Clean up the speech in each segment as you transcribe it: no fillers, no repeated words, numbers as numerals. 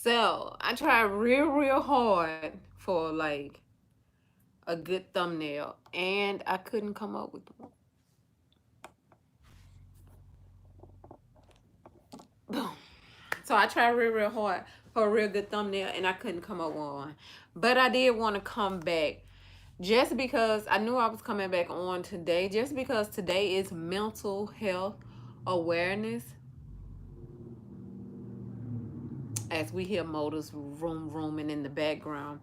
So I tried real hard for like a good thumbnail, and I couldn't come up with one. So I tried real hard for a real good thumbnail, and I couldn't come up with one. But I did want to come back just because I knew I was coming back on today, just because today is mental health awareness. As we hear motors rooming in the background,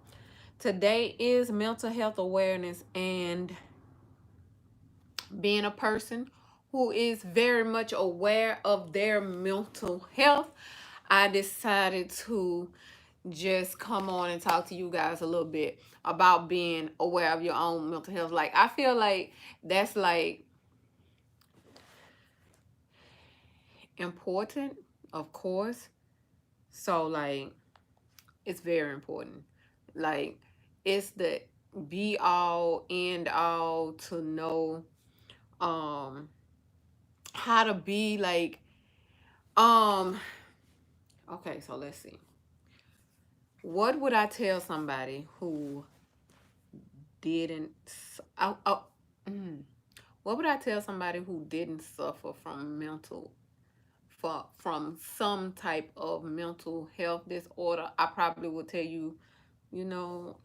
today is mental health awareness, and being a person who is very much aware of their mental health, I decided to just come on and talk to you guys a little bit about being aware of your own mental health. Like, I feel like that's like important, of course. So like, it's very important. Like, it's the be all end all to know um how to be like okay, so let's see. What would I tell somebody who didn't oh, oh, mm, what would I tell somebody who didn't suffer from from some type of mental health disorder? I probably would tell you, you know,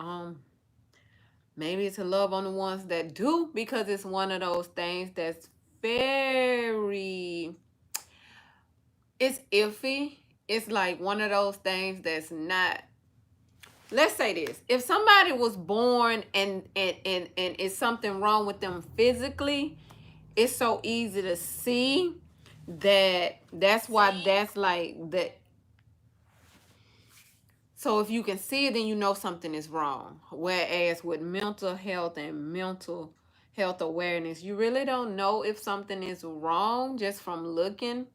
maybe to love on the ones that do, because it's one of those things that's very, it's iffy. It's like one of those things that's not, let's say this. If somebody was born and it's something wrong with them physically, it's so easy to see that. That's why that's like that. So if you can see it, then you know something is wrong. Whereas with mental health and mental health awareness, you really don't know if something is wrong just from looking.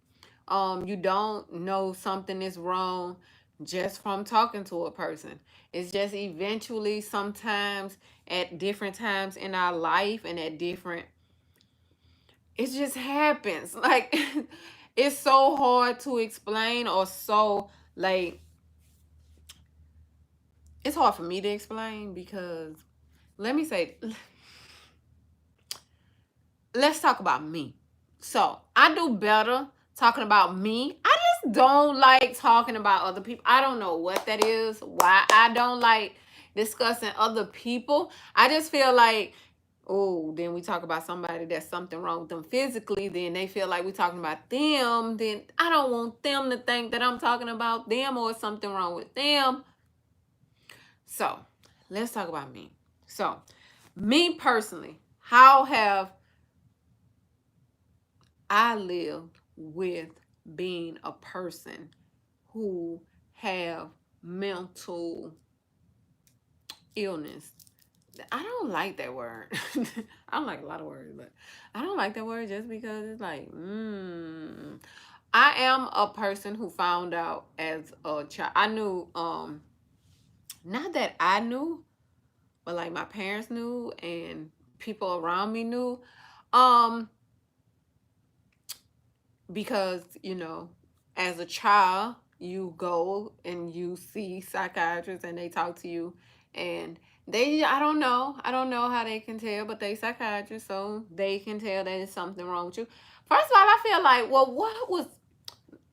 You don't know something is wrong just from talking to a person. It's just eventually, sometimes at different times in our life and at different, it just happens. Like, it's so hard to explain, or so like, it's hard for me to explain because, let me say, let's talk about me. So I do better talking about me. I just don't like talking about other people. I don't know what that is, why I don't like discussing other people. I just feel like, oh, then we talk about somebody that's something wrong with them physically, then they feel like we're talking about them. Then I don't want them to think that I'm talking about them or something wrong with them. So let's talk about me. So, me personally, how have I lived with being a person who have mental illness? I don't like that word. I don't like a lot of words, but I don't like that word just because it's like, I am a person who found out as a child. I knew, not that I knew, but like my parents knew and people around me knew. Um, because as a child, you go and you see psychiatrists and they talk to you, and they, I don't know how they can tell, but they psychiatrists, so they can tell that there's something wrong with you. First of all, I feel like, well, what was,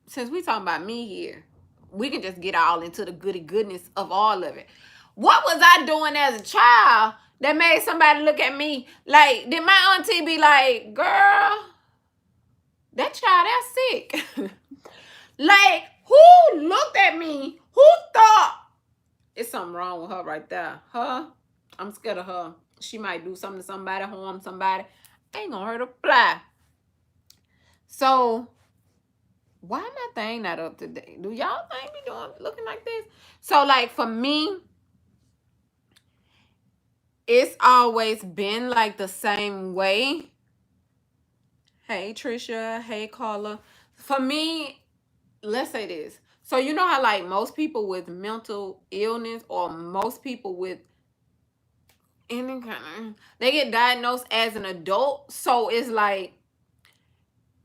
since we talking about me here, we can just get all into the goody goodness of all of it. What was I doing as a child that made somebody look at me like, did my auntie be like, girl, that child that's sick? Like, who looked at me? Who thought it's something wrong with her right there? Her? I'm scared of her. She might do something to somebody, harm somebody. Ain't gonna hurt a fly. So, why my thing not up to date? Do y'all think me doing looking like this? So, like, for me, it's always been like the same way. Hey, Trisha. Hey, Carla. For me, let's say this. So you know how like most people with mental illness, or most people with any kind of, they get diagnosed as an adult. So it's like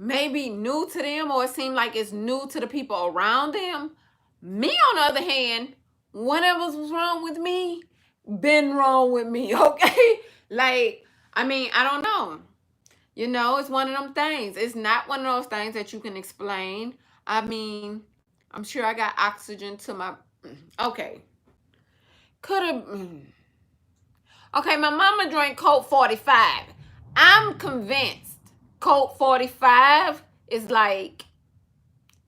maybe new to them, or it seems like it's new to the people around them. Me, on the other hand, whatever was wrong with me, been wrong with me, okay? Like, I mean, I don't know. You know, it's one of them things. It's not one of those things that you can explain. I mean, I'm sure I got oxygen to my. Okay. Could have. Okay, my mama drank Coke 45. I'm convinced Coke 45 is like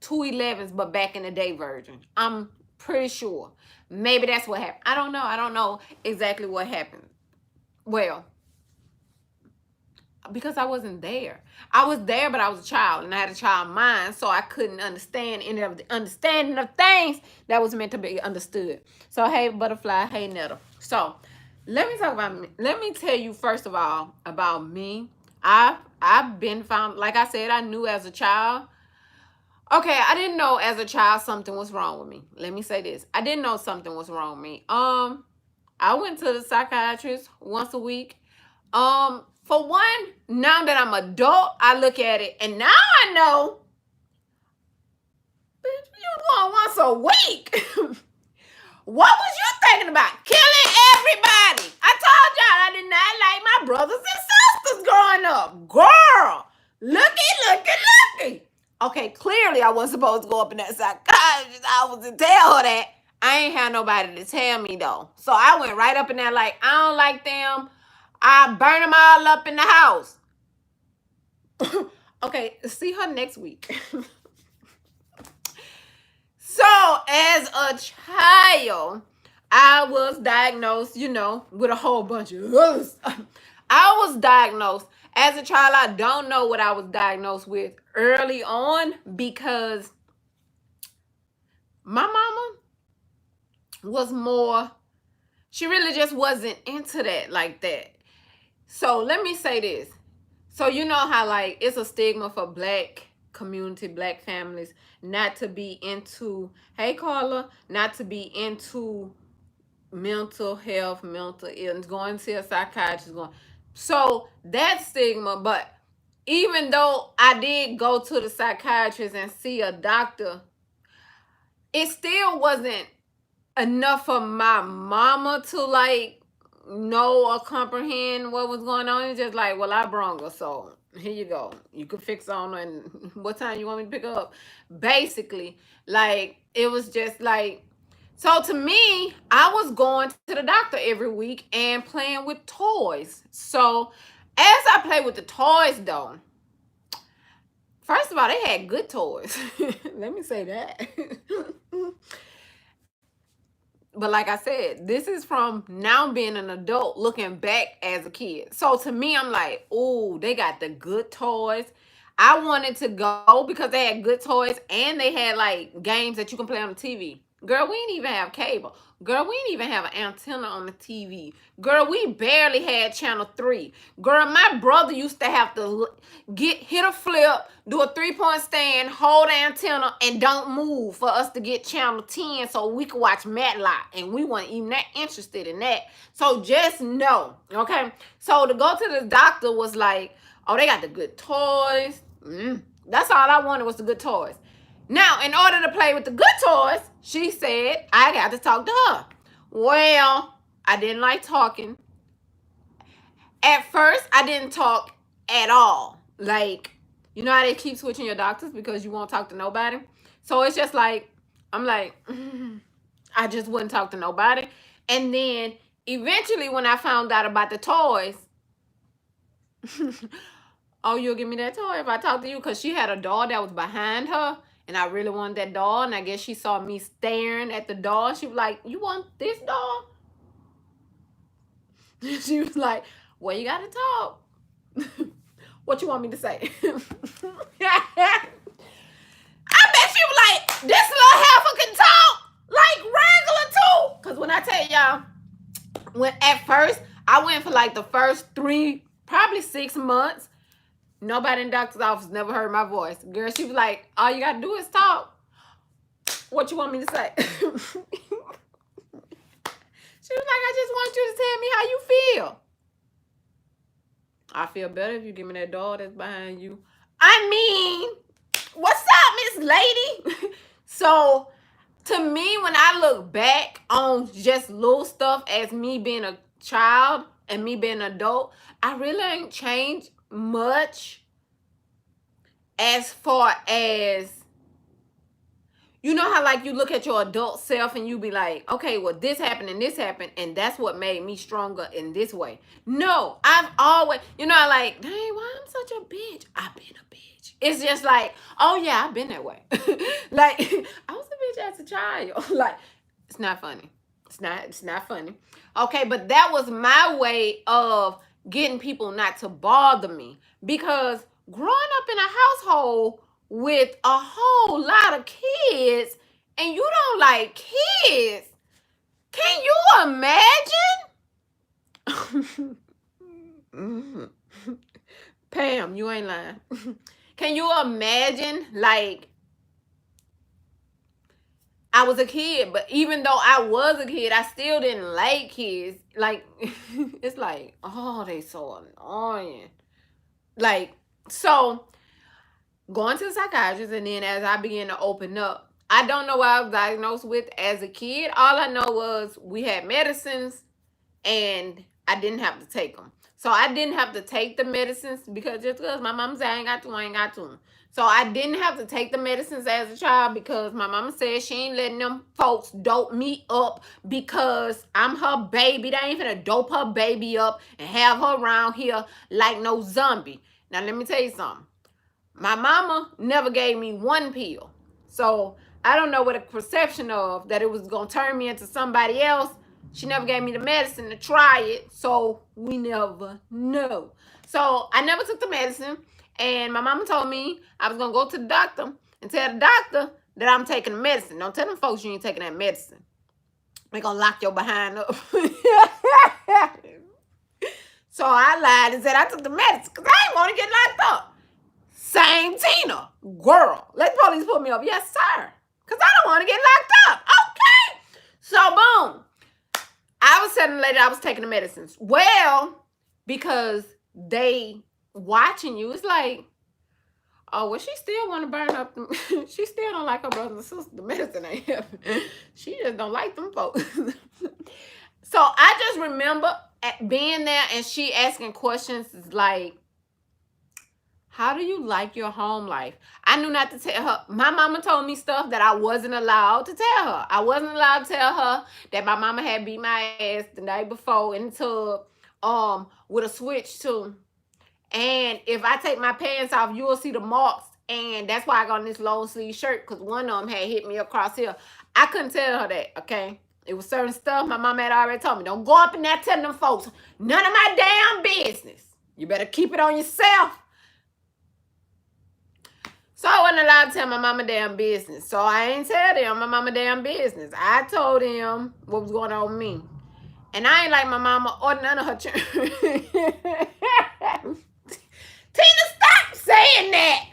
211s, but back in the day version. I'm pretty sure. Maybe that's what happened. I don't know. I don't know exactly what happened. Well, because I wasn't there. I was there, but I was a child, and I had a child mind, so I couldn't understand any of the understanding of things that was meant to be understood. So, hey, butterfly, hey, nettle. So, let me talk about me. Let me tell you first of all about me. I've been found, like I said, I knew as a child. Okay, I didn't know as a child something was wrong with me. Let me say this. I didn't know something was wrong with me. I went to the psychiatrist once a week. For one, now that I'm adult, I look at it and now I know, bitch, you going once a week. What was you thinking about? Killing everybody. I told y'all I did not like my brothers and sisters growing up. Girl, looky. Okay, clearly I wasn't supposed to go up in that psychiatrist. I was to tell her that. I ain't had nobody to tell me though. So I went right up in there like, I don't like them. I burn them all up in the house. Okay, see her next week. So, as a child, I was diagnosed, with a whole bunch of others. I was diagnosed. As a child, I don't know what I was diagnosed with early on because my mama was more, she really just wasn't into that like that. So, let me say this. So, you know how, like, it's a stigma for black community, black families, not to be into, hey Carla, not to be into mental health, mental illness, going to a psychiatrist, going. So that stigma, but even though I did go to the psychiatrist and see a doctor, it still wasn't enough for my mama to like know or comprehend what was going on. It's just like, well, I brung her, so here you go. You can fix on her, and what time you want me to pick her up? Basically, like it was just like. So to me, I was going to the doctor every week and playing with toys. So as I played with the toys, though, first of all, they had good toys. Let me say that. But like I said, this is from now being an adult looking back as a kid. So to me, I'm like, oh, they got the good toys. I wanted to go because they had good toys and they had like games that you can play on the TV. Girl, we didn't even have cable. Girl, we didn't even have an antenna on the TV. Girl, we barely had channel 3. Girl, my brother used to have to hit a flip, do a 3-point stand, hold the antenna, and don't move for us to get channel 10 so we could watch Matlock. And we weren't even that interested in that. So just know, okay? So to go to the doctor was like, oh, they got the good toys. That's all I wanted was the good toys. Now, in order to play with the good toys, she said, I got to talk to her. Well, I didn't like talking. At first, I didn't talk at all. Like, you know how they keep switching your doctors because you won't talk to nobody? So it's just like, I'm like, I just wouldn't talk to nobody. And then eventually when I found out about the toys, oh, you'll give me that toy if I talk to you? Because she had a doll that was behind her. And I really wanted that doll. And I guess she saw me staring at the doll. She was like, you want this doll? She was like, well, you got to talk. What you want me to say? I bet she was like, this little heifer can talk like regular too. Because when I tell y'all, at first, I went for like the first 3, probably 6 months. Nobody in the doctor's office never heard my voice. Girl, she was like, all you got to do is talk. What you want me to say? She was like, I just want you to tell me how you feel. I feel better if you give me that doll that's behind you. I mean, what's up, Miss Lady? So To me, when I look back on just little stuff as me being a child and me being an adult, I really ain't changed much as far as, you know how like you look at your adult self and you be like, okay, well, this happened and this happened, and that's what made me stronger in this way. No, I've always, you know, I like, dang, why I'm such a bitch? I've been a bitch. It's just like, oh yeah, I've been that way. Like, I was a bitch as a child. Like, it's not funny. It's not funny. Okay, but that was my way of getting people not to bother me, because growing up in a household with a whole lot of kids and you don't like kids, can you imagine? Pam, you ain't lying. Can you imagine, like, I was a kid, but even though I was a kid, I still didn't like kids. Like, it's like, oh, they so annoying. Like, so going to the psychiatrist, and then as I began to open up, I don't know what I was diagnosed with as a kid. All I know was we had medicines and I didn't have to take them. So I didn't have to take the medicines because just because my mama said I ain't got to, I ain't got to. So I didn't have to take the medicines as a child because my mama said she ain't letting them folks dope me up because I'm her baby. They ain't finna dope her baby up and have her around here like no zombie. Now let me tell you something. My mama never gave me one pill. So I don't know what a perception of that it was going to turn me into somebody else. She never gave me the medicine to try it. So we never know. So I never took the medicine. And my mama told me I was going to go to the doctor and tell the doctor that I'm taking the medicine. Don't tell them folks you ain't taking that medicine. They're going to lock your behind up. So I lied and said I took the medicine because I didn't want to get locked up. Same Tina. Girl, let the police put me up. Yes, sir. Because I don't want to get locked up. Okay. So, boom. I was telling the lady I was taking the medicines. Well, because they watching you, it's like, oh, well, she still want to burn up them. She still don't like her brothers and sisters. The medicine ain't helping. She just don't like them folks. So, I just remember being there and she asking questions like, how do you like your home life? I knew not to tell her. My mama told me stuff that I wasn't allowed to tell her. I wasn't allowed to tell her that my mama had beat my ass the night before in the tub with a switch too. And if I take my pants off, you will see the marks. And that's why I got on this long sleeve shirt, because one of them had hit me across here. I couldn't tell her that, okay? It was certain stuff my mama had already told me. Don't go up in there telling them folks, none of my damn business. You better keep it on yourself. So I wasn't allowed to tell my mama damn business. So I ain't tell them my mama damn business. I told them what was going on with me. And I ain't like my mama or none of her children. Tina, stop saying that.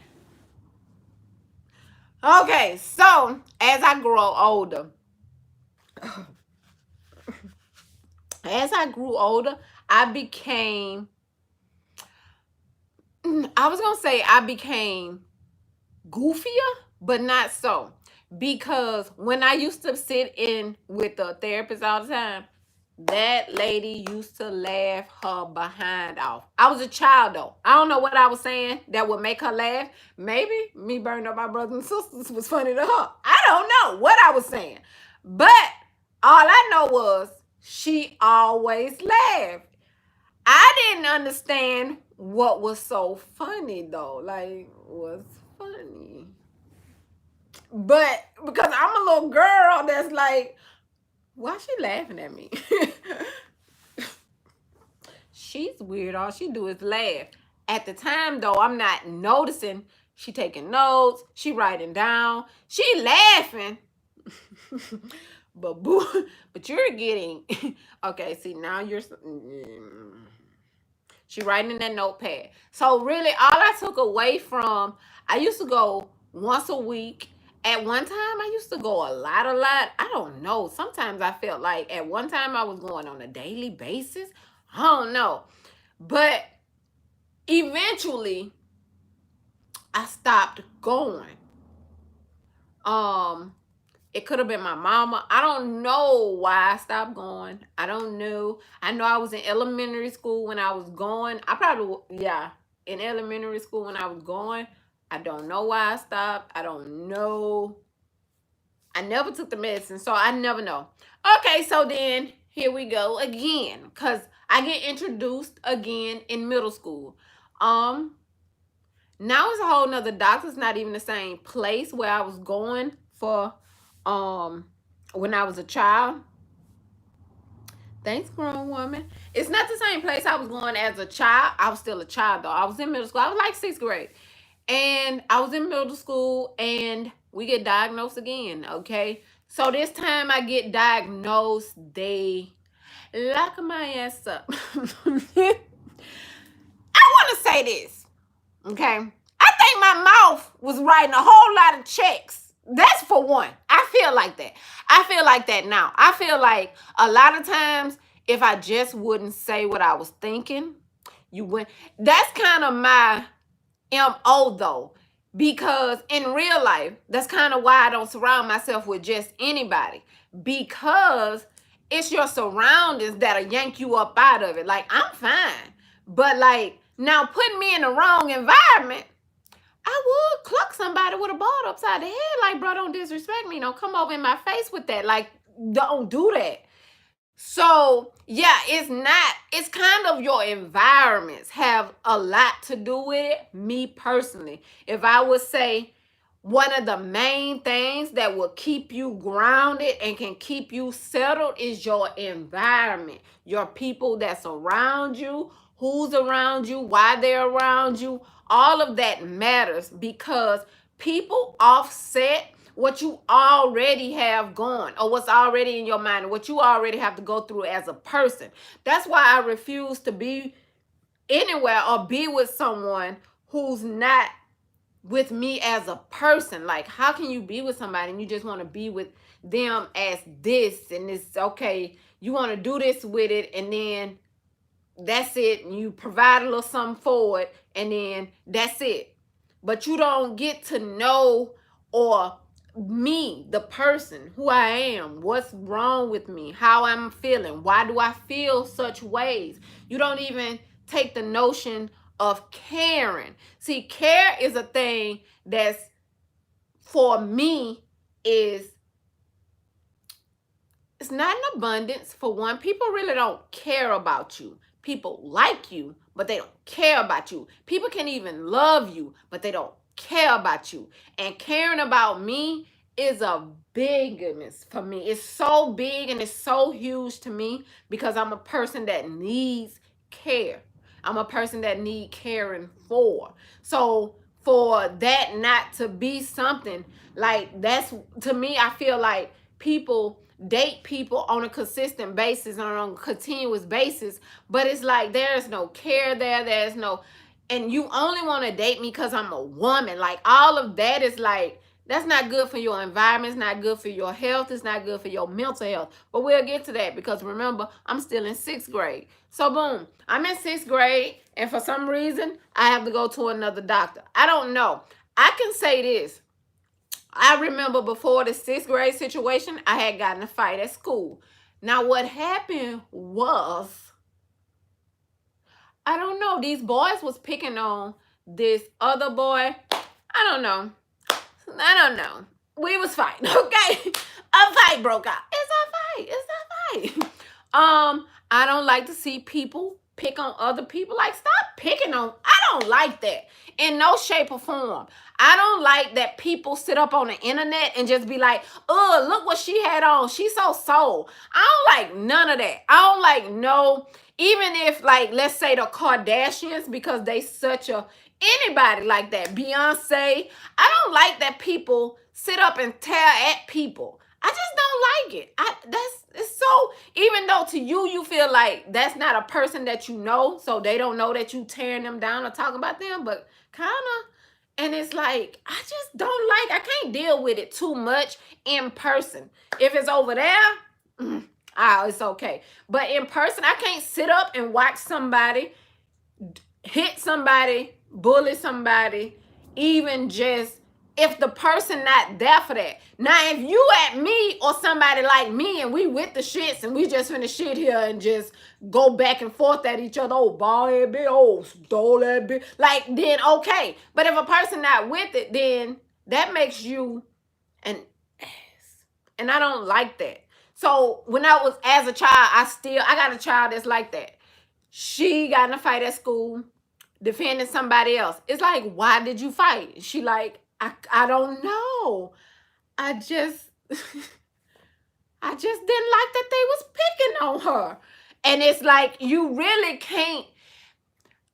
Okay, so as I grew older, I became, I was going to say I became goofier, but not so. Because when I used to sit in with the therapist all the time, that lady used to laugh her behind off. I was a child though. I don't know what I was saying that would make her laugh. Maybe me burning up my brothers and sisters was funny to her. I don't know what I was saying. But all I know was she always laughed. I didn't understand what was so funny though. Like, what's funny? But because I'm a little girl that's like, why is she laughing at me? She's weird. All she do is laugh. At the time, though, I'm not noticing. She taking notes. She writing down. She laughing. But boo, but you're getting okay. See, now you're. She writing in that notepad. So really, all I took away from, I used to go once a week. At one time, I used to go a lot. I don't know. Sometimes I felt like at one time I was going on a daily basis. I don't know. But eventually, I stopped going. It could have been my mama. I don't know why I stopped going. I don't know. I know I was in elementary school when I was going. I probably, yeah, in elementary school when I was going. I don't know why I stopped. I don't know. I never took the medicine, so I never know. Okay, so then here we go again, because I get introduced again in middle school. Um, Now it's a whole nother doctor. It's not even the same place where I was going for when I was a child. Thanks, grown woman. It's not the same place I was going as a child. I was still a child though. I was in middle school. I was like 6th grade. And I was in middle school and we get diagnosed again. Okay. So this time I get diagnosed, they lock my ass up. I want to say this. Okay. I think my mouth was writing a whole lot of checks. That's for one. I feel like that. I feel like that now. I feel like a lot of times if I just wouldn't say what I was thinking, you wouldn't. That's kind of my MO though. Because in real life, that's kind of why I don't surround myself with just anybody. Because it's your surroundings that'll yank you up out of it. Like, I'm fine. But like, now putting me in the wrong environment, I would cluck somebody with a ball upside the head. Like, bro, don't disrespect me. Don't come over in my face with that. Like, don't do that. So, yeah, it's kind of your environments have a lot to do with it. Me personally, if I would say one of the main things that will keep you grounded and can keep you settled is your environment, your people that's around you, who's around you, why they're around you. All of that matters because people offset what you already have going or what's already in your mind, what you already have to go through as a person. That's why I refuse to be anywhere or be with someone who's not with me as a person. Like, how can you be with somebody and you just want to be with them as this and it's okay, you want to do this with it and then that's it, and you provide a little something for it and then that's it, but you don't get to know or me, the person, who I am, what's wrong with me, how I'm feeling, why do I feel such ways. You don't even take the notion of caring. See, care is a thing that's for me is it's not an abundance. For one, people really don't care about you. People like you, but they don't care about you. People can even love you, but they don't care about you. And caring about me is a bigness for me. It's so big and it's so huge to me because I'm a person that needs care. I'm a person that need caring for. So for that not to be something like that's, to me, I feel like people date people on a consistent basis, on a continuous basis, but it's like there's no care there, there's no, and you only want to date me because I'm a woman. Like, all of that is like, that's not good for your environment, it's not good for your health, it's not good for your mental health. But we'll get to that because remember, I'm still in 6th grade. So boom, I'm in 6th grade and for some reason I have to go to another doctor. I don't know. I can say this. I remember before the 6th grade situation, I had gotten a fight at school. Now, what happened was, I don't know, these boys was picking on this other boy. I don't know. We was fighting, okay? A fight broke out. It's a fight. It's a fight. I don't like to see people pick on other people. Like, stop picking on. I don't like that in no shape or form. I don't like that people sit up on the internet and just be like, oh, look what she had on. She's so sold. I don't like none of that. I don't like no, even if, like, let's say the Kardashians, because they such a, anybody like that, Beyonce, I don't like that people sit up and tear at people. I just don't like it. It's so, even though to you, you feel like that's not a person that you know, so they don't know that you tearing them down or talking about them, but kind of, and it's like, I just don't like, I can't deal with it too much in person. If it's over there, it's okay. But in person, I can't sit up and watch somebody hit somebody, bully somebody, even just if the person not there for that. Now, if you at me or somebody like me and we with the shits and we just finna shit here and just go back and forth at each other, oh, ball that bitch, oh, stole that bitch, like, then okay. But if a person not with it, then that makes you an ass. And I don't like that. So when I was as a child, I got a child that's like that. She got in a fight at school defending somebody else. It's like, why did you fight? She like, I don't know. I just I just didn't like that they was picking on her. And it's like, you really can't.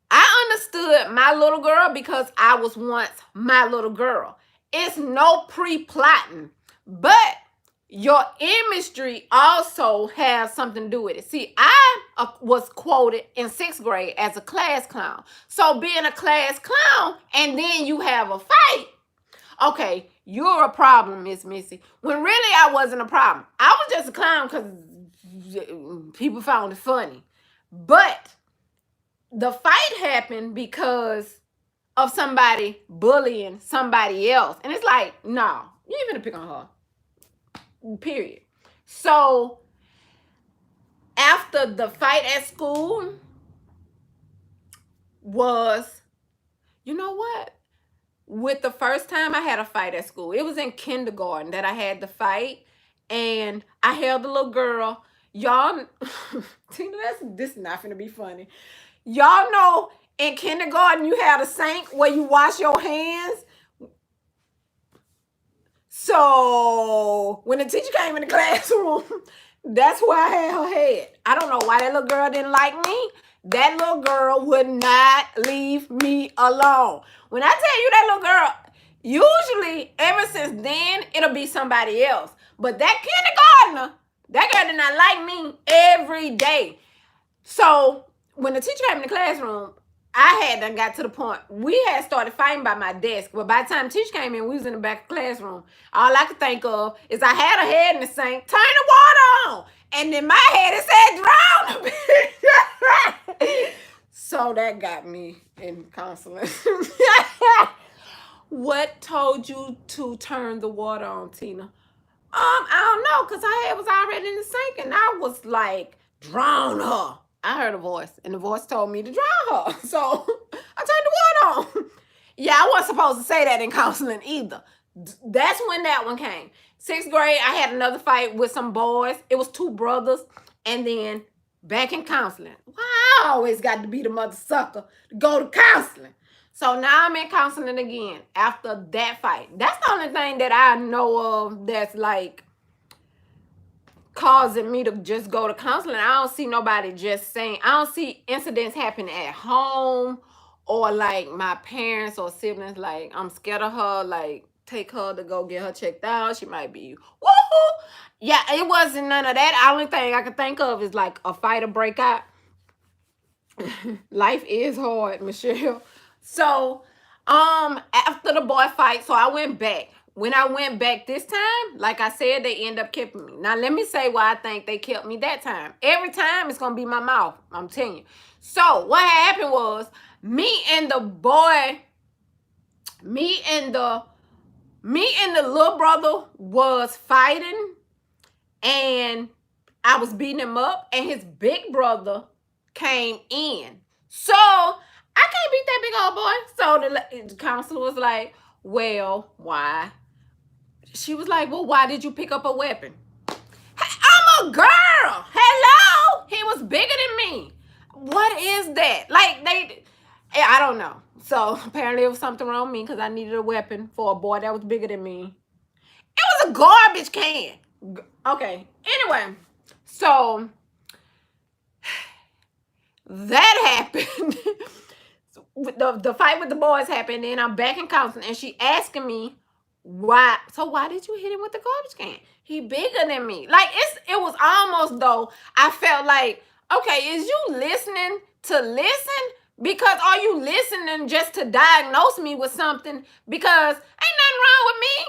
I understood my little girl because I was once my little girl. It's no pre-plotting, but your imagery also has something to do with it. See, I was quoted in 6th grade as a class clown. So being a class clown and then you have a fight, okay, you're a problem, Miss Missy. When really I wasn't a problem. I was just a clown because people found it funny. But the fight happened because of somebody bullying somebody else. And it's like, no, you ain't gonna pick on her. Period. So after the fight at school was, you know what? With the first time I had a fight at school, it was in kindergarten that I had the fight, and I held the little girl. Y'all, Tina, this is not gonna be funny. Y'all know in kindergarten you had a sink where you wash your hands. So when the teacher came in the classroom, that's where I had her head. I don't know why that little girl didn't like me. That little girl would not leave me alone. When I tell you that little girl, usually ever since then, it'll be somebody else. But that kindergartner, that girl did not like me every day. So when the teacher came in the classroom, I had got to the point, we had started fighting by my desk. But by the time the teacher came in, we was in the back of the classroom. All I could think of is I had a head in the sink, turn the water on. And in my head, it said drown. So that got me in counseling. What told you to turn the water on, Tina? I don't know, because her head was already in the sink, and I was like, drown her. I heard a voice, and the voice told me to drown her. So I turned the water on. Yeah, I wasn't supposed to say that in counseling either. That's when that one came. 6th grade, I had another fight with some boys. It was 2 brothers. And then back in counseling. Why I always got to be the mother sucker to go to counseling? So now I'm in counseling again after that fight. That's the only thing that I know of that's like causing me to just go to counseling. I don't see nobody just saying, I don't see incidents happening at home or like my parents or siblings, like, I'm scared of her, like, take her to go get her checked out. She might be woohoo. Yeah, it wasn't none of that. The only thing I could think of is like a fight or break out. Life is hard, Michelle. So, after the boy fight, so I went back. When I went back this time, like I said, they end up keeping me. Now, let me say why I think they kept me that time. Every time, it's going to be my mouth. I'm telling you. So, what happened was, me and the little brother was fighting, and I was beating him up, and his big brother came in. So, I can't beat that big old boy. So, the counselor was like, well, why? She was like, well, why did you pick up a weapon? I'm a girl. Hello? He was bigger than me. What is that? Like, I don't know. So, apparently it was something wrong with me because I needed a weapon for a boy that was bigger than me. It was a garbage can. Okay. Anyway, so that happened. The fight with the boys happened, and I'm back in counseling, and she asking me why. So why did you hit him with the garbage can? He bigger than me. Like, it was almost though I felt like, okay, is you listening to listen? Because are you listening just to diagnose me with something? Because ain't nothing wrong with me.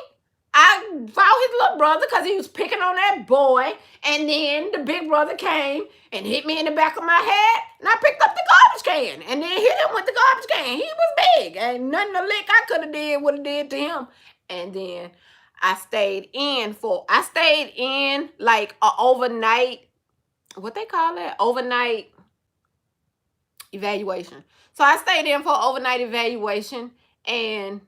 I fought his little brother because he was picking on that boy. And then the big brother came and hit me in the back of my head. And I picked up the garbage can and then hit him with the garbage can. He was big. Ain't nothing a lick I could have did would have did to him. And then I stayed in like a overnight, what they call it? Overnight evaluation. So I stayed in for overnight evaluation, and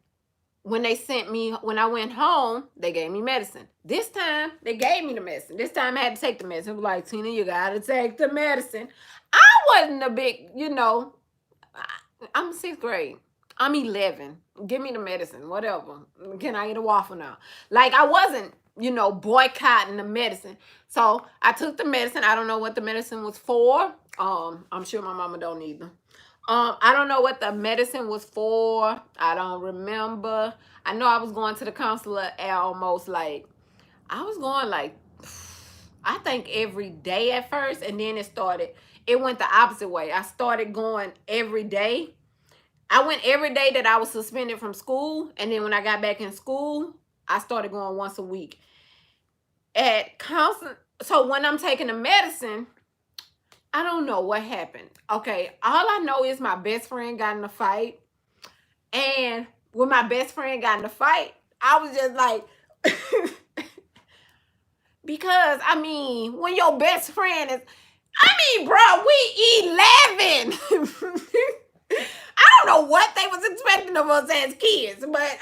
when I went home, they gave me medicine. This time, they gave me the medicine. This time, I had to take the medicine. It was like, Tina, you got to take the medicine. I wasn't a big, I'm 6th grade. I'm 11. Give me the medicine, whatever. Can I get a waffle now? Like, I wasn't, boycotting the medicine. So I took the medicine. I don't know what the medicine was for. I'm sure my mama don't either. I don't know what the medicine was for. I don't remember. I know I was going to the counselor almost like, I was going like, I think every day at first, and then it went the opposite way. I started going every day. I went every day that I was suspended from school, and then when I got back in school, I started going once a week. So when I'm taking the medicine, I don't know what happened. Okay, all I know is my best friend got in a fight. And when my best friend got in a fight, I was just like, because, when your best friend is, bro, we 11. I don't know what they was expecting of us as kids, but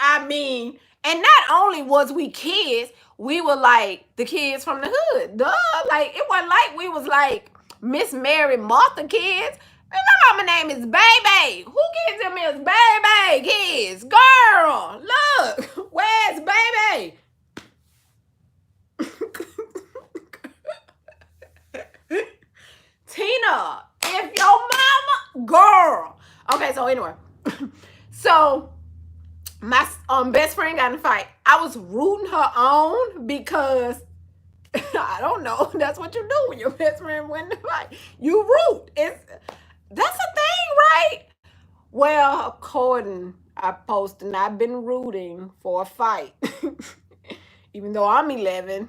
and not only was we kids, we were like the kids from the hood. Duh. Like, it wasn't like we was like Miss Mary Martha kids. And my mama name is Baby. Who gives them is Baby kids? Girl, look, where's Baby? Tina, if your mama, girl. Okay, so anyway, so my best friend got in a fight. I was rooting her on because I don't know. That's what you do when your best friend went in a fight. You root. That's a thing, right? Well, according I posted, I've been rooting for a fight, even though I'm 11.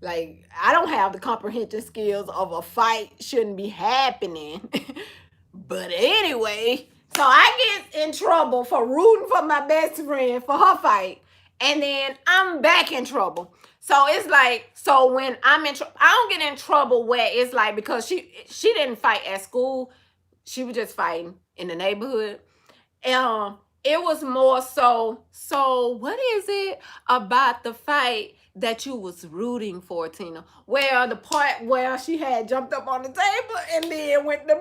Like, I don't have the comprehension skills of a fight shouldn't be happening. But anyway, so I get in trouble for rooting for my best friend for her fight. And then I'm back in trouble. So it's like, so when I'm in trouble, I don't get in trouble where it's like, because she didn't fight at school. She was just fighting in the neighborhood. It was more so what is it about the fight that you was rooting for, Tina? Well, the part where she had jumped up on the table and then went to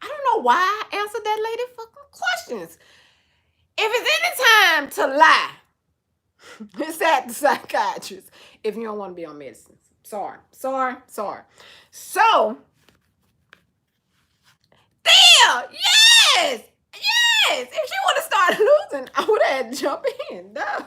I don't know why I answered that lady fucking questions. If it's any time to lie, it's at the psychiatrist if you don't want to be on medicine. Sorry. So, Thea, yes. If she would have started losing, I would have had to jump in. Duh.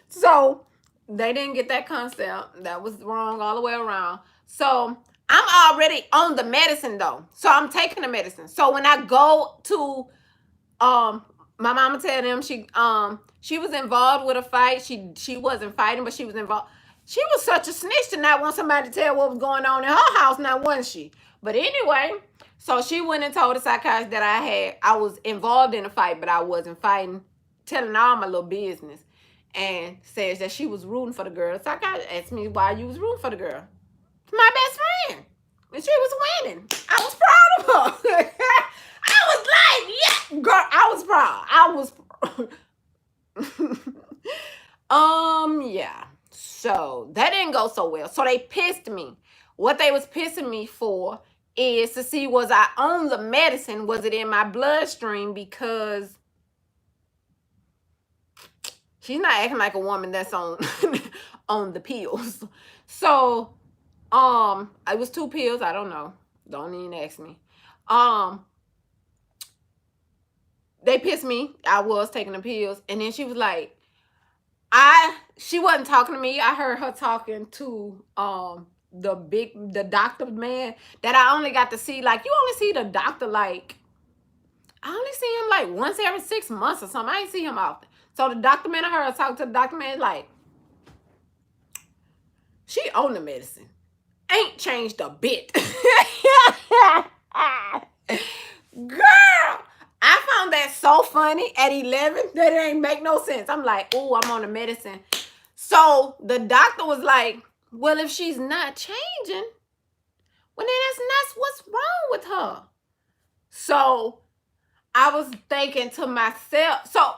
So, they didn't get that concept. That was wrong all the way around. So, I'm already on the medicine though. So, I'm taking the medicine. So, when I go to my mama tell them she was involved with a fight. She wasn't fighting, but she was involved. She was such a snitch to not want somebody to tell what was going on in her house, now wasn't she? But anyway, so she went and told the psychiatrist that I was involved in a fight, but I wasn't fighting, telling all my little business, and says that she was rooting for the girl. The psychiatrist asked me why you was rooting for the girl. My best friend. And she was winning. I was proud of her. I was like, yeah, girl, I was proud. Yeah. So that didn't go so well. So they pissed me. What they was pissing me for is to see, was I on the medicine? Was it in my bloodstream? Because she's not acting like a woman that's on on the pills. So, it was 2 pills. I don't know. Don't even ask me. They pissed me. I was taking the pills, and then she was like, she wasn't talking to me. I heard her talking to the doctor man that I only got to see. Like, you only see the doctor like, I only see him like once every 6 months or something. I ain't see him often. So the doctor man, I heard her talk to the doctor man like, she on the medicine. Ain't changed a bit. Girl, I found that so funny at 11 that it ain't make no sense. I'm like, oh, I'm on the medicine. So the doctor was like, well, if she's not changing, well, then that's what's wrong with her. So I was thinking to myself, so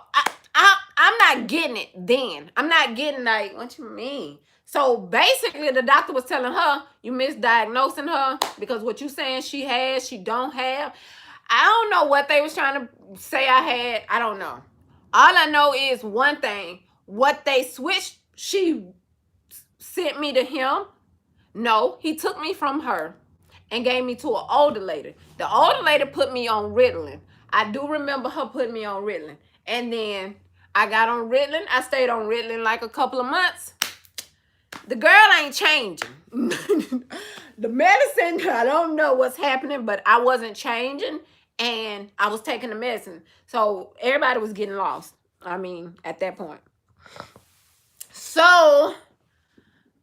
I'm not getting it then. I'm not getting like, what you mean? So basically, the doctor was telling her, you misdiagnosing her because what you saying she has, she don't have. I don't know what they was trying to say I had. I don't know. All I know is one thing. What they switched, she sent me to him. No, he took me from her and gave me to an older lady. The older lady put me on Ritalin. I do remember her putting me on Ritalin. And then I got on Ritalin. I stayed on Ritalin like a couple of months. The girl ain't changing. The medicine, I don't know what's happening, but I wasn't changing. And I was taking the medicine. So everybody was getting lost. I mean, at that point. So,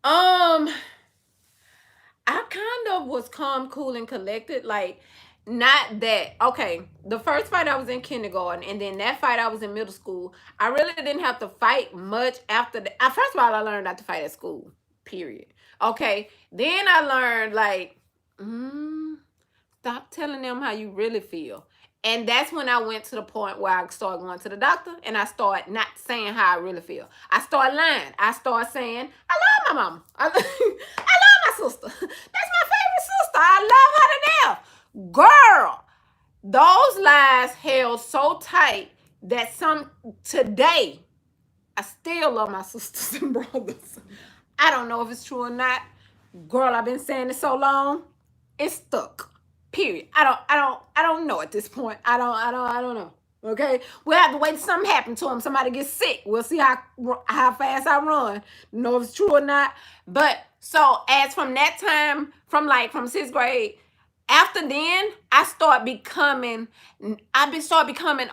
I kind of was calm, cool, and collected. Like, not that. Okay, the first fight I was in kindergarten, and then that fight I was in middle school. I really didn't have to fight much after that. First of all, I learned not to fight at school, period. Okay, then I learned, like, stop telling them how you really feel. And that's when I went to the point where I started going to the doctor and I started not saying how I really feel. I started lying. I started saying, I love my mama. I love my sister. That's my favorite sister. I love her to death. Girl, those lies held so tight that today, I still love my sisters and brothers. I don't know if it's true or not. Girl, I've been saying it so long, it's stuck. Period. I don't know at this point. I don't know. Okay, we'll have to wait till something happen to him. Somebody gets sick. We'll see how fast I run. Know if it's true or not. But so as from that time, from 6th grade, after then, I start becoming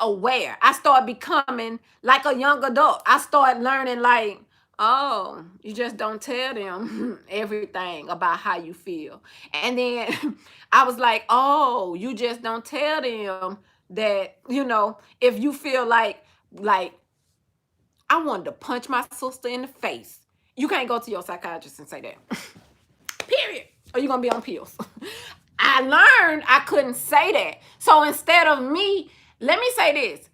aware. I start becoming like a young adult. I start learning like, oh, you just don't tell them everything about how you feel. And then I was like, oh, you just don't tell them that, if you feel like I wanted to punch my sister in the face. You can't go to your psychiatrist and say that. Period. Or you're going to be on pills. I learned I couldn't say that. So instead of me, let me say this.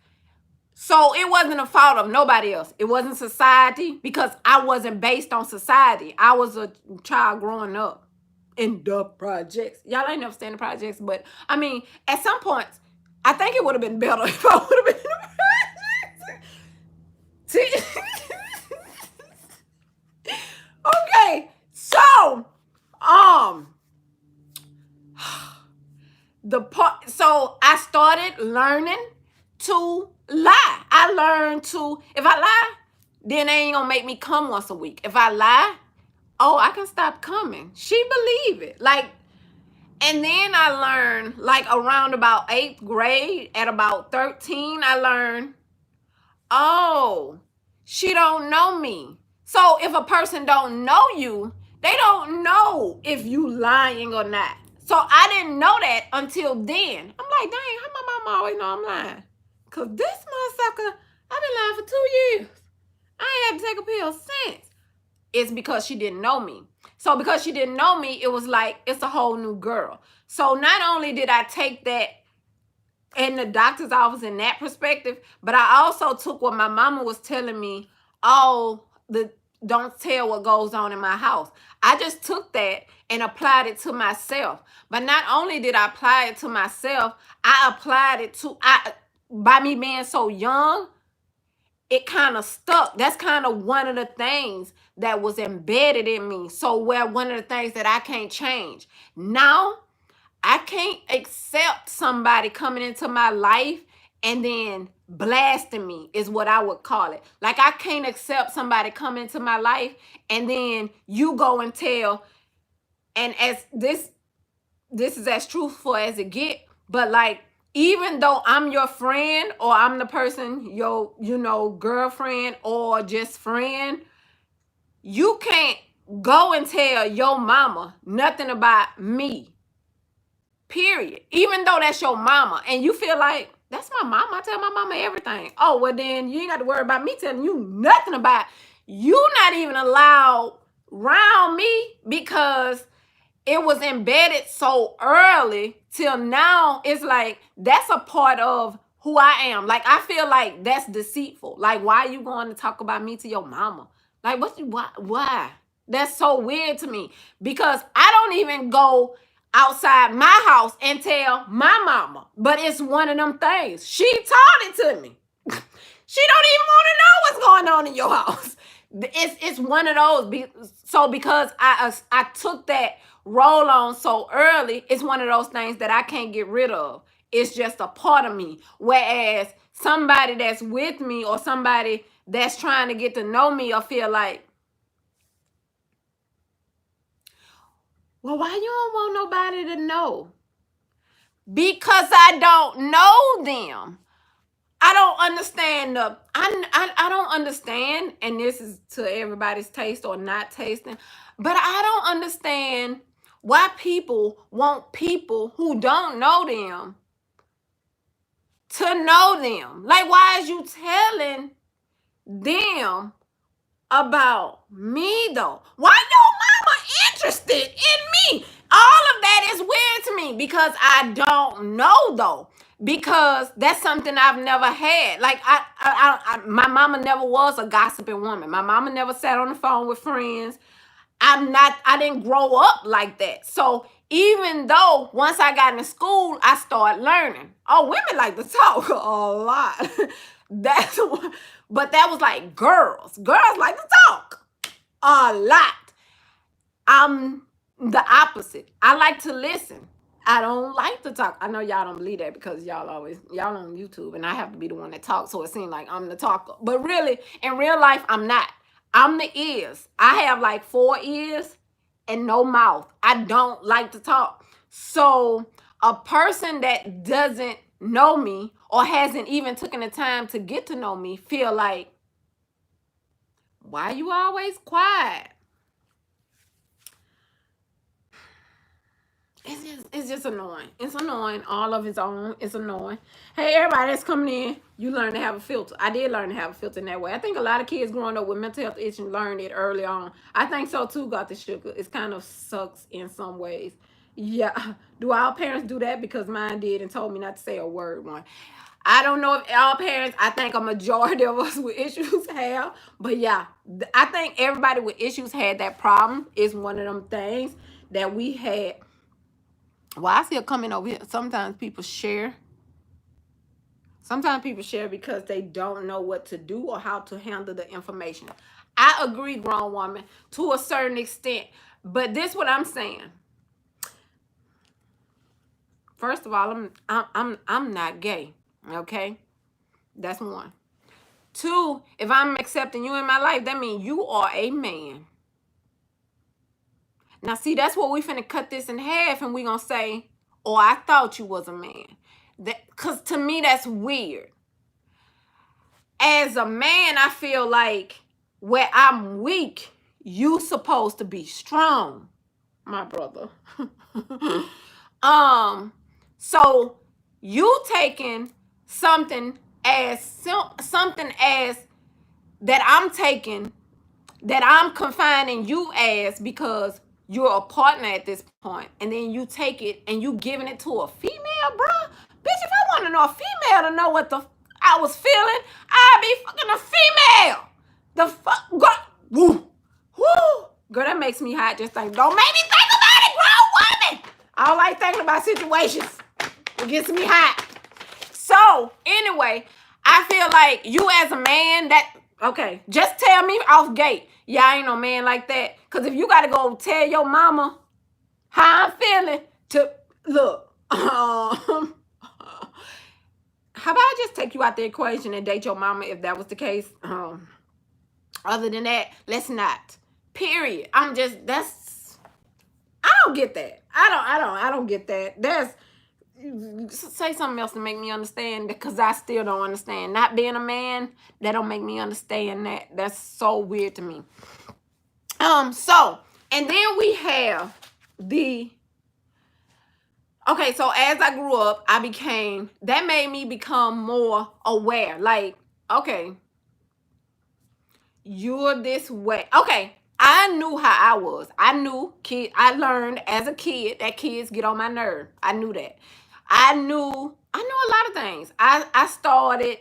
So it wasn't a fault of nobody else. It wasn't society because I wasn't based on society. I was a child growing up in the projects. Y'all ain't never stayed in the projects, but I mean, at some points, I think it would have been better if I would have been in the projects. Okay, so so I started learning to lie. I learned to, if I lie, then they ain't gonna make me come once a week. If I lie, oh, I can stop coming. She believe it. And then I learned, around about 8th grade, at about 13, I learned, oh, she don't know me. So if a person don't know you, they don't know if you lying or not. So I didn't know that until then. I'm like, dang, how my mama always know I'm lying? Because this motherfucker, I've been lying for 2 years. I ain't had to take a pill since. It's because she didn't know me. So because she didn't know me, it was like, it's a whole new girl. So not only did I take that in the doctor's office in that perspective, but I also took what my mama was telling me, don't tell what goes on in my house. I just took that and applied it to myself. But not only did I apply it to myself, I applied it to, by me being so young, it kind of stuck. That's kind of one of the things that was embedded in me. So one of the things that I can't change. Now, I can't accept somebody coming into my life and then blasting me is what I would call it. Like, I can't accept somebody come into my life and then you go and tell, and as this is as truthful as it get, but even though I'm your friend or I'm the person, your, girlfriend or just friend, you can't go and tell your mama nothing about me. Period. Even though that's your mama and you feel like That's my mama. I tell my mama everything. Oh, well, then you ain't got to worry about me telling you nothing about you not even allowed around me because it was embedded so early till now. It's like that's a part of who I am. Like I feel like that's deceitful. Like why are you going to talk about me to your mama? Like why? That's so weird to me because I don't even go outside my house and tell my mama. But it's one of them things. She taught it to me. She don't even want to know what's going on in your house. It's one of those. So because I took that roll on so early, it's one of those things that I can't get rid of. It's just a part of me. Whereas somebody that's with me or somebody that's trying to get to know me or feel like, well, why you don't want nobody to know? Because I don't know them. I don't understand I don't understand, and this is to everybody's taste or not tasting, but I don't understand why people want people who don't know them to know them. Like, why is you telling them about me though? Why your mama interested in me? All of that is weird to me because I don't know though. Because that's something I've never had. Like my mama never was a gossiping woman. My mama never sat on the phone with friends. I didn't grow up like that. So even though once I got into school, I started learning. Oh, women like to talk a lot. That's what, but that was like girls. Girls like to talk a lot. I'm the opposite. I like to listen. I don't like to talk. I know y'all don't believe that because y'all on YouTube and I have to be the one that talks, so it seems like I'm the talker. But really, in real life, I'm not. I'm the ears. I have like 4 ears and no mouth. I don't like to talk. So a person that doesn't know me or hasn't even taken the time to get to know me feel like, why you always quiet? It's just annoying. It's annoying. All of its own. It's annoying. Hey, everybody that's coming in, you learn to have a filter. I did learn to have a filter in that way. I think a lot of kids growing up with mental health issues learned it early on. I think so too, got the sugar. It kind of sucks in some ways. Yeah. Do all parents do that? Because mine did and told me not to say a word one. I don't know if all parents, I think a majority of us with issues have. But yeah, I think everybody with issues had that problem. It's one of them things that we had. Well, I see it coming over here. Sometimes people share. Sometimes people share because they don't know what to do or how to handle the information. I agree, grown woman, to a certain extent. But this what I'm saying. First of all, I'm not gay. Okay? That's one. 2, if I'm accepting you in my life, that means you are a man. Now, see, that's what we finna cut this in half and we gonna say, oh, I thought you was a man. Because to me, that's weird. As a man, I feel like where I'm weak, you supposed to be strong, my brother. So you taking something as that I'm taking, that I'm confining you as because you're a partner at this point, and then you take it and you giving it to a female, bruh. Bitch, if I want to know a female to know what the I was feeling, I'd be fucking a female. The fuck, girl, woo, woo, girl, that makes me hot. Just think, don't make me think about it, grown woman. I don't like thinking about situations. It gets me hot. So anyway, I feel like you as a man that. Okay, just tell me off gate. Yeah, I ain't no man like that. Because if you got to go tell your mama how I'm feeling to, look, how about I just take you out the equation and date your mama if that was the case? Other than that, let's not. Period. I don't get that. I don't get that. Say something else to make me understand, because I still don't understand. Not being a man, that don't make me understand that. That's so weird to me. So, and then we have the Okay, so as I grew up, that made me become more aware. Like, okay, you're this way. Okay, I knew how I was. I learned as a kid that kids get on my nerve. I knew that. I knew a lot of things. I started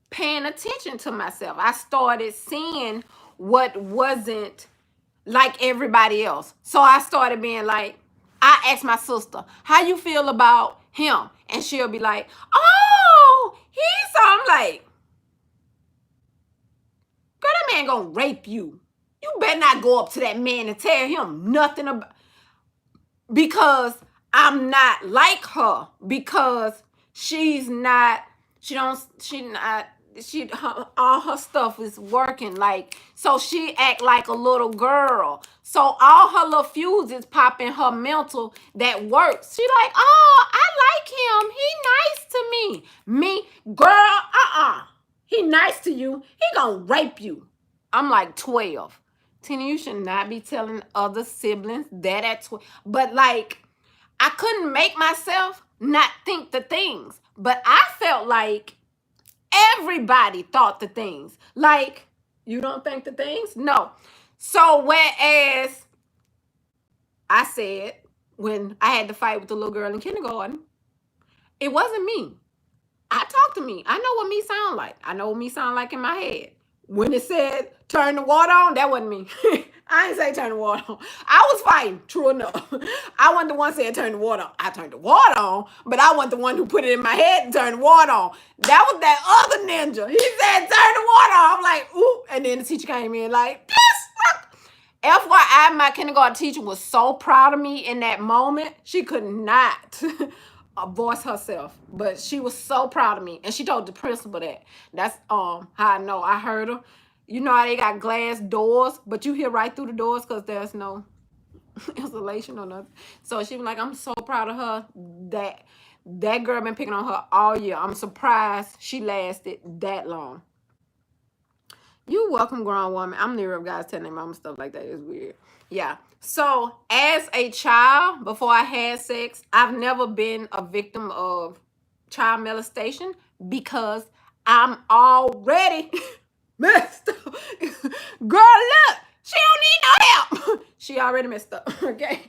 paying attention to myself. I started seeing what wasn't like everybody else. So I started being like, I asked my sister, how you feel about him? And she'll be like, oh, he's, so I'm like, girl, that man gonna rape you. You better not go up to that man and tell him nothing about, because I'm not like her, because she's not, she don't, she not, all her stuff is working, like, so she act like a little girl, so all her little fuses pop in her mental that works. She like, oh, I like him, he nice to me, girl, he nice to you, he gonna rape you. I'm like 12. Tina, you should not be telling other siblings that at 12. But like, I couldn't make myself not think the things. But I felt like everybody thought the things. Like, you don't think the things? No. So whereas I said, when I had to fight with the little girl in kindergarten, it wasn't me. I talk to me. I know what me sound like. I know what me sound like in my head. When it said turn the water on, that wasn't me. I didn't say turn the water on. I was fighting, true enough. I wasn't the one saying turn the water on. I turned the water on, but I wasn't the one who put it in my head to turn the water on. That was that other ninja. He said turn the water on. I'm like, ooh. And then the teacher came in like, yes. FYI, my kindergarten teacher was so proud of me in that moment. She could not voice herself, but she was so proud of me, and she told the principal that. That's how I know. I heard her. You know how they got glass doors, but you hear right through the doors because there's no insulation or nothing. So she was like, I'm so proud of her. That girl been picking on her all year. I'm surprised she lasted that long. You welcome, grown woman. I'm near of guys telling their mama stuff like that. It's weird. Yeah. So as a child, before I had sex, I've never been a victim of child molestation because I'm already messed up. Girl, look, she don't need no help. She already messed up. Okay.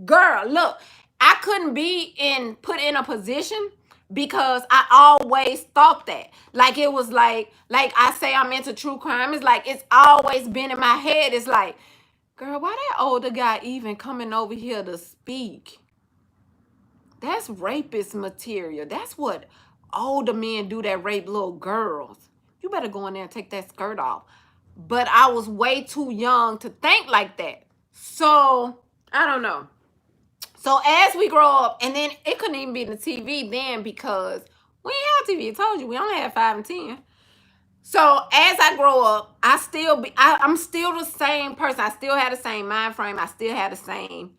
Girl, look, I couldn't be put in a position because I always thought that. Like it was like I say I'm into true crime. It's like it's always been in my head. It's like, girl, why that older guy even coming over here to speak? That's rapist material. That's what older men do that rape little girls. You better go in there and take that skirt off. But I was way too young to think like that. So, I don't know. So as we grow up, and then it couldn't even be the TV then because we ain't have TV. I told you, we only had 5 and 10. So as I grow up, I'm still the same person. I still have the same mind frame. I still have the same.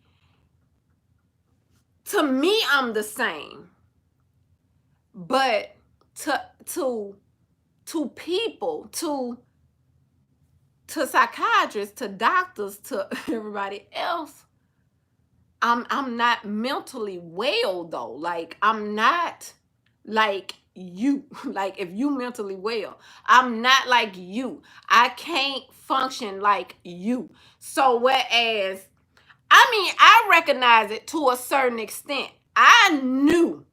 To me, I'm the same. But to people, to psychiatrists, to doctors, to everybody else, I'm not mentally well though. Like I'm not like you. Like if you mentally well, I'm not like you. I can't function like you. So whereas, I mean, I recognize it to a certain extent. I knew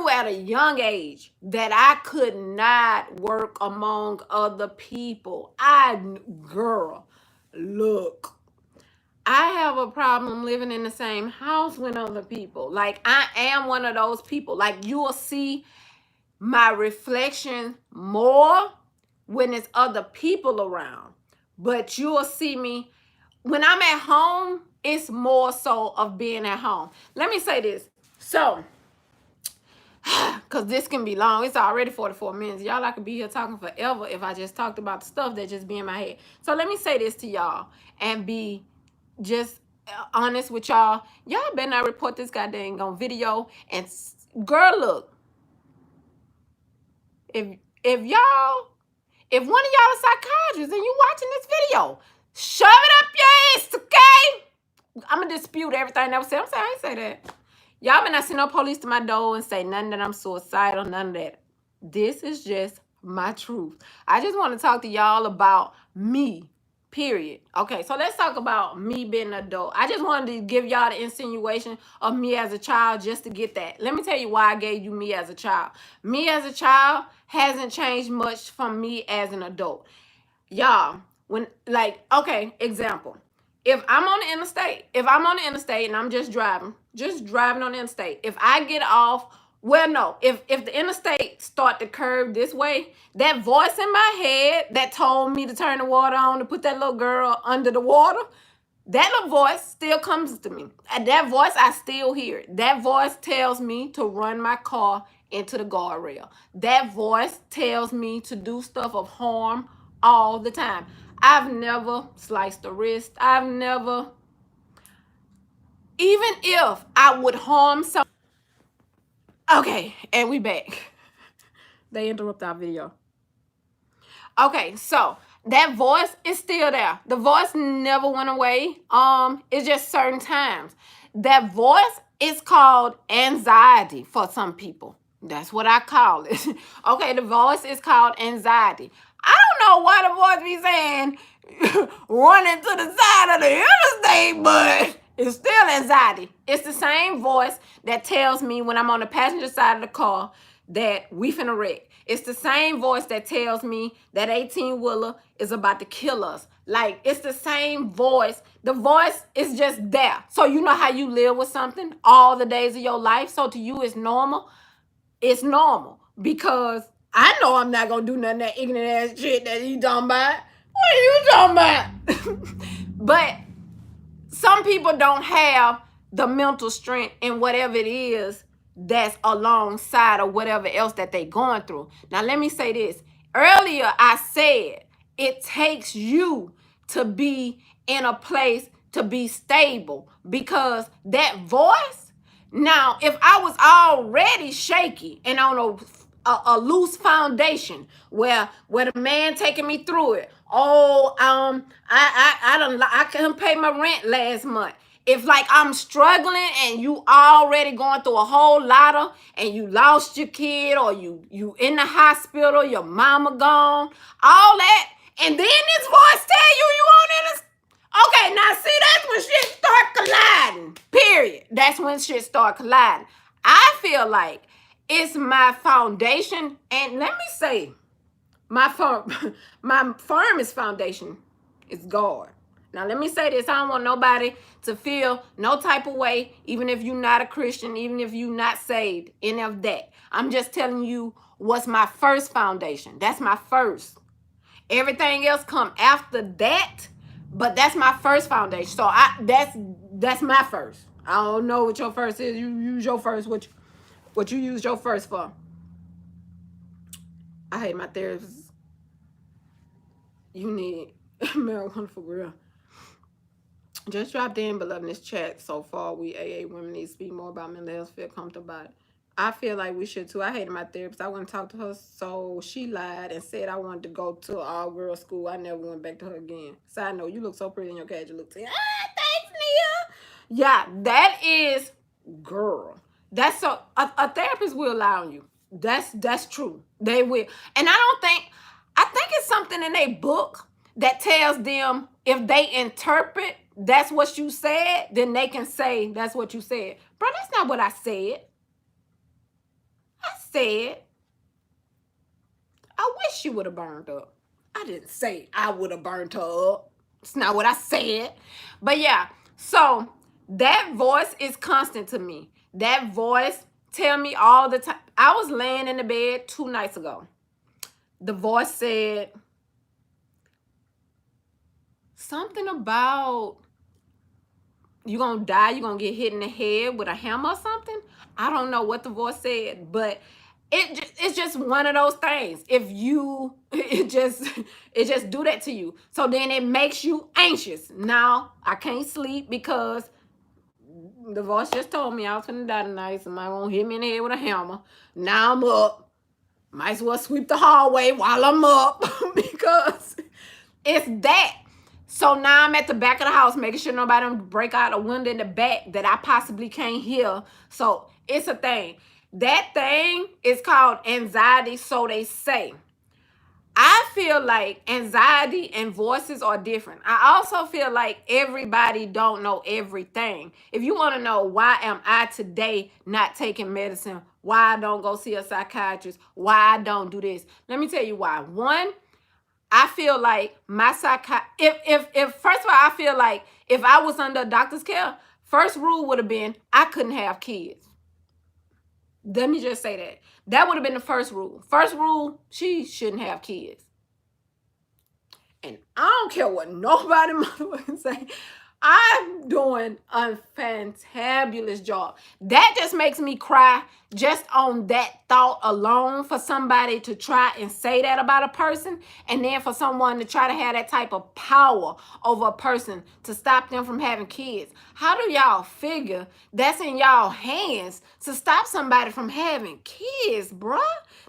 at a young age that I could not work among other people. Girl, look, I have a problem living in the same house with other people. Like, I am one of those people. Like, you will see my reflection more when there's other people around. But you will see me when I'm at home, it's more so of being at home. Let me say this. So, because this can be long. It's already 44 minutes. Y'all, I could be here talking forever if I just talked about the stuff that just be in my head. So let me say this to y'all and be just honest with y'all. Y'all better not report this goddamn on video. And girl, look, if one of y'all are psychiatrists and you watching this video, shove it up your ass, okay? I'm gonna dispute everything that was said. I'm saying I ain't say that. Y'all better not send no police to my door and say nothing that I'm suicidal, none of that. This is just my truth. I just want to talk to y'all about me, period. Okay, so let's talk about me being an adult. I just wanted to give y'all the insinuation of me as a child just to get that. Let me tell you why I gave you me as a child. Me as a child hasn't changed much from me as an adult. Y'all, when, like, okay, example. If I'm on the interstate and I'm just driving on the interstate, if I get off, well, no, if the interstate start to curve this way, that voice in my head that told me to turn the water on to put that little girl under the water, that little voice still comes to me. And that voice, I still hear it. That voice tells me to run my car into the guardrail. That voice tells me to do stuff of harm all the time. I've never sliced a wrist. I've never, even if I would harm some. Okay, and we back. They interrupt our video. Okay, so that voice is still there. The voice never went away. It's just certain times. That voice is called anxiety for some people. That's what I call it. Okay, the voice is called anxiety. I don't know why the voice be saying running to the side of the interstate, but it's still anxiety. It's the same voice that tells me when I'm on the passenger side of the car that we finna wreck. It's the same voice that tells me that 18-wheeler is about to kill us. Like, it's the same voice. The voice is just there. So you know how you live with something all the days of your life. So to you, it's normal. It's normal because I know I'm not gonna do nothing that ignorant ass shit that you talking about. What are you talking about? But some people don't have the mental strength in whatever it is that's alongside of whatever else that they going through. Now, let me say this. Earlier, I said it takes you to be in a place to be stable because that voice. Now, if I was already shaky and on a loose foundation where the man taking me through it. Oh, I couldn't pay my rent last month. If like I'm struggling and you already going through a whole lot of and you lost your kid or you in the hospital, your mama gone, all that, and then this voice tell you on in a. Okay, now see, that's when shit start colliding. Period. That's when shit start colliding. I feel like it's my foundation, and let me say, my firmest foundation is God. Now, let me say this. I don't want nobody to feel no type of way, even if you're not a Christian, even if you're not saved, any of that. I'm just telling you what's my first foundation. That's my first. Everything else come after that, but that's my first foundation. So that's my first. I don't know what your first is. You use your first. What you use your first for? I hate my therapist. You need marijuana for real. Just dropped in below in this chat. So far, we AA women need to speak more about mental health, feel comfortable about it. I feel like we should too. I hated my therapist. I wouldn't talk to her, so she lied and said I wanted to go to an all-girls school. I never went back to her again. Side note, you look so pretty in your casual look. Thanks, Nia. Yeah, that is, girl. That's so, a therapist will lie on you. That's true. They will. And I think it's something in a book that tells them if they interpret that's what you said, then they can say that's what you said. Bro, that's not what I said. I said, I wish she would have burned up. I didn't say I would have burned her up. It's not what I said. But yeah, so that voice is constant to me. That voice tell me all the time. I was laying in the bed 2 nights ago. The voice said something about you gonna die, you gonna get hit in the head with a hammer or something. I don't know what the voice said, but it's just one of those things. If you it just do that to you. So then it makes you anxious. Now I can't sleep because the voice just told me I was gonna die tonight. Somebody gonna hit me in the head with a hammer. Now I'm up. Might as well sweep the hallway while I'm up because it's that. So now I'm at the back of the house making sure nobody don't break out a window in the back that I possibly can't hear. So it's a thing. That thing is called anxiety, so they say. I feel like anxiety and voices are different. I also feel like everybody don't know everything. If you want to know why am I today not taking medicine, why I don't go see a psychiatrist, why I don't do this, let me tell you why. One, I feel like my if first of all, I feel like if I was under a doctor's care, first rule would have been I couldn't have kids. Let me just say that. That would have been the first rule. First rule, she shouldn't have kids. And I don't care what nobody motherfucking say. I'm doing a fantabulous job. That just makes me cry just on that thought alone, for somebody to try and say that about a person, and then for someone to try to have that type of power over a person to stop them from having kids. How do y'all figure that's in y'all hands to stop somebody from having kids, bruh?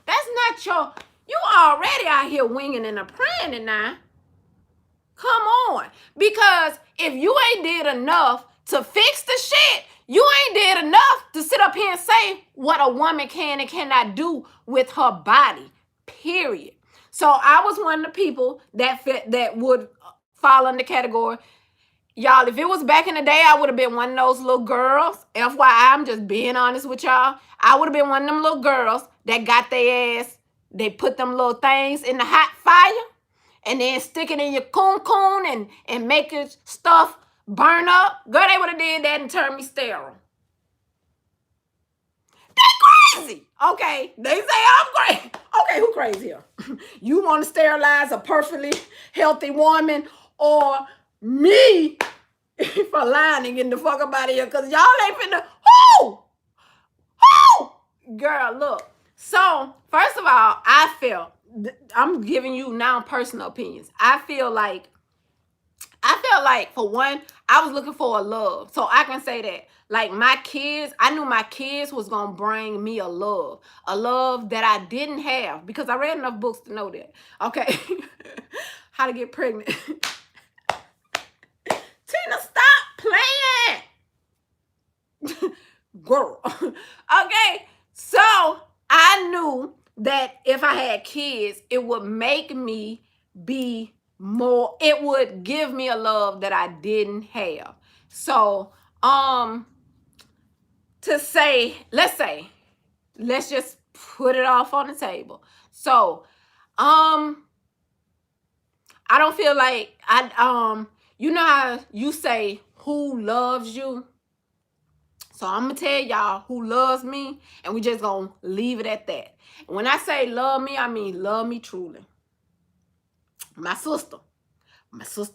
That's not your... You already out here winging and a praying now. Come on. Because if you ain't did enough to fix the shit, you ain't did enough to sit up here and say what a woman can and cannot do with her body. Period. So I was one of the people that would fall in the category. Y'all, if it was back in the day, I would have been one of those little girls. FYI, I'm just being honest with y'all. I would have been one of them little girls that got their ass, they put them little things in the hot fire and then stick it in your coon and make your stuff burn up. Girl, they would have did that and turned me sterile. They crazy. Okay, they say I'm crazy. Okay, who crazy here? You want to sterilize a perfectly healthy woman, or me for lying and getting the fuck up out of here? Because y'all ain't finna... Who? Girl, look. So, first of all, I felt... I'm giving you now personal opinions. I feel like, for one, I was looking for a love. So I can say that. Like my kids, I knew my kids was going to bring me a love that I didn't have, because I read enough books to know that. Okay. How to get pregnant. Tina, stop playing. Girl. Okay. So I knew that if I had kids, it would make me be more, it would give me a love that I didn't have. So, to say, let's just put it off on the table. So, I don't feel like you know how you say who loves you? So I'm gonna tell y'all who loves me, and we just gonna leave it at that. When I say love me, I mean love me truly. My sister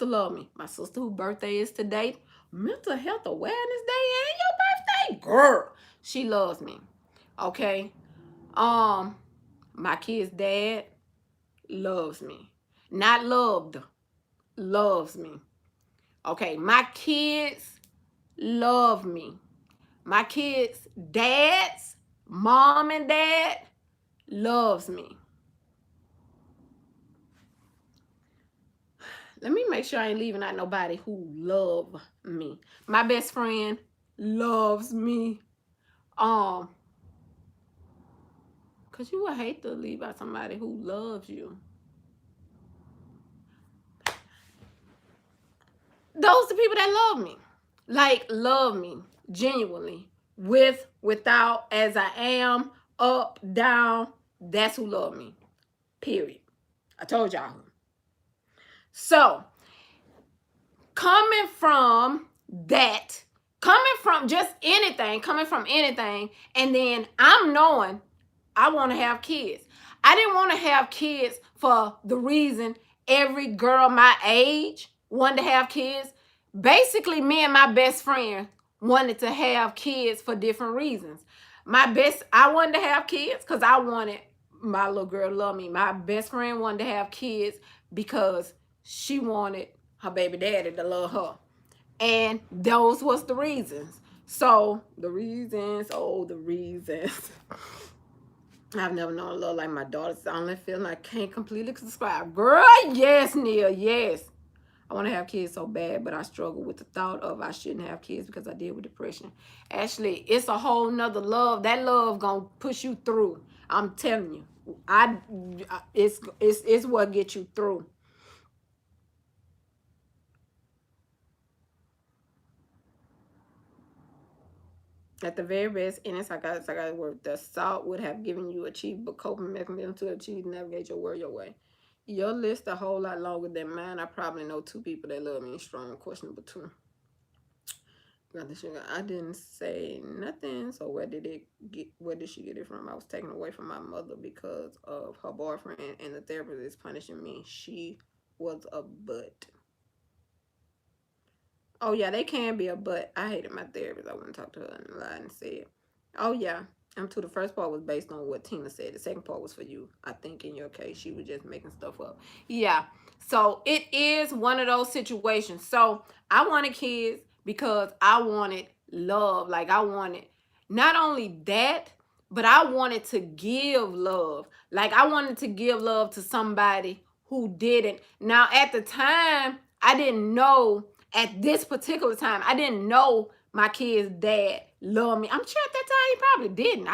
loved me. My sister, whose birthday is today, Mental Health Awareness Day, and your birthday, girl. She loves me. Okay. My kid's dad loves me. Not loved, loves me. Okay, my kids love me. My kids' dads, mom and dad, loves me. Let me make sure I ain't leaving out nobody who love me. My best friend loves me. Cause you would hate to leave out somebody who loves you. Those are the people that love me. Like, love me genuinely. With, without, as I am, up, down. That's who love me. Period. I told y'all. So, coming from that, coming from just anything, and then I'm knowing I want to have kids. I didn't want to have kids for the reason every girl my age wanted to have kids. Basically, me and my best friend wanted to have kids for different reasons. I wanted to have kids because I wanted my little girl to love me. My best friend wanted to have kids because she wanted her baby daddy to love her. And those was the reasons. So, the reasons. I've never known a love like my daughter's. The only feeling I can't completely describe. Girl, yes, Nia, yes. I want to have kids so bad, but I struggle with the thought of I shouldn't have kids because I deal with depression. Actually, it's a whole nother love. That love gonna push you through. I'm telling you. It's what gets you through. At the very best, any psychiatric work, the salt would have given you achievable coping mechanism to achieve navigate your world your way. Your list a whole lot longer than mine. I probably know 2 people that love me strong, questionable too. Got the sugar. I didn't say nothing. So where did it get? Where did she get it from? I was taken away from my mother because of her boyfriend, and the therapist is punishing me. She was a butt. Oh yeah, they can be a butt. I hated my therapist. I wouldn't talk to her and lie and say it. Oh yeah. The first part was based on what Tina said. The second part was for you. I think in your case, she was just making stuff up. Yeah. So it is one of those situations. So I wanted kids because I wanted love. Like I wanted not only that, but I wanted to give love. Like I wanted to give love to somebody who didn't. Now at the time, I didn't know at this particular time, I didn't know my kid's dad loved me. I'm sure at that time he probably didn't.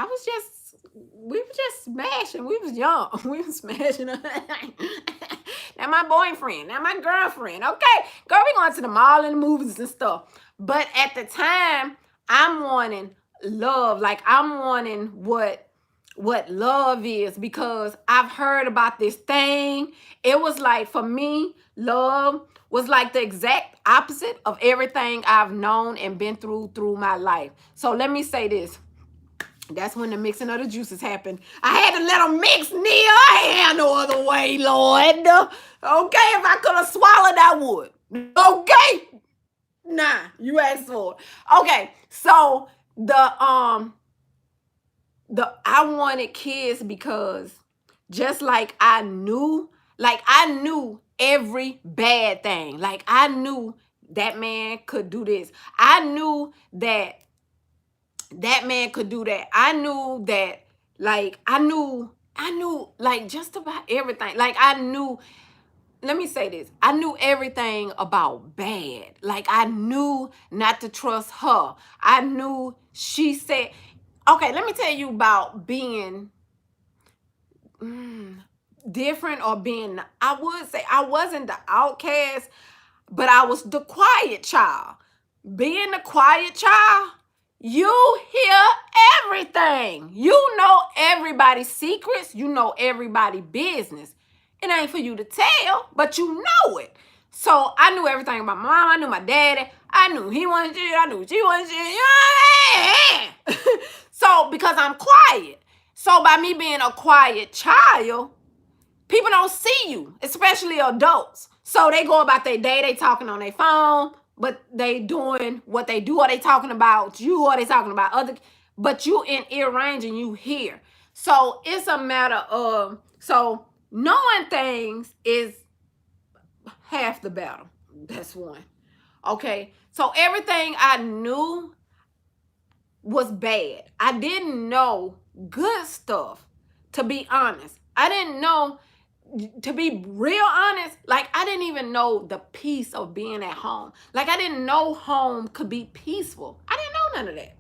We were just smashing. We was young. We was smashing. Now my boyfriend, now my girlfriend. Okay, girl, we going to the mall and the movies and stuff. But at the time, I'm wanting love. Like I'm wanting what love is because I've heard about this thing. It was like for me, love was like the exact opposite of everything I've known and been through my life. So let me say this. That's when the mixing of the juices happened. I had to let them mix, Nia. I ain't had no other way, Lord. Okay, if I could have swallowed, I would. Okay? Nah, you asked for it. Okay, so the I wanted kids because just like I knew every bad thing. Like I knew that man could do this. I knew that that man could do that. I knew that I knew like just about everything. Like I knew, let me say this. I knew everything about bad. Like I knew not to trust her. I knew she said, okay, let me tell you about being different or being, I would say I wasn't the outcast, but I was the quiet child. Being the quiet child, you hear everything. You know everybody's secrets. You know everybody's business. It ain't for you to tell, but you know it. So I knew everything about my mom. I knew my daddy. I knew he wanted shit. I knew she wanted shit. You know what I mean? So because I'm quiet. So by me being a quiet child, people don't see you, especially adults. So they go about their day, they talking on their phone, but they doing what they do, or they talking about you, or they talking about other, but you in ear range and you hear. So it's a matter of, so knowing things is half the battle. That's one. Okay. So everything I knew was bad. I didn't know good stuff, to be honest. I didn't know, to be real honest, like I didn't even know the peace of being at home. Like I didn't know home could be peaceful. I didn't know none of that.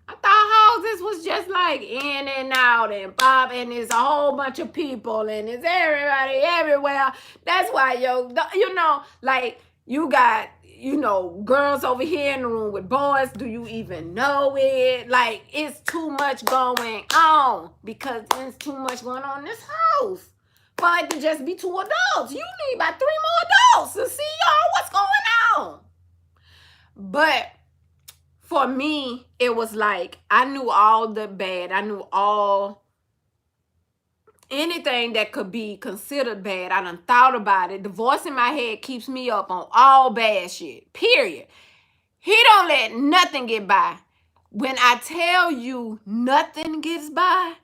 I thought houses was just like in and out and pop, and there's a whole bunch of people and it's everybody everywhere. That's why you know, like you got, you know, girls over here in the room with boys. Do you even know it? Like it's too much going on because there's too much going on in this house. For it to just be 2 adults. You need about 3 more adults to see y'all what's going on. But for me, it was like I knew all the bad. I knew all anything that could be considered bad. I done thought about it. The voice in my head keeps me up on all bad shit. Period. He don't let nothing get by. When I tell you nothing gets by,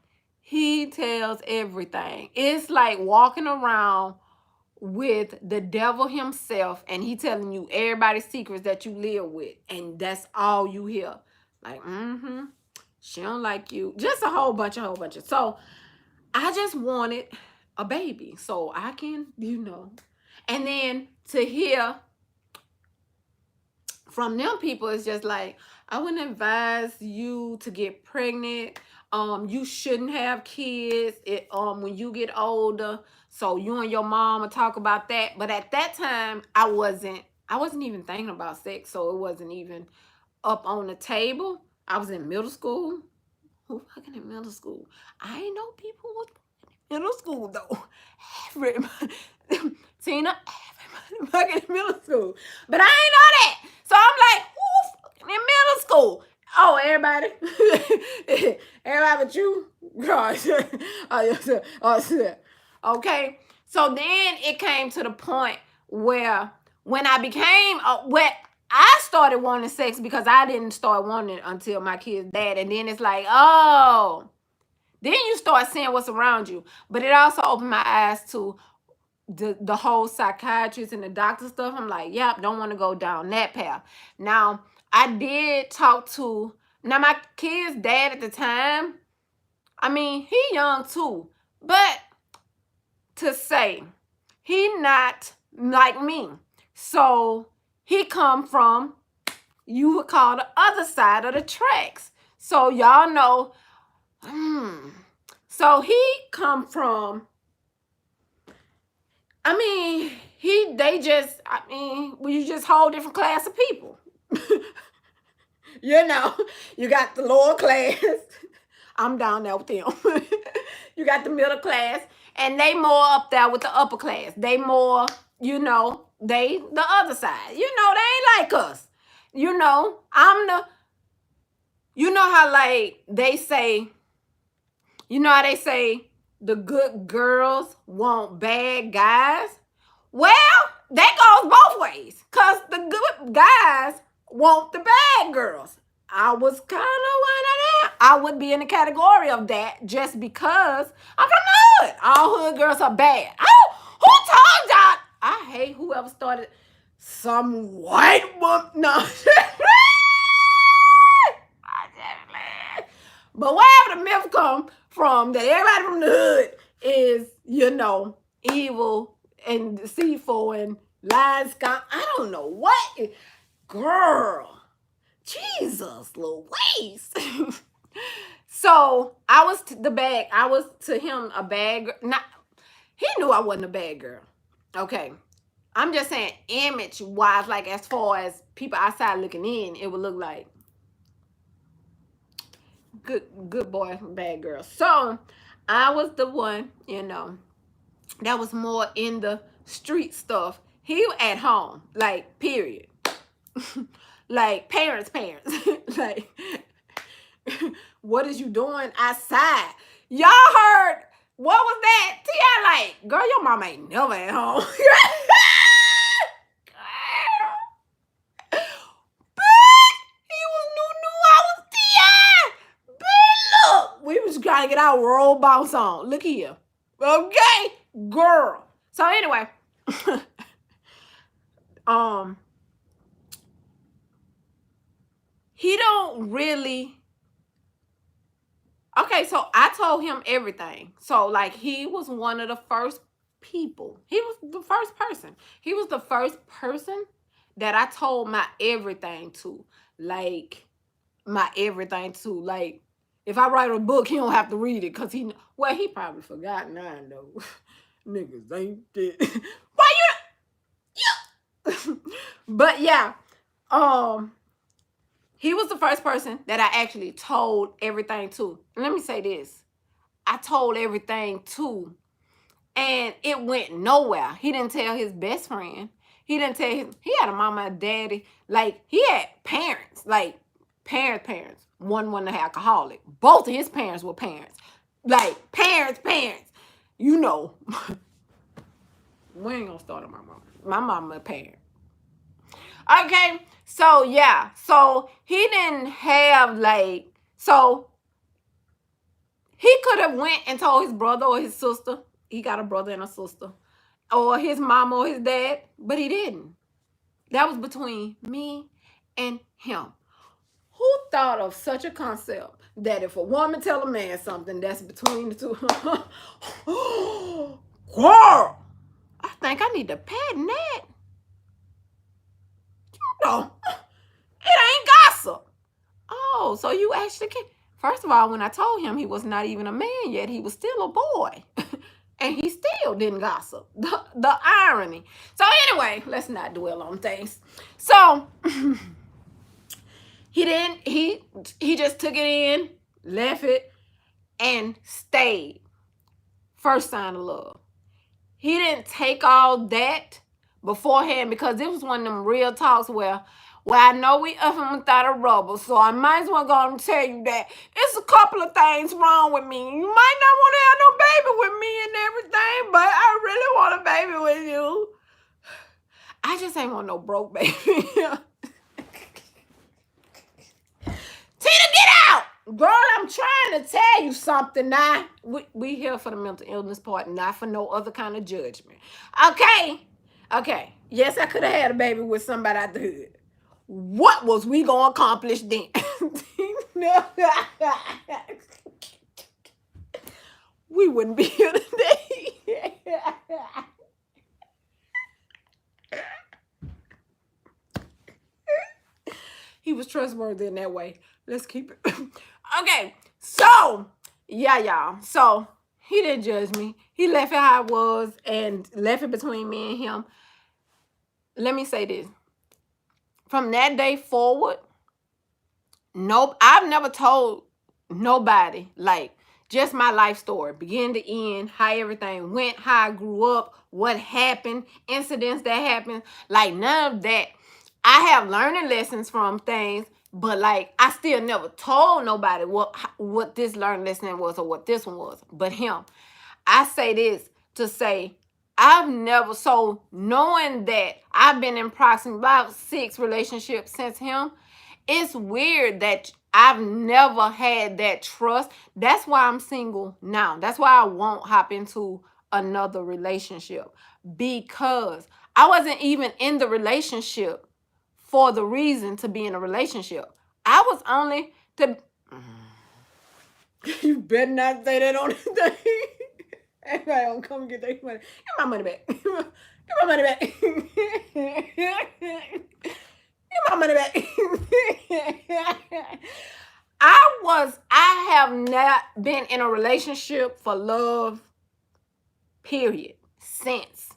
he tells everything. It's like walking around with the devil himself and he telling you everybody's secrets that you live with, and that's all you hear. Like, she don't like you. Just a whole bunch of. So I just wanted a baby so I can, you know. And then to hear from them people, it's just like, I wouldn't advise you to get pregnant. You shouldn't have kids when you get older. So you and your mom will talk about that. But at that time, I wasn't even thinking about sex, so it wasn't even up on the table. I was in middle school. Who fucking in middle school? I ain't know people was in middle school though. Everybody, Tina, everybody fucking in middle school. But I ain't know that. So I'm like, who fucking in middle school? Oh, everybody. Everybody but you. Okay. So then it came to the point where when I became where I started wanting sex, because I didn't start wanting it until my kid's dad. And then it's like, oh, then you start seeing what's around you. But it also opened my eyes to the whole psychiatrist and the doctor stuff. I'm like, yep, don't want to go down that path. Now, I did talk to, now my kid's dad at the time, I mean, he young too. But to say, he not like me. So he come from, you would call the other side of the tracks. So y'all know, so he come from, I mean, we just whole different class of people. You know, you got the lower class. I'm down there with them. You got the middle class, and they more up there with the upper class. They more, they the other side. They ain't like us. How like they say, how they say the good girls want bad guys? Well, that goes both ways. Because the good guys want the bad girls. I was kind of one of them. I would be in the category of that just because I'm from the hood. All hood girls are bad. Oh, who told y'all? I hate whoever started some white woman. No. But wherever the myth come from, that everybody from the hood is, evil and deceitful and lies. I don't know what. Girl. Jesus Louise. So I was to him a bad girl. He knew I wasn't a bad girl. Okay. I'm just saying, image wise, like as far as people outside looking in, it would look like good boy, bad girl. So I was the one, that was more in the street stuff. He at home, like, period. Like parents. Like, what is you doing outside? Y'all heard, what was that? T.I. like, girl, your mama ain't never at home. We was trying to get our roll bounce on. Look here. Okay, girl. So anyway, he don't really. Okay, so I told him everything. So like, he was one of the first people. He was the first person. He was the first person that I told my everything to. Like, my everything to. Like, if I write a book, he don't have to read it, because he probably forgot now, though. Niggas ain't dead. Why you? But yeah, he was the first person that I actually told everything to. Let me say this. I told everything to, and it went nowhere. He didn't tell his best friend. He didn't tell he had a mama and daddy. Like, he had parents, like parents. One wasn't an alcoholic. Both of his parents were parents. Like, parents. We ain't gonna start on my mama. My mama a parent. Okay, so yeah. So he didn't have so he could have went and told his brother or his sister. He got a brother and a sister. Or his mom or his dad, but he didn't. That was between me and him. Who thought of such a concept that if a woman tell a man something, that's between the two? Girl, I think I need to patent that. No, it ain't gossip. Oh, so you actually can. First of all, when I told him he was not even a man yet, he was still a boy. And he still didn't gossip. The irony. So anyway, let's not dwell on things. So he just took it in, left it, and stayed. First sign of love. He didn't take all that beforehand because this was one of them real talks where, well, I know we up him without a rubber, so I might as well go and tell you that it's a couple of things wrong with me. You might not want to have no baby with me and everything, but I really want a baby with you. I just ain't want no broke baby. Tina, get out! Girl, I'm trying to tell you something now. We here for the mental illness part, not for no other kind of judgment. Okay. Yes, I could have had a baby with somebody out the hood. What was we gonna accomplish then? We wouldn't be here today. He was trustworthy in that way. Let's keep it. Okay, so yeah, y'all. So he didn't judge me. He left it how it was and left it between me and him. Let me say this. From that day forward, nope, I've never told nobody, like, just my life story, beginning to end, how everything went, how I grew up, what happened, incidents that happened, like none of that. I have learning lessons from things, but like I still never told nobody what this learning lesson was or what this one was. But him, I say this to say I've never, so knowing that I've been in approximately about 6 relationships since him, it's weird that I've never had that trust. That's why I'm single now. That's why I won't hop into another relationship, because I wasn't even in the relationship for the reason to be in a relationship. I was only to. You better not say that on the thing. Everybody don't come get their money. Get my money back. Get my money back. Get my money back. I have not been in a relationship for love, period, since.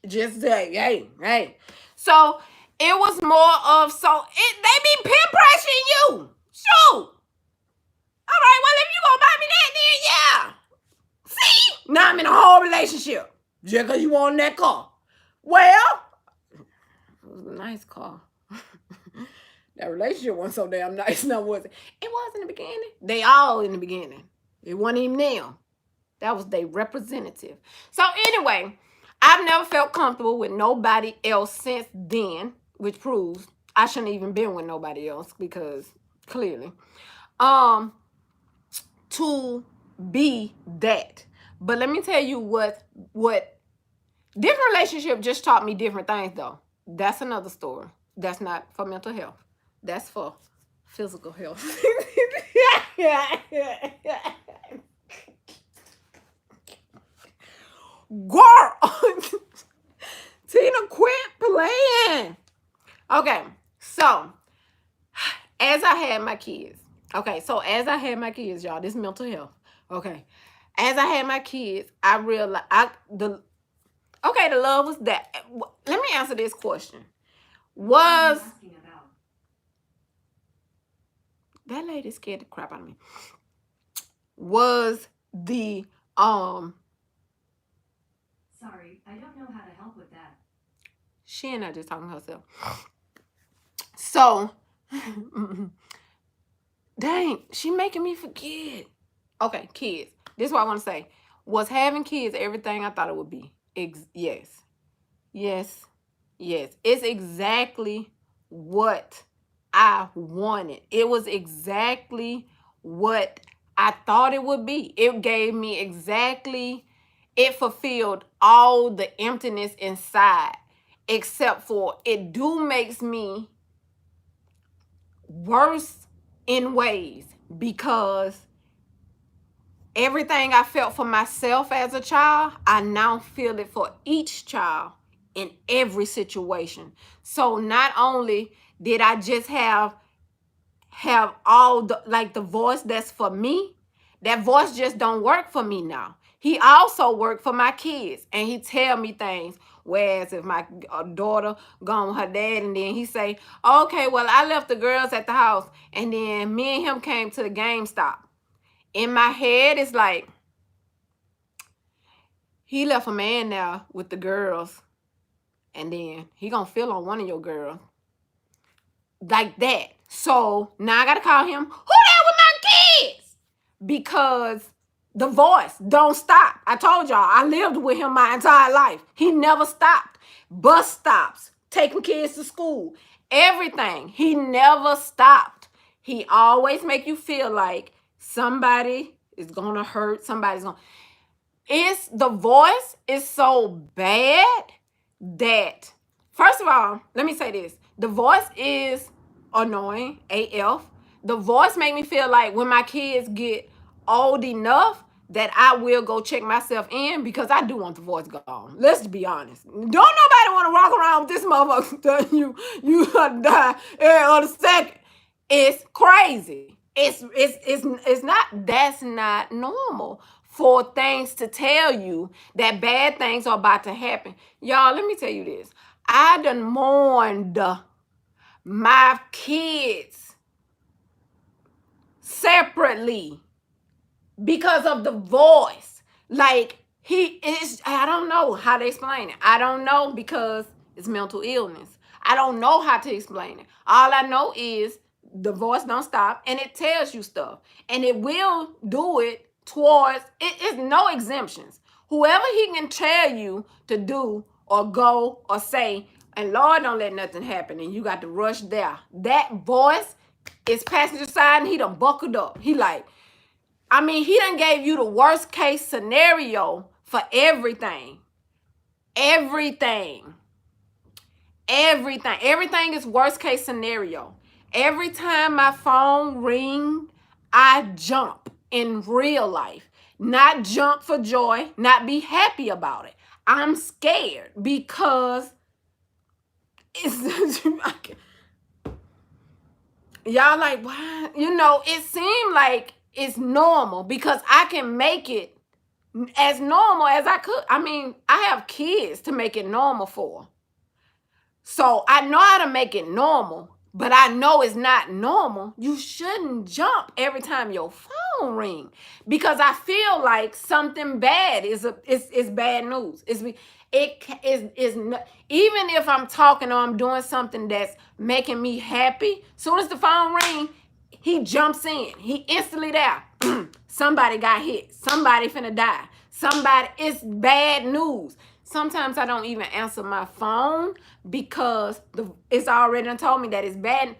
Just say, hey. So it was more of, they be peer pressuring you. Shoot. All right, well, if you gonna buy me that, then yeah. See? Now I'm in a whole relationship. Just because you want that car. Well, it was a nice car. That relationship wasn't so damn nice, now was it? It was in the beginning. They all in the beginning. It wasn't even them. That was their representative. So anyway, I've never felt comfortable with nobody else since then, which proves I shouldn't even been with nobody else, because clearly. To be that. But let me tell you what different relationship just taught me different things though. That's another story. That's not for mental health. That's for physical health. Girl, Tina, quit playing. Okay, so as I had my kids, y'all, this mental health. Okay, as I had my kids, I realized the love was that. Let me answer this question. Was that lady scared the crap out of me? Was the Sorry, I don't know how to help with that. She and I just talking to herself. So, dang, she making me forget. Okay, kids. This is what I want to say. Was having kids everything I thought it would be? Yes. It's exactly what I wanted. It was exactly what I thought it would be. It gave me exactly, it fulfilled all the emptiness inside, except for it makes me worse in ways, because Everything I felt for myself as a child, I now feel it for each child in every situation. So not only did I just have all the like the voice that's for me, that voice just don't work for me now. He also worked for my kids, and he tell me things. Whereas if my daughter gone with her dad, and then he say, "Okay, well I left the girls at the house, and then me and him came to the GameStop." In my head, it's like he left a man there with the girls, and then he gonna feel on one of your girls like that. So now I gotta call him. Who there with my kids? Because the voice don't stop. I told y'all I lived with him my entire life. He never stopped. Bus stops, taking kids to school, everything. He never stopped. He always make you feel like somebody is gonna hurt. Somebody's gonna. It's the voice is so bad that, first of all, let me say this. The voice is annoying, AF. The voice make me feel like when my kids get old enough that I will go check myself in, because I do want the voice gone. Let's be honest. Don't nobody want to walk around with this motherfucker telling you gonna die every other second. It's crazy. It's not, that's not normal for things to tell you that bad things are about to happen. Y'all, let me tell you this. I done mourned my kids separately because of the voice. Like, he is, I don't know how to explain it. I don't know, because it's mental illness. I don't know how to explain it. All I know is the voice don't stop, and it tells you stuff, and it will do it towards it. Is no exemptions. Whoever he can tell you to do or go or say, and Lord don't let nothing happen, and you got to rush there. That voice is passenger side, and he done buckled up. He like, I mean, he done gave you the worst case scenario for everything. Everything. Everything. Everything is worst case scenario. Every time my phone ring, I jump in real life. Not jump for joy, not be happy about it. I'm scared because it's y'all like, why? You know, it seemed like it's normal because I can make it as normal as I could. I mean, I have kids to make it normal for. So I know how to make it normal, but I know it's not normal. You shouldn't jump every time your phone ring, because I feel like something bad is bad news. Even if I'm talking or I'm doing something that's making me happy. Soon as the phone ring, he jumps in. He instantly there. Somebody got hit. Somebody finna die. Somebody, it's bad news. Sometimes I don't even answer my phone because it's already done told me that it's bad.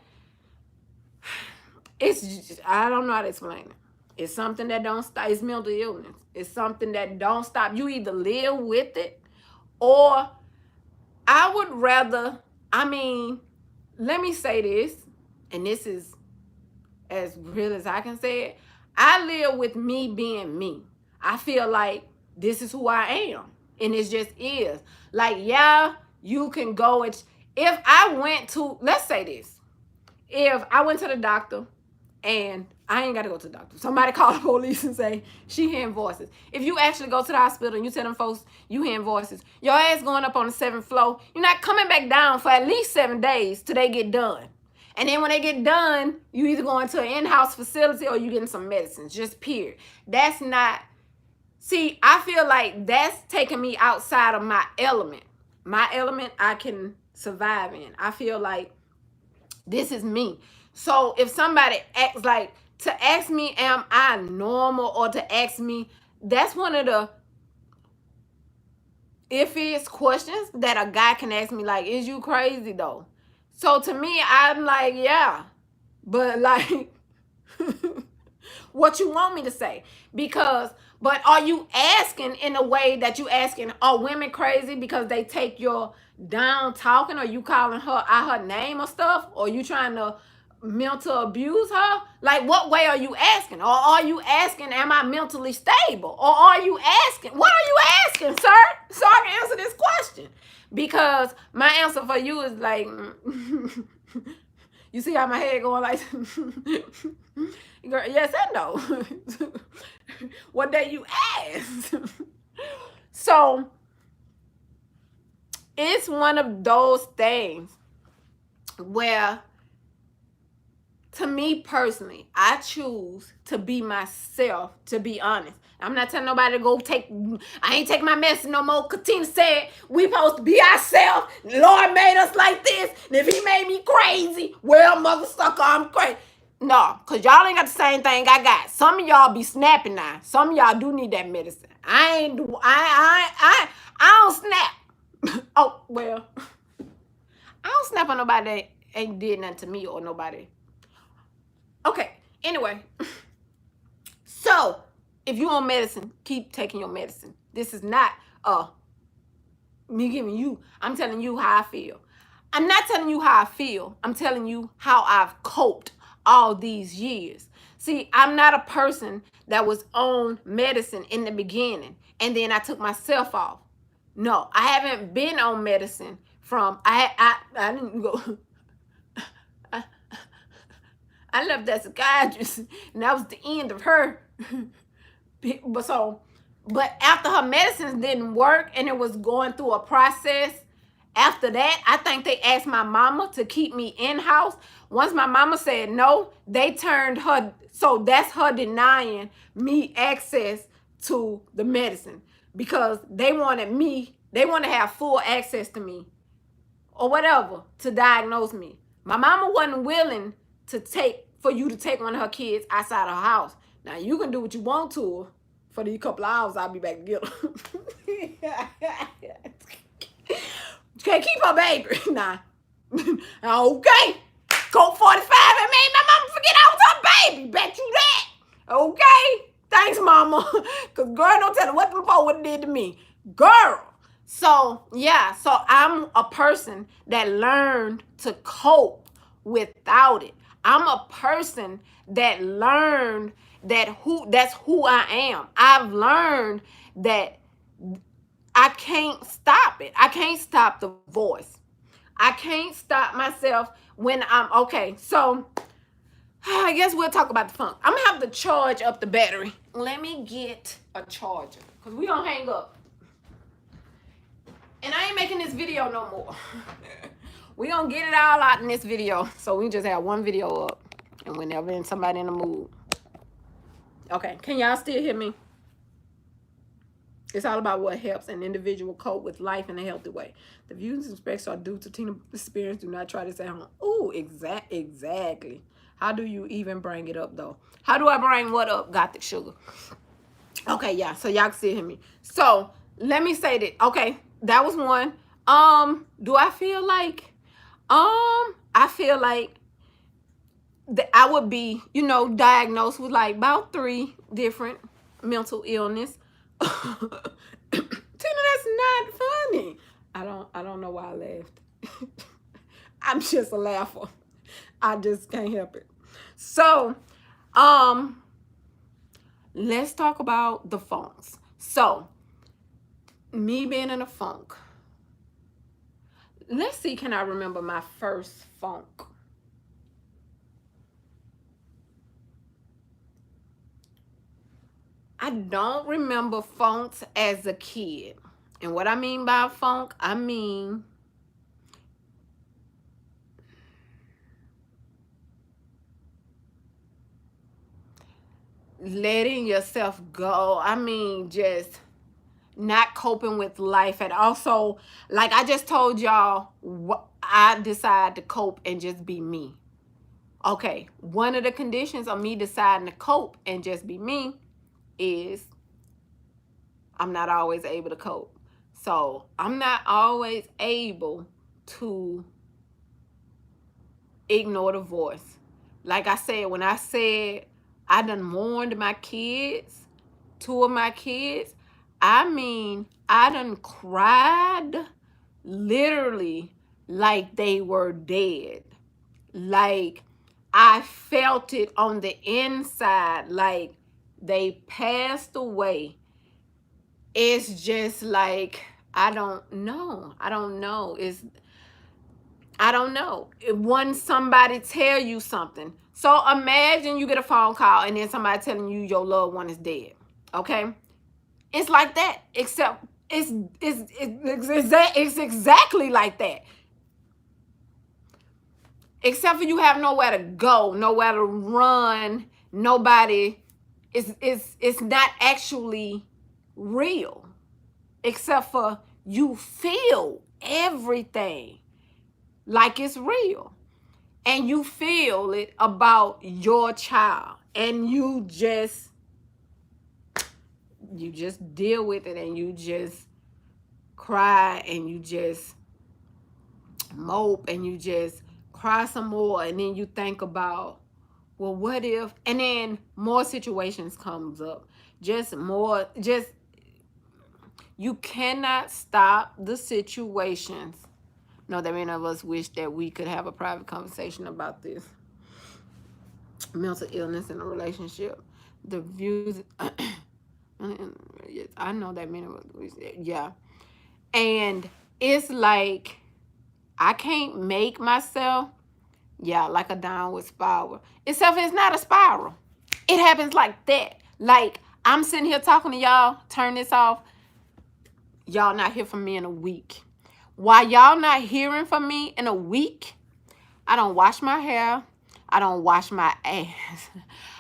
It's just, I don't know how to explain it. It's something that don't stop. It's mental illness. It's something that don't stop. You either live with it, or I would rather, I mean, let me say this, and this is as real as I can say it. I live with me being me. I feel like this is who I am. And it just is. Like, yeah, you can go and if I went to, let's say this, if I went to the doctor and I ain't got to go to the doctor. Somebody call the police and say, she hearing voices. If you actually go to the hospital and you tell them folks you hearing voices, your ass going up on the 7th floor, you're not coming back down for at least 7 days till they get done. And then when they get done, you either go into an in-house facility or you getting some medicines, just period. That's not, see, I feel like that's taking me outside of my element. My element I can survive in. I feel like this is me. So if somebody acts like, to ask me, am I normal, or to ask me, that's one of the iffiest questions that a guy can ask me, like, is you crazy though? So to me, I'm like, yeah, but like, what you want me to say? Because, but are you asking in a way that you asking, are women crazy because they take your down talking, or you calling her out her name or stuff, or you trying to mental abuse her? Like, what way are you asking? Or are you asking, am I mentally stable? Or are you asking, what are you asking, sir? So I can answer this question. Because my answer for you is like, you see how my head going like, girl, yes and no. What day you ask? So it's one of those things where, to me personally, I choose to be myself, to be honest. I'm not telling nobody to go I ain't take my medicine no more. Katina said we supposed to be ourselves. Lord made us like this. And if he made me crazy, well, mother sucker, I'm crazy. No, because y'all ain't got the same thing I got. Some of y'all be snapping now. Some of y'all do need that medicine. I don't snap. Oh, well. I don't snap on nobody that ain't did nothing to me or nobody. Okay, anyway. So, if you on medicine, keep taking your medicine. This is not me giving you, I'm telling you how I feel. I'm not telling you how I feel. I'm telling you how I've coped all these years. See, I'm not a person that was on medicine in the beginning and then I took myself off. No, I haven't been on medicine from I didn't go I left that psychiatrist and that was the end of her. But after her medicines didn't work and it was going through a process, after that, I think they asked my mama to keep me in-house. Once my mama said no, they turned her, so that's her denying me access to the medicine because they want to have full access to me or whatever to diagnose me. My mama wasn't willing for you to take one of her kids outside her house. Now you can do what you want to her. For these couple of hours, I'll be back to get her. You can't keep her baby. Nah. Okay. Colt 45 and made my mama forget I was her baby. Bet you that. Okay. Thanks, mama. Because girl, don't tell her what the Pope would have did to me. Girl. So, yeah. So, I'm a person that learned to cope without it. I'm a person that learned that's who I am. I've learned that I can't stop it. I can't stop the voice. I can't stop myself when I'm okay. So I guess we'll talk about the funk. I'm gonna have to charge up the battery. Let me get a charger because we gonna hang up. And I ain't making this video no more. We gonna get it all out in this video. So we just have one video up. And whenever somebody in the mood. Okay, can y'all still hear me? It's all about what helps an individual cope with life in a healthy way. The views and specs are due to Tina's experience. Do not try this at home. Ooh, exactly. How do you even bring it up, though? How do I bring what up? Got the sugar. Okay, yeah, so y'all can still hear me. So, let me say that. Okay, that was one. Do I feel like, I feel like I would be, diagnosed with like about 3 different mental illness. Tina, that's not funny. I don't know why I laughed. I'm just a laugher. I just can't help it. So, let's talk about the funks. So, me being in a funk. Let's see, can I remember my first funk? I don't remember funks as a kid. And what I mean by funk, I mean letting yourself go. I mean, just not coping with life. And also, like I just told y'all, I decided to cope and just be me. Okay, one of the conditions of me deciding to cope and just be me is I'm not always able to cope. So I'm not always able to ignore the voice. Like I said, when I said I done mourned my kids, 2 of my kids, I mean, I done cried literally like they were dead. Like I felt it on the inside, like they passed away. It's just like, I don't know. I don't know. I don't know. When somebody tell you something. So imagine you get a phone call and then somebody telling you your loved one is dead. Okay? It's like that, except it's exactly like that. Except for you have nowhere to go, nowhere to run, nobody. It's not actually real, except for you feel everything like it's real, and you feel it about your child, and you just deal with it, and you just cry, and you just mope, and you just cry some more, and then you think about, well, what if, and then more situations comes up, just more, just, you cannot stop the situations. No, that many of us wish that we could have a private conversation about this mental illness in a relationship. The views, I know that many of us wish that, yeah. And it's like, I can't make myself, yeah, like a downward spiral. Except it's not a spiral. It happens like that. Like, I'm sitting here talking to y'all, turn this off. Y'all not hear from me in a week. Why y'all not hearing from me in a week? I don't wash my hair. I don't wash my ass.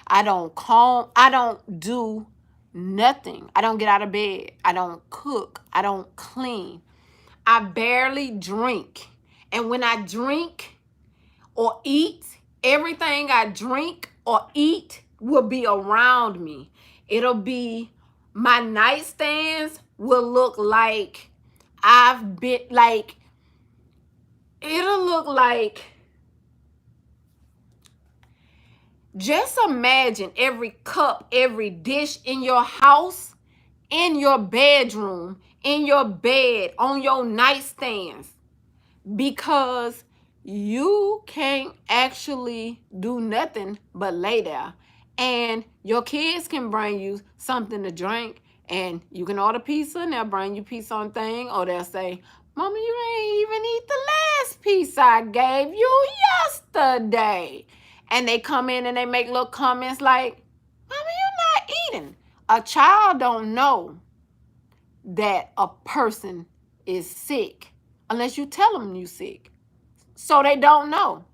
I don't comb. I don't do nothing. I don't get out of bed. I don't cook. I don't clean. I barely drink. And when I drink or eat, everything I drink or eat will be around me. It'll be, my nightstands will look like I've been, like, it'll look like, just imagine every cup, every dish in your house, in your bedroom, in your bed, on your nightstands, because you can't actually do nothing but lay there. And your kids can bring you something to drink, and you can order pizza and they'll bring you pizza on thing, or they'll say, Mama, you ain't even eat the last pizza I gave you yesterday. And they come in and they make little comments like, Mama, you're not eating. A child don't know that a person is sick unless you tell them you sick. So they don't know.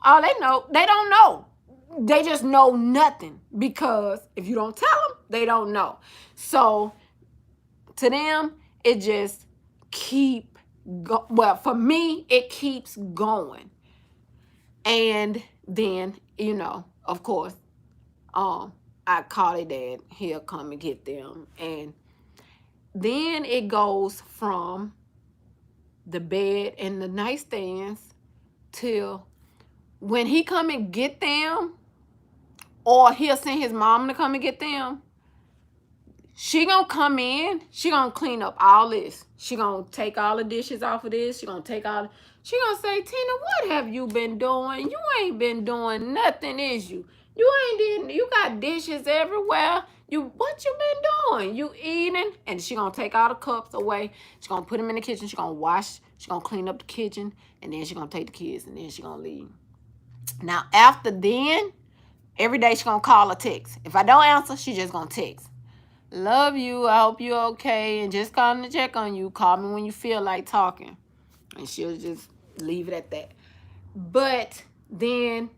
All they know, they don't know. They just know nothing, because if you don't tell them, they don't know. So to them, it just well, for me, it keeps going. And then, of course, I call their dad. He'll come and get them. And then it goes from the bed and the nightstands till when he come and get them, or he'll send his mom to come and get them. She gonna come in, she gonna clean up all this. She gonna take all the dishes off of this. She gonna say, Tina, what have you been doing? You ain't been doing nothing, is you? You got dishes everywhere. What you been doing? You eating? And she gonna take all the cups away. She gonna put them in the kitchen. She gonna wash. She gonna clean up the kitchen. And then she gonna take the kids, and then she gonna leave. Now, after then, every day she gonna call or text. If I don't answer, she just gonna text. Love you. I hope you're okay. And just calling to check on you. Call me when you feel like talking. And she'll just leave it at that. But then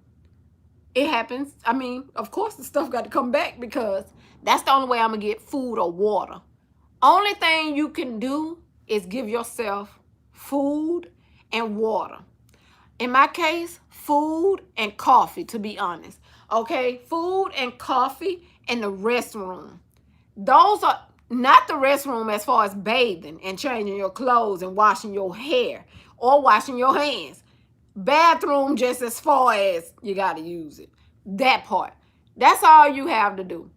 it happens. I mean, of course, the stuff got to come back, because that's the only way I'm going to get food or water. Only thing you can do is give yourself food and water. In my case, food and coffee, to be honest. Okay? Food and coffee in the restroom. Those are not the restroom as far as bathing and changing your clothes and washing your hair or washing your hands. Bathroom, just as far as you got to use it. That part. That's all you have to do.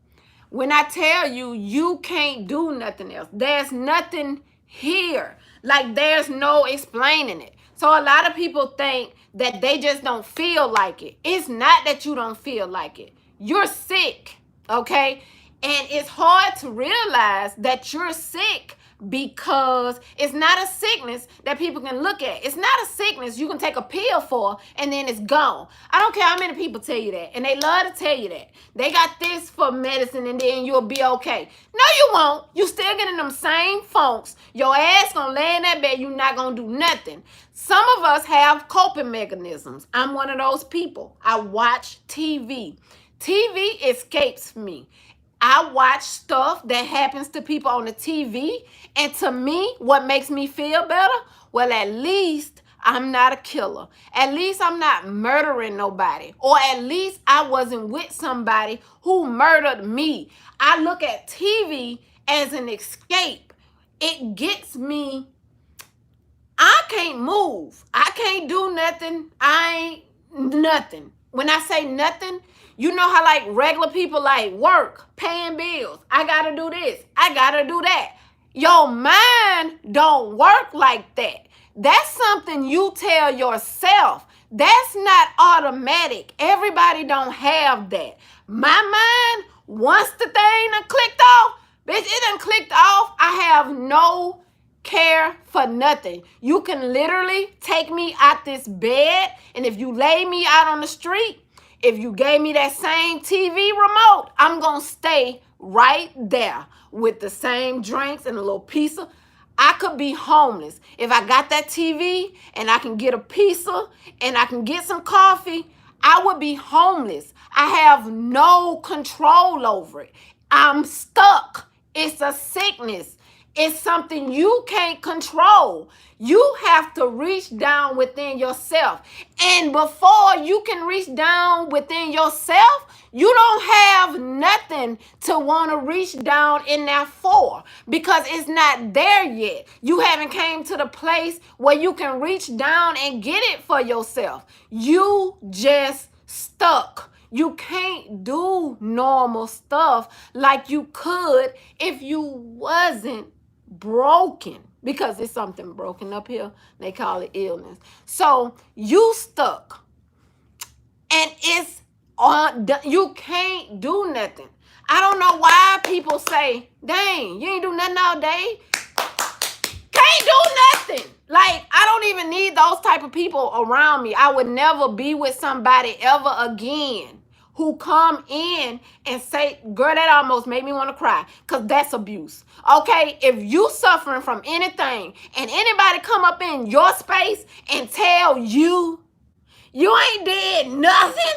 When I tell you, you can't do nothing else. There's nothing here. Like, there's no explaining it. So a lot of people think that they just don't feel like it. It's not that you don't feel like it. You're sick, okay? And it's hard to realize that you're sick because it's not a sickness that people can look at. It's not a sickness you can take a pill for and then it's gone. I don't care how many people tell you that. And they love to tell you that. They got this for medicine and then you'll be okay. No, you won't. You still getting them same funks. Your ass gonna lay in that bed. You're not gonna do nothing. Some of us have coping mechanisms. I'm one of those people. I watch TV. TV escapes me. I watch stuff that happens to people on the TV, and to me, what makes me feel better? Well, at least I'm not a killer. At least I'm not murdering nobody. Or at least I wasn't with somebody who murdered me. I look at TV as an escape. It gets me. I can't move. I can't do nothing. I ain't nothing. When I say nothing, you know how like regular people like work, paying bills. I gotta do this. I gotta do that. Your mind don't work like that. That's something you tell yourself. That's not automatic. Everybody don't have that. My mind, once the thing done clicked off, bitch, it done clicked off. I have no care for nothing. You can literally take me out this bed, and if you lay me out on the street, if you gave me that same TV remote, I'm gonna stay right there with the same drinks and a little pizza. I could be homeless. If I got that TV and I can get a pizza and I can get some coffee, I would be homeless. I have no control over it. I'm stuck. It's a sickness. It's something you can't control. You have to reach down within yourself. And before you can reach down within yourself, you don't have nothing to want to reach down in there for because it's not there yet. You haven't came to the place where you can reach down and get it for yourself. You just stuck. You can't do normal stuff like you could if you wasn't broken, because it's something broken up here. They call it illness. So you stuck and it's on. You can't do nothing. I don't know why people say, dang, you ain't do nothing all day. Can't do nothing. Like, I don't even need those type of people around me. I would never be with somebody ever again who come in and say, girl, that almost made me want to cry, because that's abuse. Okay, if you suffering from anything and anybody come up in your space and tell you you ain't did nothing,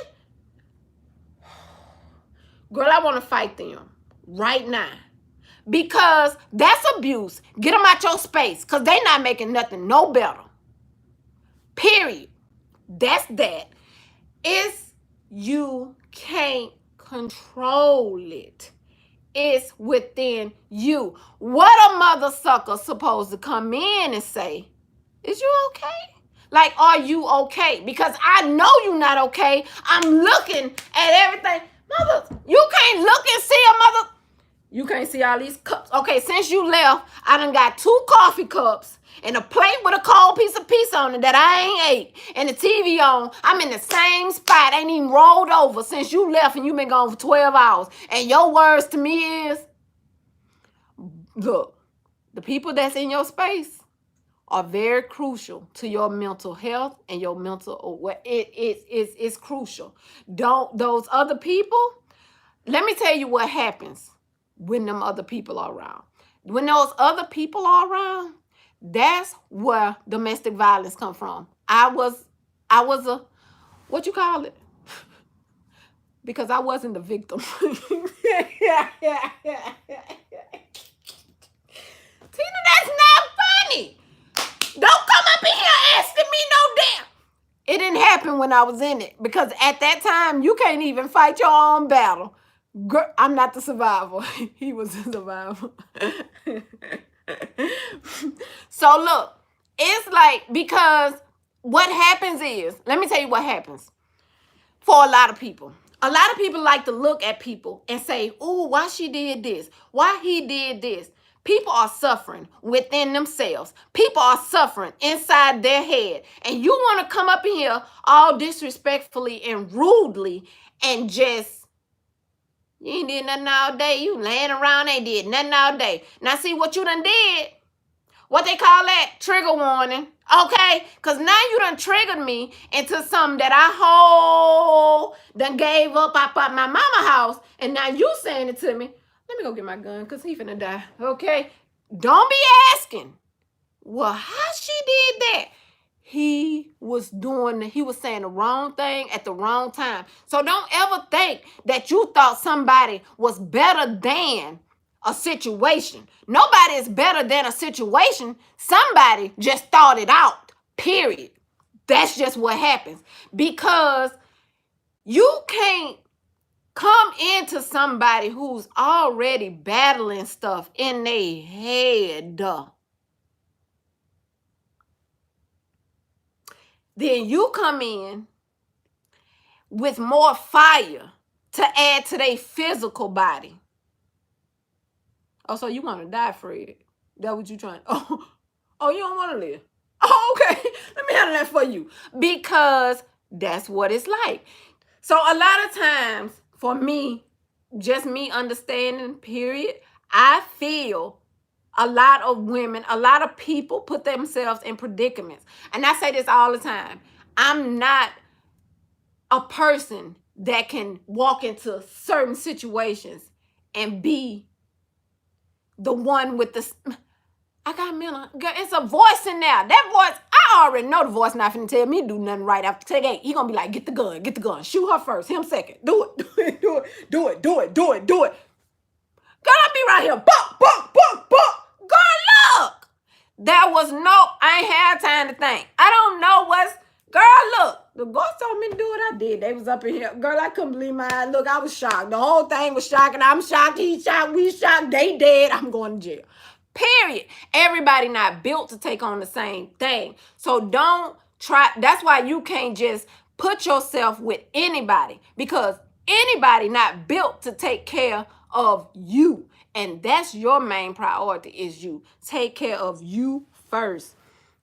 girl, I want to fight them right now. Because that's abuse. Get them out your space, because they not making nothing no better. Period. That's that. It's you can't control it. It's within you. What a mother sucker supposed to come in and say, is you okay? Like, are you okay? Because I know you're not okay. I'm looking at everything. Mother, you can't look and see a mother. You can't see all these cups. Okay, since you left, I done got 2 coffee cups and a plate with a cold piece of pizza on it that I ain't ate, and the TV on. I'm in the same spot. Ain't even rolled over since you left, and you been gone for 12 hours. And your words to me is, look, the people that's in your space are very crucial to your mental health and your mental, it's crucial. Don't, those other people, let me tell you what happens when them other people are around. When those other people are around, that's where domestic violence come from. I was a, what you call it? Because I wasn't the victim. Tina, that's not funny. Don't come up in here asking me no damn. It didn't happen when I was in it, because at that time, you can't even fight your own battle. Girl, I'm not the survivor. He was the survivor. So look, it's like, because what happens is, let me tell you what happens for a lot of people. A lot of people like to look at people and say, oh, why she did this? Why he did this? People are suffering within themselves. People are suffering inside their head. And you want to come up in here all disrespectfully and rudely and just, you ain't did nothing all day. You laying around, ain't did nothing all day. Now see what you done did. What they call that? Trigger warning. Okay? Because now you done triggered me into something that I whole done gave up my mama house. And now you saying it to me. Let me go get my gun because he finna die. Okay? Don't be asking. Well, how she did that? He was saying the wrong thing at the wrong time. So don't ever think that you thought somebody was better than a situation. Nobody is better than a situation. Somebody just thought it out. Period. That's just what happens. Because you can't come into somebody who's already battling stuff in their head. Then you come in with more fire to add to their physical body. Oh, so you want to die, Fred? That what you trying? Oh, you don't want to live? Oh, okay. Let me handle that for you. Because that's what it's like. So a lot of times, for me, just me understanding, period, I feel a lot of women, a lot of people put themselves in predicaments. And I say this all the time. I'm not a person that can walk into certain situations and be the one with the, I got Miller. It's a voice in there. That voice, I already know the voice not finna tell me to do nothing right after today. He gonna be like, get the gun. Shoot her first, him second. Do it. Girl, I be right here. Buck. Girl, look. There was no, I ain't had time to think. I don't know what's, girl, look. The ghost told me to do what I did. They was up in here. Girl, I couldn't believe my eyes. Look, I was shocked. The whole thing was shocking. I'm shocked. He shocked. We shocked. They dead. I'm going to jail. Period. Everybody not built to take on the same thing. So don't try. That's why you can't just put yourself with anybody, because anybody not built to take care of you. And that's your main priority, is you. Take care of you first.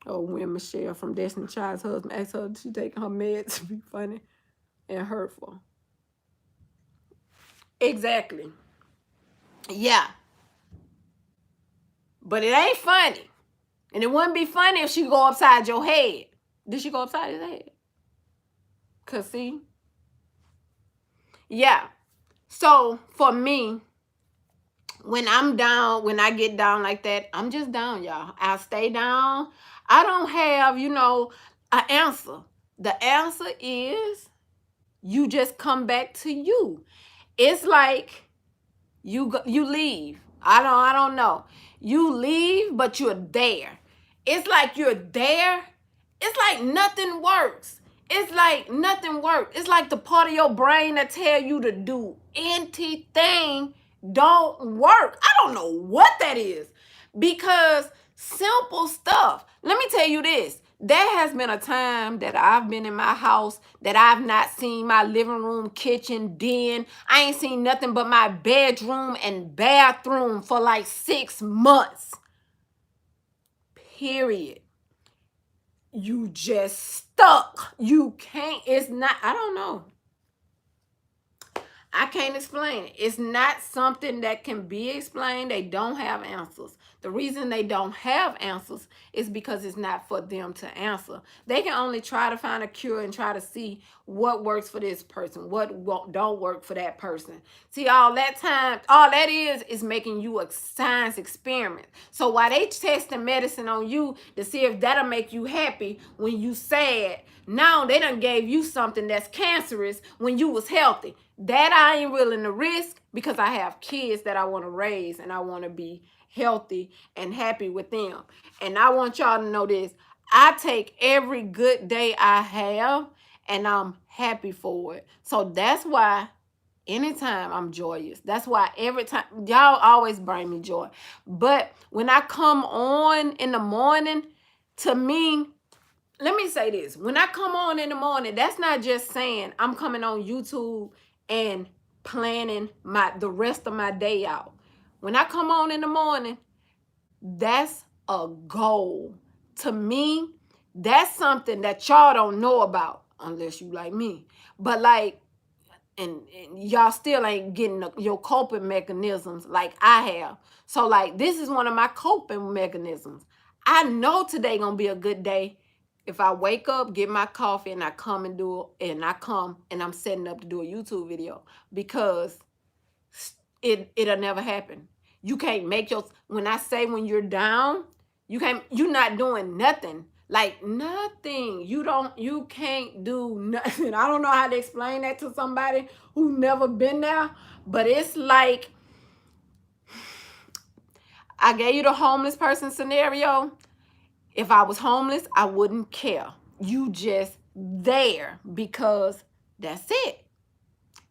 Oh, when Michelle from Destiny Child's husband asked her, she taking her meds to be funny and hurtful. Exactly. Yeah. But it ain't funny. And it wouldn't be funny if she go upside your head. Did she go upside his head? Cause see? Yeah. So for me, when I'm down, when I get down like that, I'm just down, y'all. I stay down. I don't have, an answer. The answer is you just come back to you. It's like you leave. I don't know. You leave, but you're there. It's like you're there. It's like nothing works. It's like nothing works. It's like the part of your brain that tell you to do anything don't work. I don't know what that is, because simple stuff. Let me tell you this. There has been a time that I've been in my house that I've not seen my living room, kitchen, den. I ain't seen nothing but my bedroom and bathroom for like 6 months. Period. You just stuck. You can't, it's not, I don't know. I can't explain it. It's not something that can be explained. They don't have answers. The reason they don't have answers is because it's not for them to answer. They can only try to find a cure and try to see what works for this person, what don't work for that person. See, all that time, all that is making you a science experiment. So while they testing medicine on you to see if that'll make you happy when you sad, now they done gave you something that's cancerous when you was healthy. That I ain't willing to risk, because I have kids that I want to raise and I want to be healthy and happy with them. And I want y'all to know this. I take every good day I have and I'm happy for it. So that's why anytime I'm joyous. That's why every time, y'all always bring me joy. But when I come on in the morning, to me, let me say this. When I come on in the morning, that's not just saying I'm coming on YouTube and planning the rest of my day out. When I come on in the morning, That's a goal. To me, that's something that y'all don't know about unless you like me. But like, and y'all still ain't getting your coping mechanisms like I have. So like, this is one of my coping mechanisms. I know today gonna be a good day if I wake up, get my coffee, and I come and do it, and I come and I'm setting up to do a YouTube video because it'll never happen. You can't make your when I say when you're down, you're not doing nothing. Like nothing. You can't do nothing. I don't know how to explain that to somebody who never been there, but it's like I gave you the homeless person scenario. If I was homeless, I wouldn't care. You just there because that's it.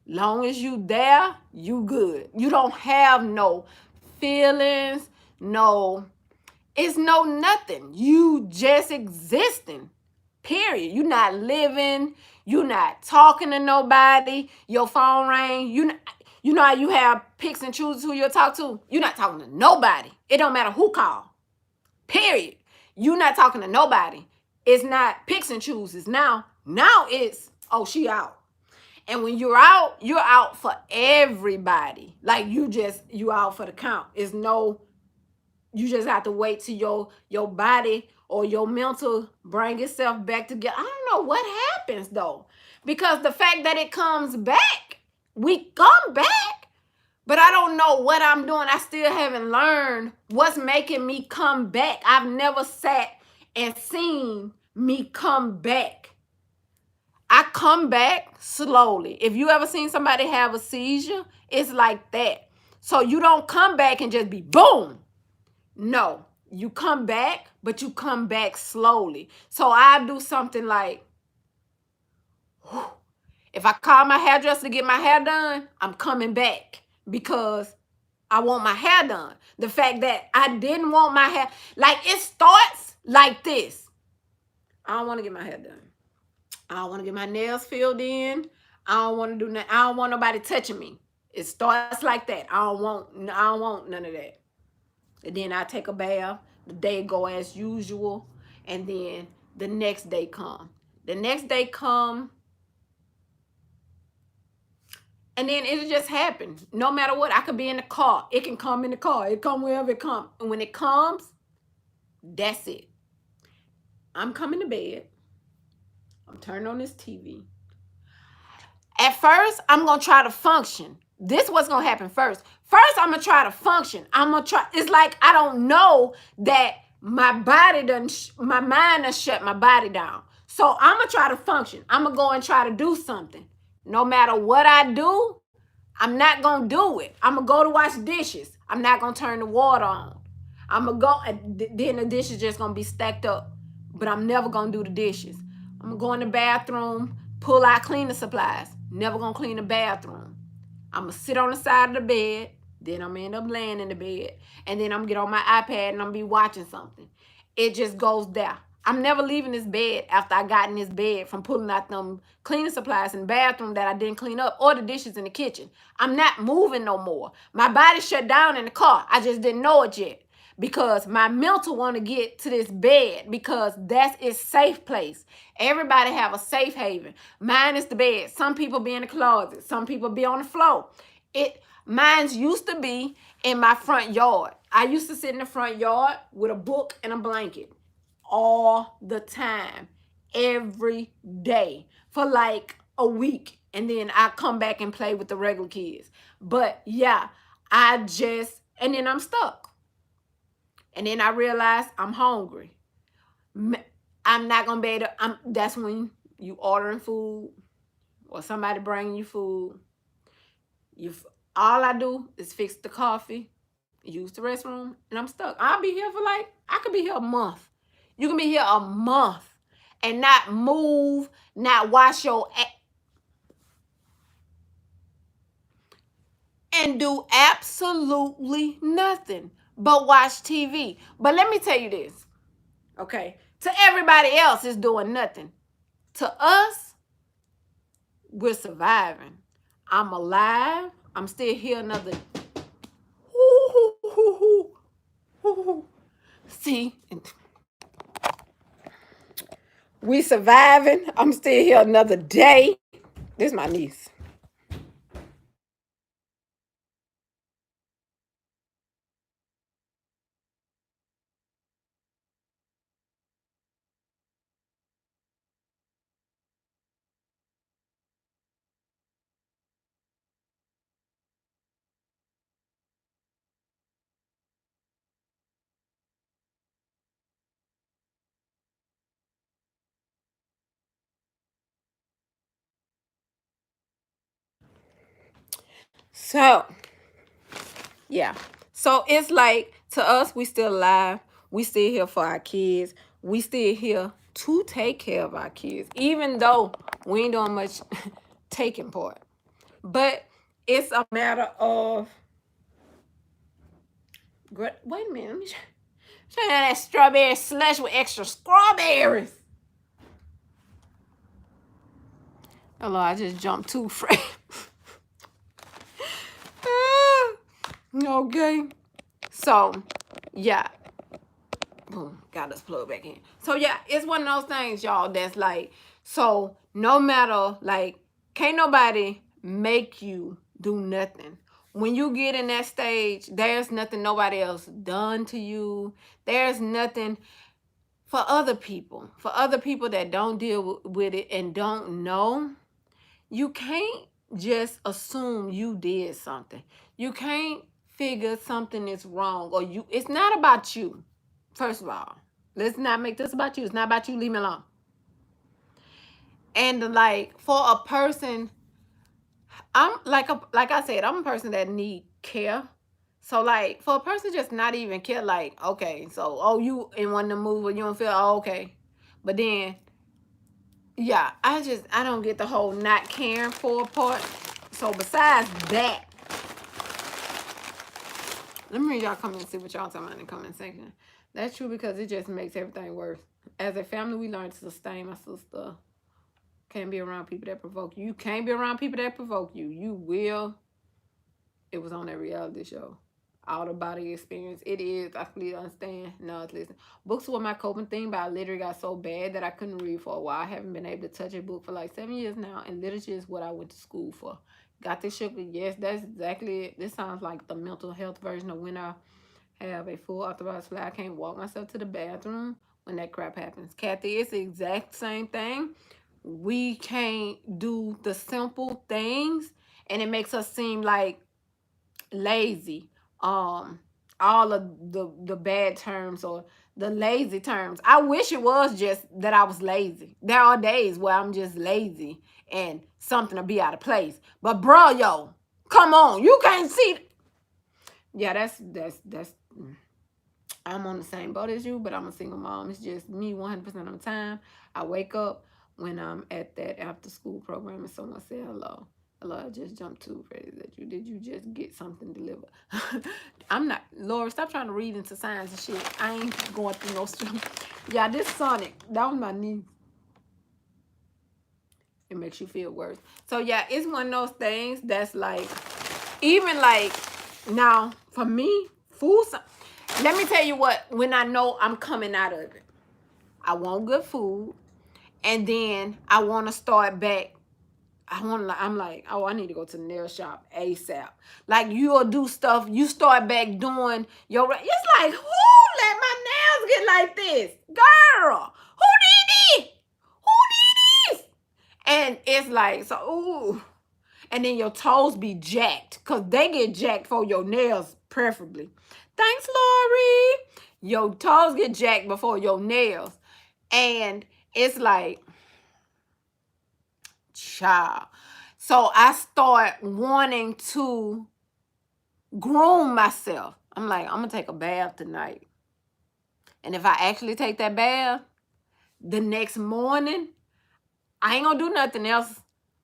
Long as you there, you good. You don't have no feelings, no, it's no nothing. You just existing. Period. You not living, you not talking to nobody, your phone rang, you know how you have picks and chooses who you'll talk to? You're not talking to nobody. It don't matter who call. Period. You not talking to nobody. It's not picks and chooses. Now it's, oh, she out. And when you're out for everybody. Like you out for the count. It's no, you just have to wait till your body or your mental bring itself back together. I don't know what happens though. Because the fact that it comes back, we come back, but I don't know what I'm doing. I still haven't learned what's making me come back. I've never sat and seen me come back. I come back slowly. If you ever seen somebody have a seizure, it's like that. So you don't come back and just be boom. No, you come back, but you come back slowly. So I do something like, if I call my hairdresser to get my hair done, I'm coming back because I want my hair done. The fact that I didn't want my hair, like it starts like this. I don't want to get my hair done. I don't want to get my nails filled in. I don't want to do nothing. I don't want nobody touching me. It starts like that. I don't want none of that. And then I take a bath. The day go as usual. And then the next day come. The next day come. And then it just happen. No matter what, I could be in the car. It can come in the car. It come wherever it comes. And when it comes, that's it. I'm coming to bed. I'm turning on this TV. At first, I'm going to try to function. This what's going to happen first. First, I'm going to try to function. I'm going to try. It's like I don't know that my body doesn't, my mind done shut my body down. So I'm going to try to function. I'm going to go and try to do something. No matter what I do, I'm not going to do it. I'm going to go to wash dishes. I'm not going to turn the water on. I'm going to go, then the dishes just going to be stacked up. But I'm never going to do the dishes. I'm going to go in the bathroom, pull out cleaning supplies. Never going to clean the bathroom. I'm going to sit on the side of the bed. Then I'm going to end up laying in the bed. And then I'm going to get on my iPad and I'm going to be watching something. It just goes there. I'm never leaving this bed after I got in this bed from pulling out them cleaning supplies in the bathroom that I didn't clean up or the dishes in the kitchen. I'm not moving no more. My body shut down in the car. I just didn't know it yet because my mental want to get to this bed because that's its safe place. Everybody have a safe haven. Mine is the bed. Some people be in the closet. Some people be on the floor. Mine's used to be in my front yard. I used to sit in the front yard with a book and a blanket all the time, every day for like a week. And then I come back and play with the regular kids. But yeah, and then I'm stuck. And then I realize I'm hungry. I'm not going to be able to, that's when you ordering food or somebody bringing you food. All I do is fix the coffee, use the restroom, and I'm stuck. I'll be here for I could be here a month. You can be here a month and not move, not wash and do absolutely nothing but watch TV. But let me tell you this, okay? To everybody else, it's doing nothing. To us, we're surviving. I'm alive. I'm still here another. See, we surviving. I'm still here another day. This is my niece. So, yeah. So it's like to us, we still alive. We still here for our kids. We still here to take care of our kids, even though we ain't doing much taking part. But it's a matter of wait a minute. Let me try that strawberry slush with extra strawberries. Hello, I just jumped too fresh. Okay. So, yeah. Boom, got us plugged back in. So yeah, it's one of those things, y'all, that's like, so no matter, like, can't nobody make you do nothing. When you get in that stage, there's nothing nobody else done to you. There's nothing for other people that don't deal with it and don't know. You can't just assume you did something. You can't figure something is wrong or you. It's not about you. First of all, let's not make this about you. It's not about you. Leave me alone. And like for a person, I'm like I said, I'm a person that need care. So like for a person just not even care, like okay, so you in one of the moves where you don't feel okay, but then yeah, I don't get the whole not caring for a part. So besides that, let me read y'all comment and see what y'all talking about in the comment section. That's true because it just makes everything worse. As a family, we learn to sustain my sister. Can't be around people that provoke you. You can't be around people that provoke you. You will. It was on that reality show. Out of body experience. It is. I completely understand. No, listen. Books were my coping thing, but I literally got so bad that I couldn't read for a while. I haven't been able to touch a book for like 7 years now, and literature is what I went to school for. Got this sugar? Yes, that's exactly it. This sounds like the mental health version of when I have a full authorized flight. I can't walk myself to the bathroom when that crap happens. Kathy, it's the exact same thing. We can't do the simple things, and it makes us seem like lazy. All of the bad terms or the lazy terms. I wish it was just that I was lazy. There are days where I'm just lazy and something will be out of place. But bro, yo, come on, you can't see. Yeah, that's. I'm on the same boat as you, but I'm a single mom. It's just me 100% of the time. I wake up when I'm at that after school program and someone say hello. Hello, I just jumped too ready that you. Did you just get something delivered? I'm not. Laura, stop trying to read into signs and shit. I ain't going through no stuff. Yeah, this Sonic, that was my niece. It makes you feel worse. So yeah, it's one of those things that's like, even like now for me, food. Let me tell you what. When I know I'm coming out of it, I want good food, and then I want to start back. I'm like, oh, I need to go to the nail shop ASAP. Like you'll do stuff. You start back doing your. It's like who let my nails get like this, girl? Who did it? Who did this? And it's like so. Ooh. And then your toes be jacked because they get jacked for your nails, preferably. Thanks, Lori. Your toes get jacked before your nails. And it's like, child. So I start wanting to groom myself. I'm like, I'm going to take a bath tonight. And if I actually take that bath, the next morning, I ain't gonna do nothing else.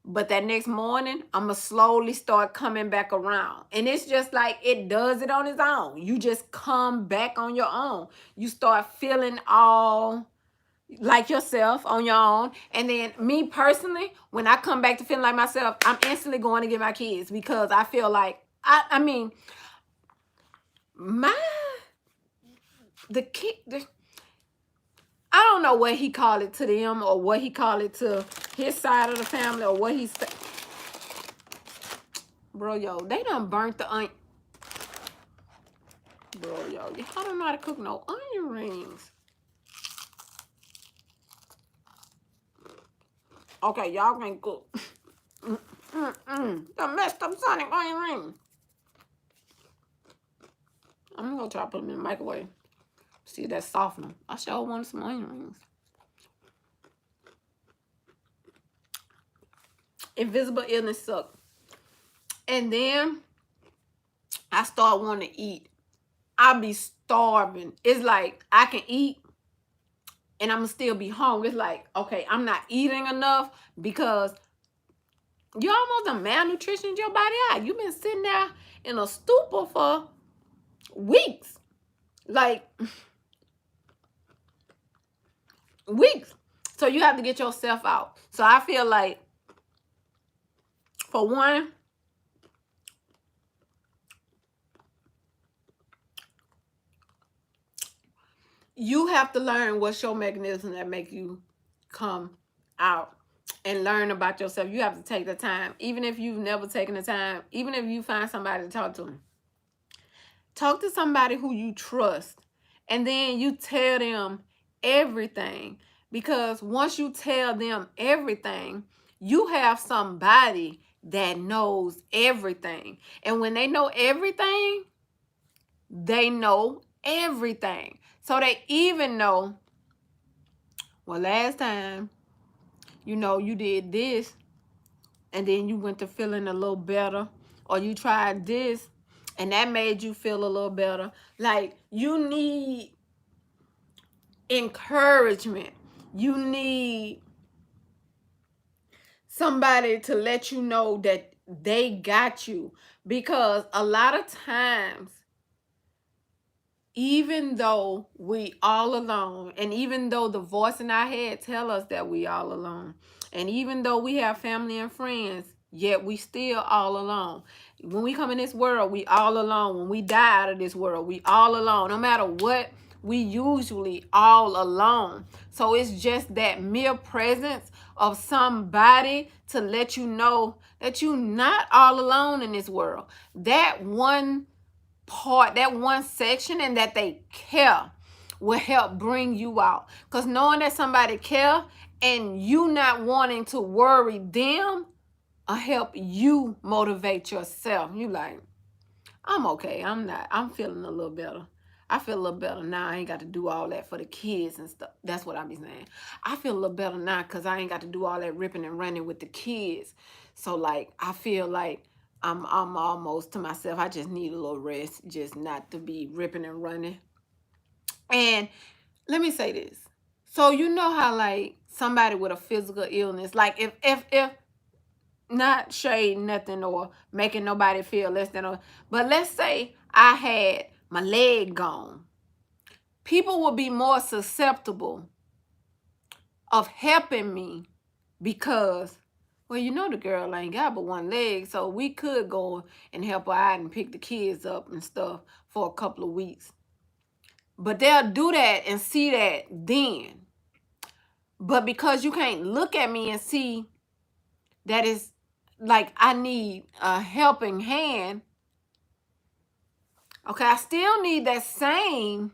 But that next morning, I'm gonna slowly start coming back around. And it's just like it does it on its own. You just come back on your own. You start feeling all like yourself on your own. And then me personally, when I come back to feeling like myself, I'm instantly going to get my kids because I feel like I mean, my the kid, I don't know what he called it to them or what he called it to his side of the family or what he said. Bro, yo, they done burnt the onion. Bro, yo, y'all don't know how to cook no onion rings. Okay, y'all can't cook. The messed up Sonic onion ring. I'm gonna try to put them in the microwave. See if that's softener. I sure wanted some onion rings. Invisible illness suck. And then I start wanting to eat. I be starving. It's like I can eat and I'm gonna still be hungry. It's like, okay, I'm not eating enough because you almost done malnutritioned your body out. You've been sitting there in a stupor for weeks. Like weeks. So you have to get yourself out. So I feel like, for one, you have to learn what's your mechanism that make you come out and learn about yourself. You have to take the time. Even if you've never taken the time, even if you find somebody to talk to, talk to somebody who you trust. And then you tell them everything. Because once you tell them everything, you have somebody that knows everything. And when they know everything, they know everything. So they even know, well, last time, you did this, and then you went to feeling a little better, or you tried this, and that made you feel a little better. Like, you need encouragement. You need somebody to let you know that they got you. Because a lot of times, even though we all alone, and even though the voice in our head tell us that we all alone, and even though we have family and friends, yet we still all alone. When we come in this world, we all alone. When we die out of this world, we all alone. No matter what, we usually all alone. So it's just that mere presence of somebody to let you know that you're not all alone in this world. That one part, that one section, and that they care will help bring you out. Because knowing that somebody care and you not wanting to worry them will help you motivate yourself. You like, I'm okay. I'm feeling a little better. I feel a little better now. I ain't got to do all that for the kids and stuff. That's what I be saying. I feel a little better now because I ain't got to do all that ripping and running with the kids. So like, I feel like I'm almost to myself. I just need a little rest, just not to be ripping and running. And let me say this. So you know how like somebody with a physical illness, like if not shade nothing or making nobody feel less than, but let's say I had my leg gone, people would be more susceptible of helping me because, well, the girl ain't got but one leg, so we could go and help her out and pick the kids up and stuff for a couple of weeks. But they'll do that and see that then. But because you can't look at me and see that it's like I need a helping hand, okay, I still need that same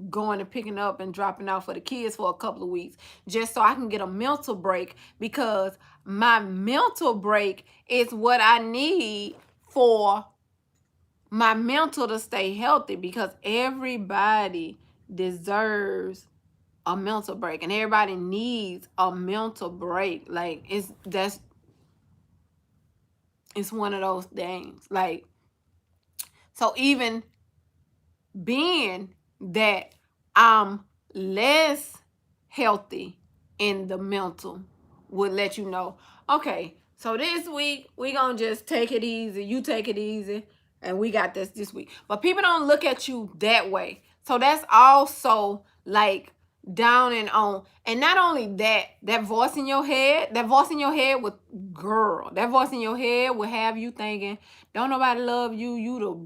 going and picking up and dropping off for the kids for a couple of weeks just so I can get a mental break, because my mental break is what I need for my mental to stay healthy, because everybody deserves a mental break and everybody needs a mental break. Like it's one of those things. Like, so even being that I'm less healthy in the mental would let you know, okay, so this week we gonna just take it easy, you take it easy, and we got this week. But people don't look at you that way. So that's also like down and on. And not only that, that voice in your head would, girl, that voice in your head will have you thinking, don't nobody love you, you the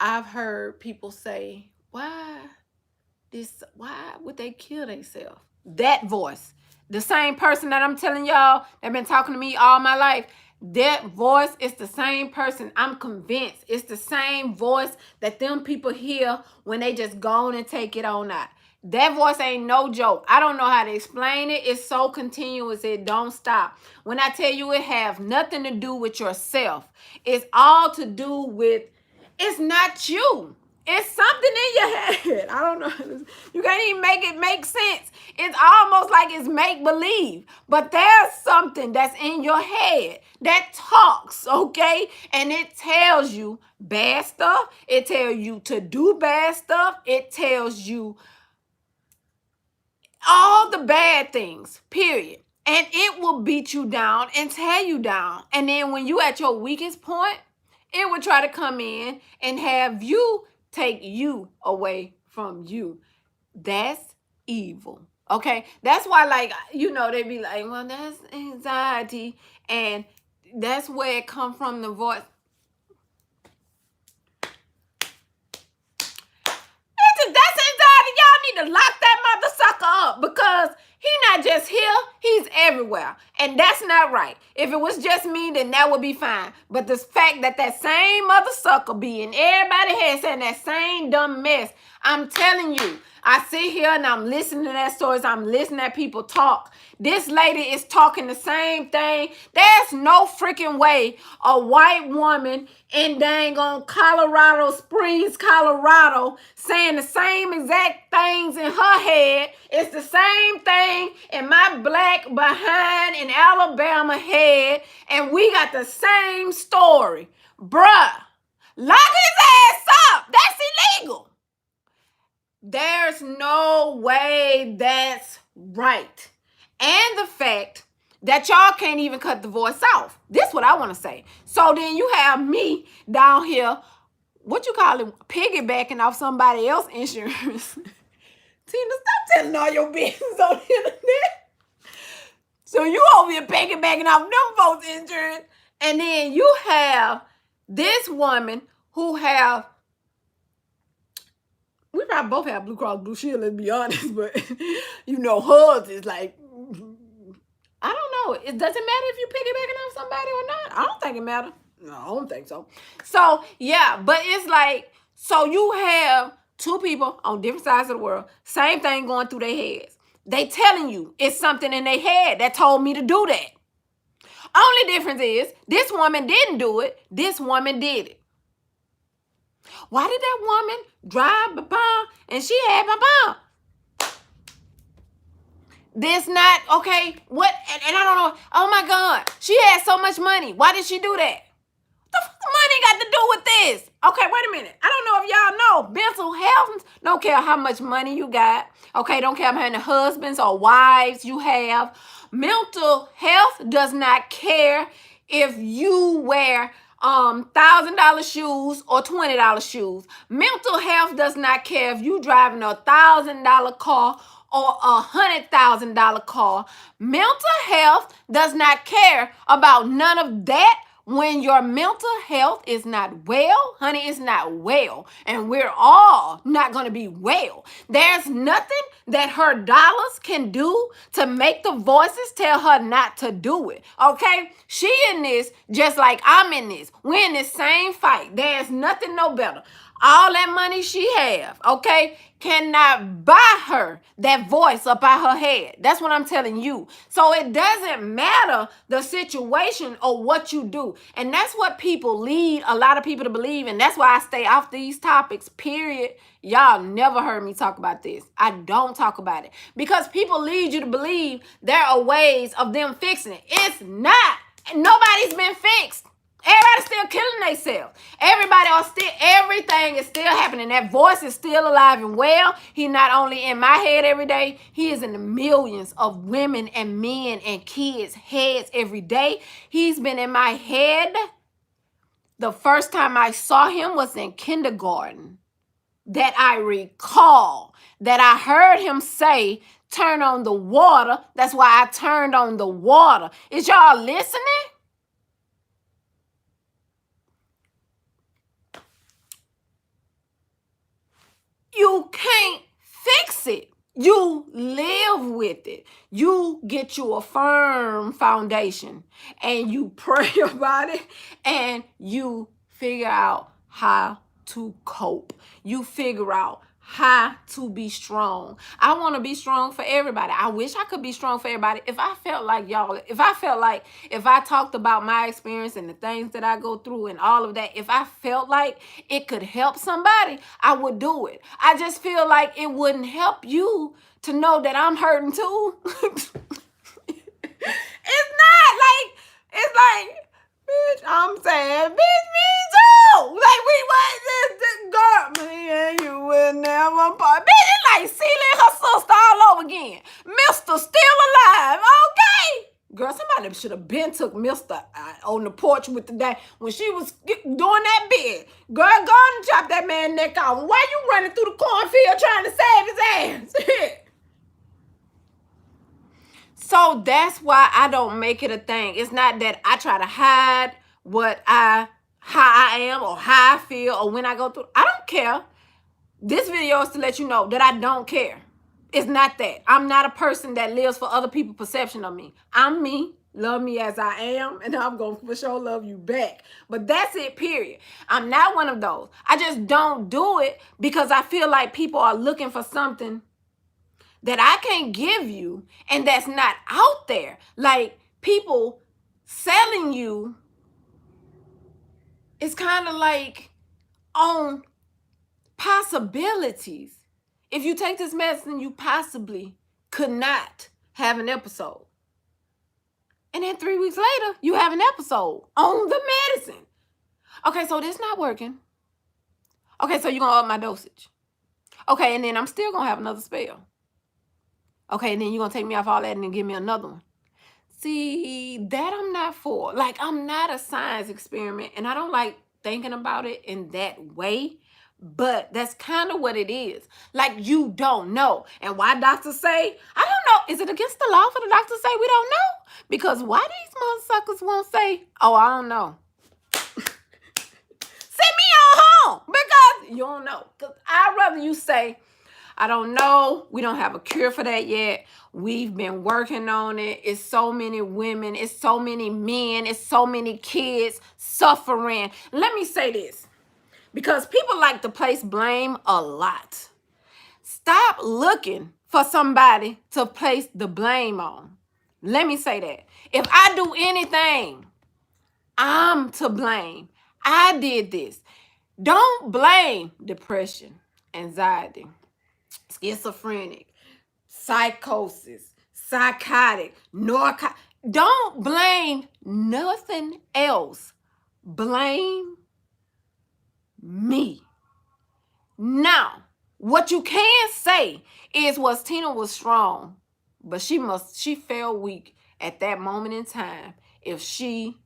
I've heard people say, why would they kill themselves? That voice. The same person that I'm telling y'all that been talking to me all my life, that voice is the same person. I'm convinced it's the same voice that them people hear when they just go on and take it on out. That voice ain't no joke. I don't know how to explain it. It's so continuous, it don't stop. When I tell you it have nothing to do with yourself, it's all to do with, it's not you. It's something in your head. I don't know. You can't even make it make sense. It's almost like it's make believe. But there's something that's in your head that talks, okay? And it tells you bad stuff. It tells you to do bad stuff. It tells you all the bad things, period. And it will beat you down and tear you down. And then when you at your weakest point, it will try to come in and have you take you away from you. That's evil. Okay? That's why, like, they be like, well, that's anxiety. And that's where it come from, the voice. That's anxiety. Y'all need to lock that mother sucker up, because he not just here, he's everywhere. And that's not right. If it was just me, then that would be fine. But the fact that that same mother sucker be in everybody's head saying that same dumb mess, I'm telling you, I sit here and I'm listening to that stories. I'm listening to people talk. This lady is talking the same thing. There's no freaking way a white woman in dang on Colorado Springs, Colorado, saying the same exact things in her head. It's the same thing in my black behind in Alabama head, and we got the same story. Bruh, lock his ass up. That's illegal. There's no way that's right. And the fact that y'all can't even cut the voice off. This is what I want to say. So then you have me down here, what you call it, piggybacking off somebody else's insurance. Tina, stop telling all your business on the internet. So you over here piggybacking off them folks' insurance. And then you have this woman who have, we probably both have Blue Cross Blue Shield, let's be honest, but hers is like, I don't know. It doesn't matter if you piggybacking off somebody or not. I don't think it matters. No, I don't think so. So yeah, but it's like, so you have two people on different sides of the world, same thing going through their heads. They telling you it's something in their head that told me to do that. Only difference is this woman didn't do it. This woman did it. Why did that woman drive by and she had my bomb? This not okay. What? And I don't know. Oh my God, she had so much money. Why did she do that? What the fuck money got to do with this? Okay, wait a minute. I don't know if y'all know. Mental health don't care how much money you got. Okay, don't care how many husbands or wives you have. Mental health does not care if you wear $1,000 shoes or $20 shoes. Mental health does not care if you driving a $1,000 car or $100,000 car. Mental health does not care about none of that. When your mental health is not well, honey, it's not well. And we're all not going to be well. There's nothing that her dollars can do to make the voices tell her not to do it. Okay? She in this just like I'm in this. We're in this same fight. There's nothing no better. All that money she have, okay, cannot buy her that voice up out her head. That's what I'm telling you. So it doesn't matter the situation or what you do. And that's what people lead a lot of people to believe. And that's why I stay off these topics, period. Y'all never heard me talk about this. I don't talk about it. Because people lead you to believe there are ways of them fixing it. It's not. Nobody's been fixed. Everybody's still killing themselves. Everything is still happening. That voice is still alive and well. He's not only in my head every day, he is in the millions of women and men and kids' heads every day. He's been in my head. The first time I saw him was in kindergarten. That I recall. That I heard him say, turn on the water. That's why I turned on the water. Is y'all listening? You can't fix it. You live with it. You get you a firm foundation and you pray about it and you figure out how to cope. You figure out how to be strong. I want to be strong for everybody. I wish I could be strong for everybody. If I felt like y'all, if I talked about my experience and the things that I go through and all of that, if I felt like it could help somebody, I would do it. I just feel like it wouldn't help you to know that I'm hurting too. It's like, bitch, I'm sad. Bitch, me too. Like, we was this girl. Me and you will never part. Bitch, it's like Celia and her sister all over again. Mr. Still alive. Okay. Girl, somebody should have been took Mr. On the porch with the day when she was doing that bid. Girl, go and chop that man neck off. Why you running through the cornfield trying to save his ass? So that's why I don't make it a thing. It's not that I try to hide how I am or how I feel or when I go through. I don't care. This video is to let you know that I don't care. It's not that. I'm not a person that lives for other people's perception of me. I'm me. Love me as I am, and I'm going to for sure love you back. But that's it, period. I'm not one of those. I just don't do it because I feel like people are looking for something that I can't give you and that's not out there. Like people selling you is kind of like on possibilities. If you take this medicine, you possibly could not have an episode. And then 3 weeks later, you have an episode on the medicine. Okay, so this not working. Okay, so you're going to up my dosage. Okay, and then I'm still going to have another spell. Okay, and then you're going to take me off all that and then give me another one. See, that I'm not for. Like, I'm not a science experiment, and I don't like thinking about it in that way, but that's kind of what it is. Like, you don't know. And why doctors say, I don't know, is it against the law for the doctor to say we don't know? Because why these motherfuckers won't say, oh, I don't know. Send me on home because you don't know. Because I'd rather you say, I don't know. We don't have a cure for that yet. We've been working on it. It's so many women. It's so many men. It's so many kids suffering. Let me say this, because people like to place blame a lot. Stop looking for somebody to place the blame on. Let me say that. If I do anything, I'm to blame. I did this. Don't blame depression, anxiety, schizophrenic, psychosis, psychotic, narcotic. Don't blame nothing else. Blame me. Now, what you can say is Tina was strong, but she fell weak at that moment in time if she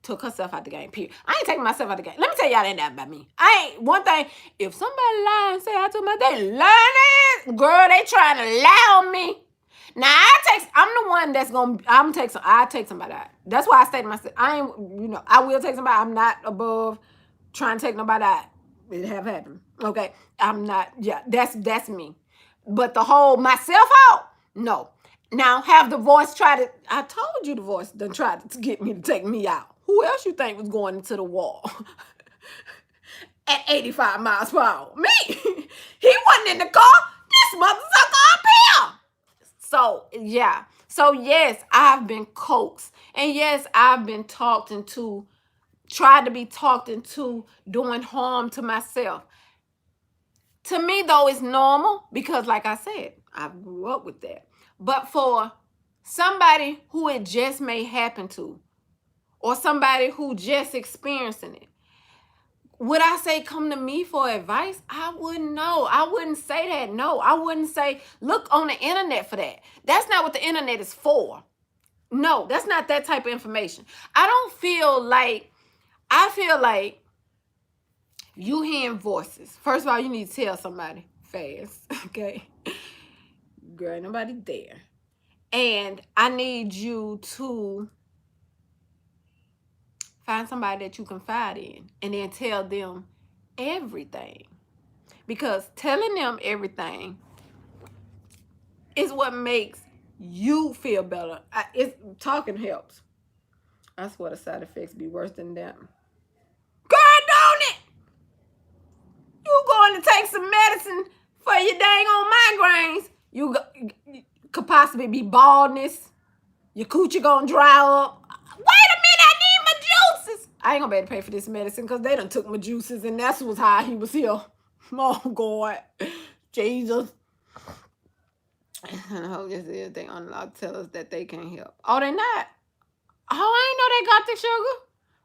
took herself out the game, period. I ain't taking myself out the game. Let me tell y'all that ain't about me. I ain't, one thing, if somebody lie and say I took my, they lying, girl, they trying to lie on me. Now, I'm the one that's going to, I take somebody out. That's why I say to myself, I ain't, I will take somebody. I'm not above trying to take nobody out. It have happened. Okay. I'm not, yeah, that's me. But the whole myself out, no. Now, have the voice try to, I told you the voice done tried to get me to take me out. Who else you think was going into the wall at 85 miles per hour? Me. He wasn't in the car. This motherfucker up here. So, yeah. So, yes, I've been coaxed. And yes, I've been talked into, tried to be talked into doing harm to myself. To me, though, it's normal because, like I said, I grew up with that. But for somebody who it just may happen to, or somebody who just experiencing it, would I say come to me for advice? I wouldn't know. I wouldn't say that. No, I wouldn't say look on the internet for that. That's not what the internet is for. No, that's not that type of information. I feel like you hearing voices. First of all, you need to tell somebody fast, okay? Girl, ain't nobody there. And I need you to find somebody that you confide in and then tell them everything. because telling them everything is what makes you feel better. Talking helps. I swear the side effects be worse than them. Girl, don't it? You going to take some medicine for your dang on migraines. You could possibly be baldness. Your coochie gonna dry up. Wait a minute, I need my juices. I ain't gonna be able to pay for this medicine because they done took my juices and that's was how he was here. Oh God, Jesus. And I hope this is they unlock tell us that they can't help. Oh, they not. Oh, I ain't know they got the sugar.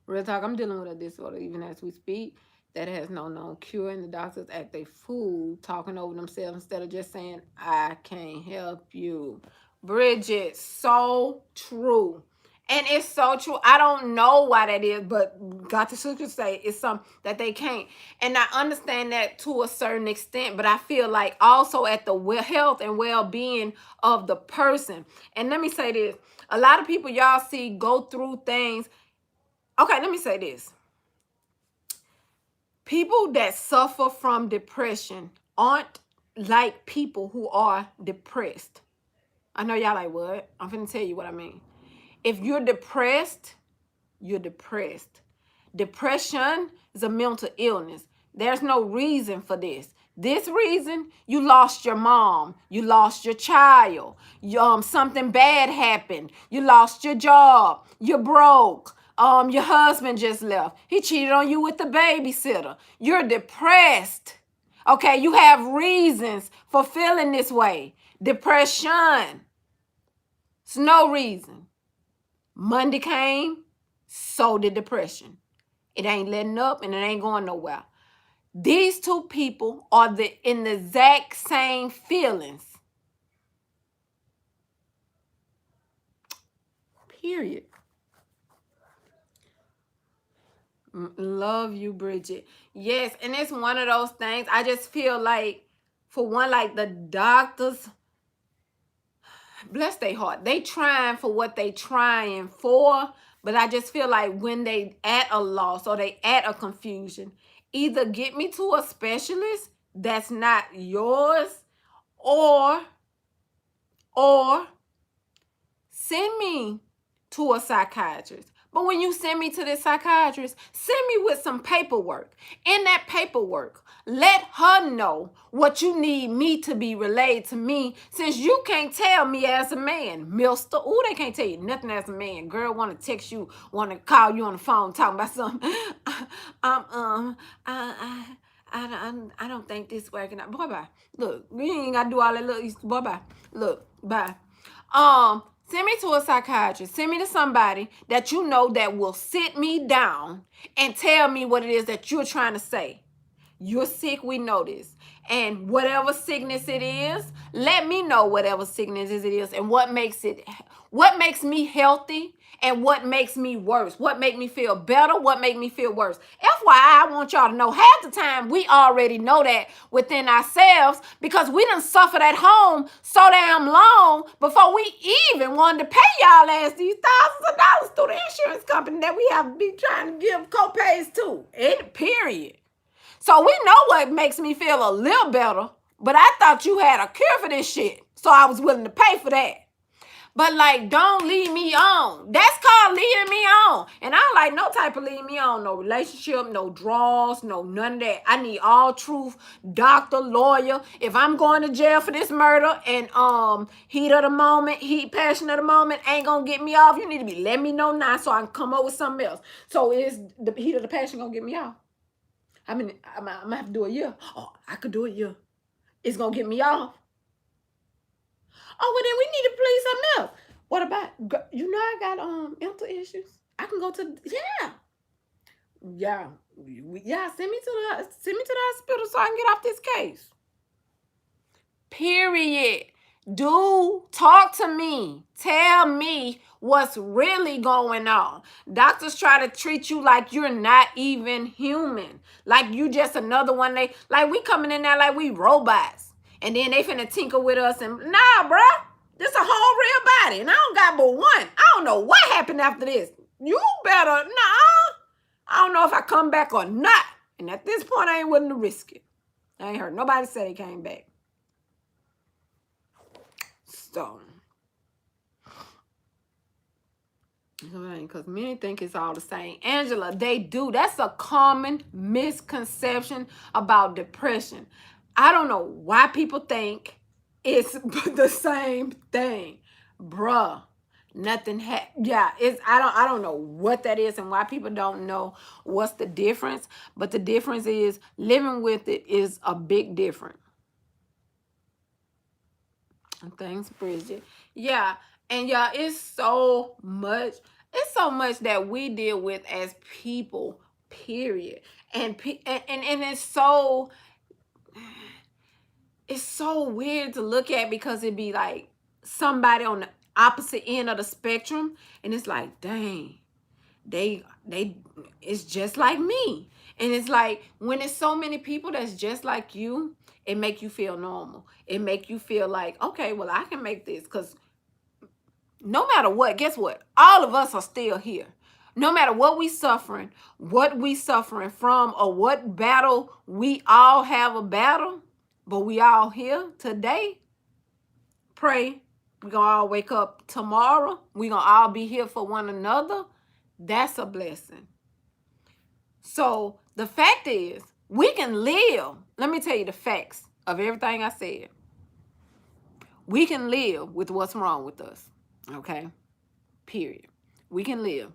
Real talk, I'm dealing with a disorder even as we speak that has no known cure, and the doctors act a fool talking over themselves instead of just saying, I can't help you. Bridget, so true. And it's so true. I don't know why that is, but got the sister say it's something that they can't. And I understand that to a certain extent, but I feel like also at the health and well-being of the person. And let me say this. A lot of people y'all see go through things. Okay, let me say this. People that suffer from depression aren't like people who are depressed. I know y'all like, what? I'm finna tell you what I mean. If you're depressed, you're depressed. Depression is a mental illness. There's no reason for this. This reason, you lost your mom, you lost your child, something bad happened, you lost your job, you're broke, your husband just left, he cheated on you with the babysitter, you're depressed. Okay, you have reasons for feeling this way. Depression. It's no reason. Monday came, so did depression. It ain't letting up and it ain't going nowhere. These two people are in the exact same feelings. Period. Love you, Bridget. Yes, and it's one of those things. I just feel like, for one, like the doctors, bless their heart, they trying for what they trying for, but I just feel like when they at a loss or they at a confusion, either get me to a specialist that's not yours, or send me to a psychiatrist. But when you send me to this psychiatrist, send me with some paperwork. In that paperwork, let her know what you need me to be relayed to me, since you can't tell me as a man, mister. Ooh, they can't tell you nothing as a man. Girl want to text you, want to call you on the phone, talking about something. I don't think this working out. Boy, bye. Look, you ain't got to do all that little, boy, bye. Look, bye. Send me to a psychiatrist. Send me to somebody that you know that will sit me down and tell me what it is that you're trying to say. You're sick, we know this. And whatever sickness it is, let me know whatever sickness it is and what makes me healthy and what makes me worse. What make me feel better, what make me feel worse. FYI, I want y'all to know, half the time we already know that within ourselves because we done suffered at home so damn long before we even wanted to pay y'all ass these thousands of dollars through the insurance company that we have to be trying to give co-pays to. Period. So we know what makes me feel a little better, but I thought you had a cure for this shit, so I was willing to pay for that. But like, don't lead me on. That's called leading me on. And I don't like no type of leading me on. No relationship, no draws, no none of that. I need all truth, doctor, lawyer. If I'm going to jail for this murder and heat of the moment, passion of the moment ain't gonna get me off, you need to be letting me know now so I can come up with something else. So is the heat of the passion gonna get me off? I mean, I'm gonna have to do a year. Oh, I could do a year. It's gonna get me off. Oh, well then we need to please something else. What about, you know, I got mental issues. I can go to, yeah, send me to the hospital so I can get off this case. Period. Do talk to me. Tell me what's really going on. Doctors try to treat you like you're not even human. Like you just another one. Like we coming in there like we robots. And then they finna tinker with us and nah, bruh. This a whole real body. And I don't got but one. I don't know what happened after this. You better, nah. I don't know if I come back or not. And at this point, I ain't willing to risk it. I ain't heard nobody say they came back. So, because many think it's all the same. Angela, they do. That's a common misconception about depression. I don't know why people think it's the same thing. Bruh. Nothing yeah, it's I don't know what that is and why people don't know what's the difference, but the difference is living with it is a big difference. Thanks, Bridget. Yeah, and yeah, it's so much that we deal with as people, period. And it's so weird to look at because it'd be like somebody on the opposite end of the spectrum, and it's like, dang, they it's just like me. And it's like when it's so many people that's just like you, it make you feel normal. It make you feel like, okay, well, I can make this, because no matter what, guess what? All of us are still here. No matter what we suffering from, or what battle, we all have a battle, but we all here today. Pray. We gonna all wake up tomorrow. We gonna all be here for one another. That's a blessing. So the fact is, we can live. Let me tell you the facts of everything I said. We can live with what's wrong with us. Okay? Period. We can live.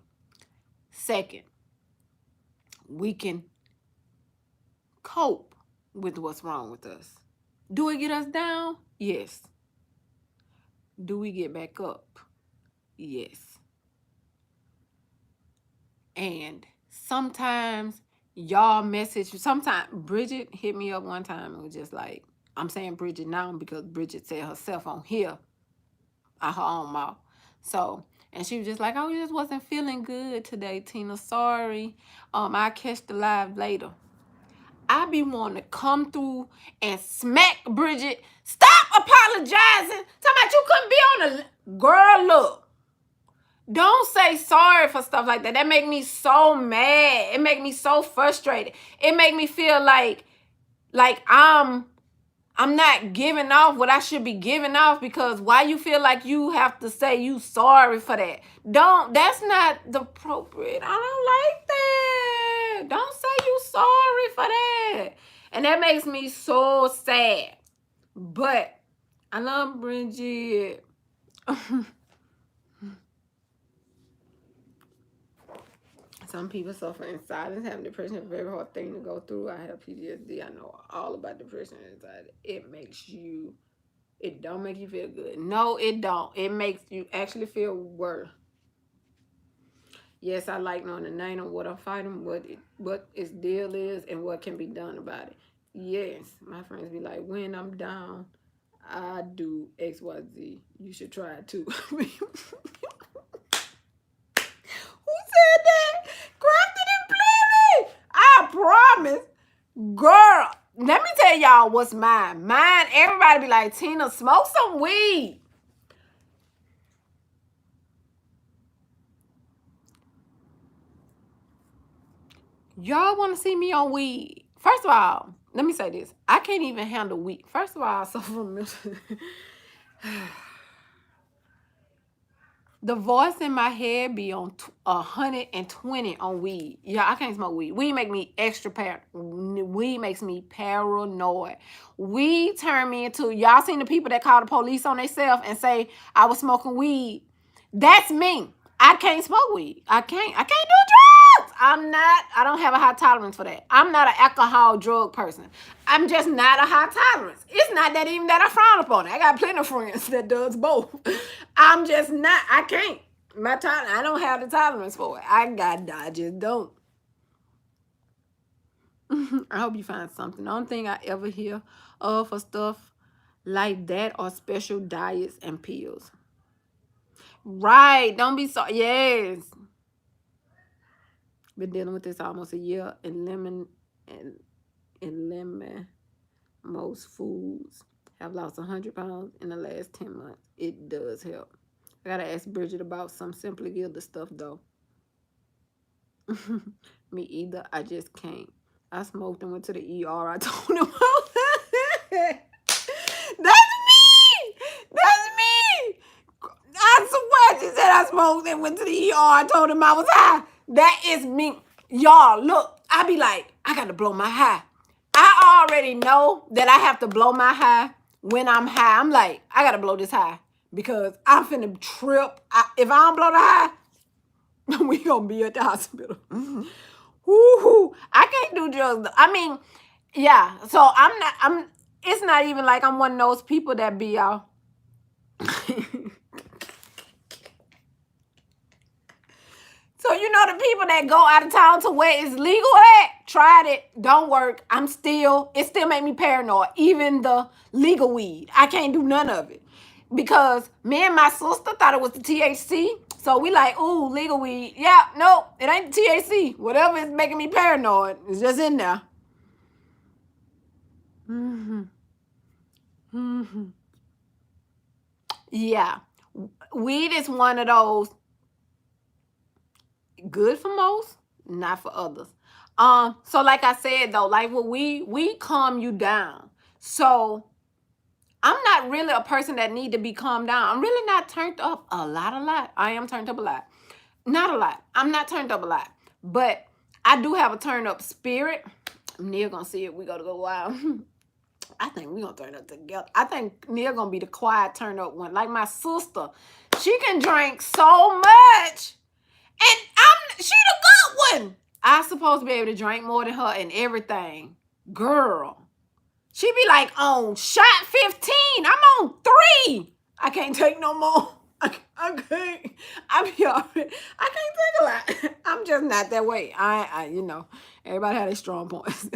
Second, we can cope with what's wrong with us. Do it get us down? Yes. Do we get back up? Yes. And sometimes sometimes Bridget hit me up one time and was just like, I'm saying Bridget now because Bridget said herself on here out her own mouth. So, and she was just like, oh, you just wasn't feeling good today, Tina. Sorry. I'll catch the live later. I be wanting to come through and smack Bridget. Stop apologizing. Talking about you couldn't be on the girl. Look, don't say sorry for stuff like that. That make me so mad. It make me so frustrated. It make me feel like I'm not giving off what I should be giving off, because why you feel like you have to say you sorry for that? That's not the appropriate. I don't like that. Don't say you sorry for that. And that makes me so sad. But I love Bridget. Some people suffer in silence. Having depression is a very hard thing to go through. I have PTSD. I know all about depression and anxiety. It don't make you feel good. No, it don't. It makes you actually feel worse. Yes, I like knowing the name of what I'm fighting, what its deal is, and what can be done about it. Yes, my friends be like, when I'm down, I do XYZ. You should try it too. Who said that? Crafted and Plenty. I promise. Girl, let me tell y'all what's mine. Mine, everybody be like, Tina, smoke some weed. Y'all want to see me on weed? First of all, let me say this. I can't even handle weed. First of all, I suffer from mental. The voice in my head be on 120 on weed. Yeah, I can't smoke weed. Weed make me extra weed makes me paranoid. Weed turn me into, y'all seen the people that call the police on themselves and say I was smoking weed? That's me. I can't smoke weed. I can't do drugs. I don't have a high tolerance for that. I'm not an alcohol drug person. I'm just not a high tolerance. It's not that even that I frown upon it. I got plenty of friends that does both. I'm just not, I can't. I don't have the tolerance for it. I just don't. I hope you find something. The only thing I ever hear of for stuff like that are special diets and pills. Right. Don't be so, yes. Been dealing with this almost a year. And most foods. Have lost 100 pounds in the last 10 months. It does help. I gotta ask Bridget about some Simply Gilda stuff though. Me either. I just can't. I smoked and went to the ER. I told him. That's me. That's me. I swear she said I smoked and went to the ER. I told him I was high. That is me. Y'all, look, I be like, I got to blow my high. I already know that I have to blow my high when I'm high. I'm like, I got to blow this high because I'm finna trip. If I don't blow the high, we gonna be at the hospital. Woo-hoo. I can't do drugs. I mean, yeah. So I'm it's not even like I'm one of those people that be out. So you know the people that go out of town to where it's legal at? Tried it, don't work. It still make me paranoid. Even the legal weed. I can't do none of it. Because me and my sister thought it was the THC. So we like, ooh, legal weed. Yeah, no, it ain't the THC. Whatever is making me paranoid is just in there. Mm-hmm. Mm-hmm. Yeah. Weed is one of those good for most, not for others. So like I said though, like what we calm you down. So I'm not really a person that need to be calmed down. I'm really not turned up a lot. I am turned up a lot. Not a lot. I'm not turned up a lot. But I do have a turn up spirit. Neil gonna see it. We gotta go wild. I think we gonna turn up together. I think Neil gonna be the quiet turn up one. Like my sister. She can drink so much. And she the good one. I supposed to be able to drink more than her and everything. Girl. She be like on shot 15. I'm on 3. I can't take no more. I can't. I be all right. I can't take a lot. I'm just not that way. Everybody had their strong points.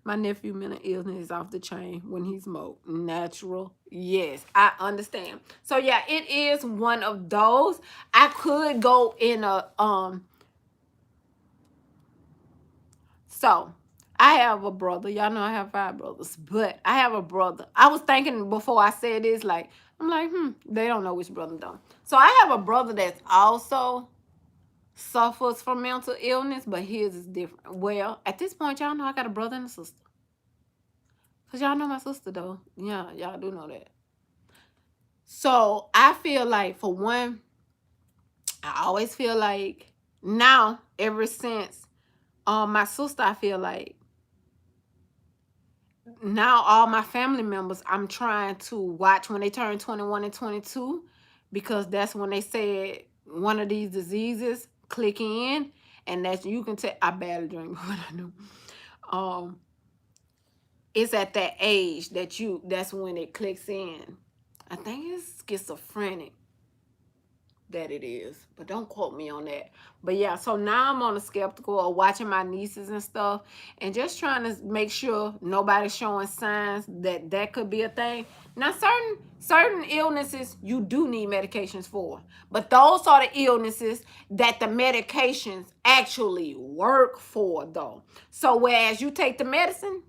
My nephew mental illness is off the chain when he smoked. Natural. Yes, I understand. So yeah, it is one of those. I could go in a so I have a brother. Y'all know I have 5 brothers, but I have a brother. I was thinking before I said this, like, I'm like, they don't know which brother don't. So I have a brother that's also suffers from mental illness, but his is different. Well, at this point, y'all know I got a brother and a sister. Because y'all know my sister, though. Yeah, y'all do know that. So I feel like, for one, I always feel like now, ever since my sister, I feel like now all my family members, I'm trying to watch when they turn 21 and 22, because that's when they said one of these diseases click in, and that you can tell. I barely drink, but I know. It's at that age that's when it clicks in. I think it's schizophrenic that it is, but don't quote me on that. But yeah, so now I'm on the skeptical of watching my nieces and stuff, and just trying to make sure nobody's showing signs that could be a thing. Now, certain illnesses you do need medications for, but those are the illnesses that the medications actually work for, though. So whereas you take the medicine,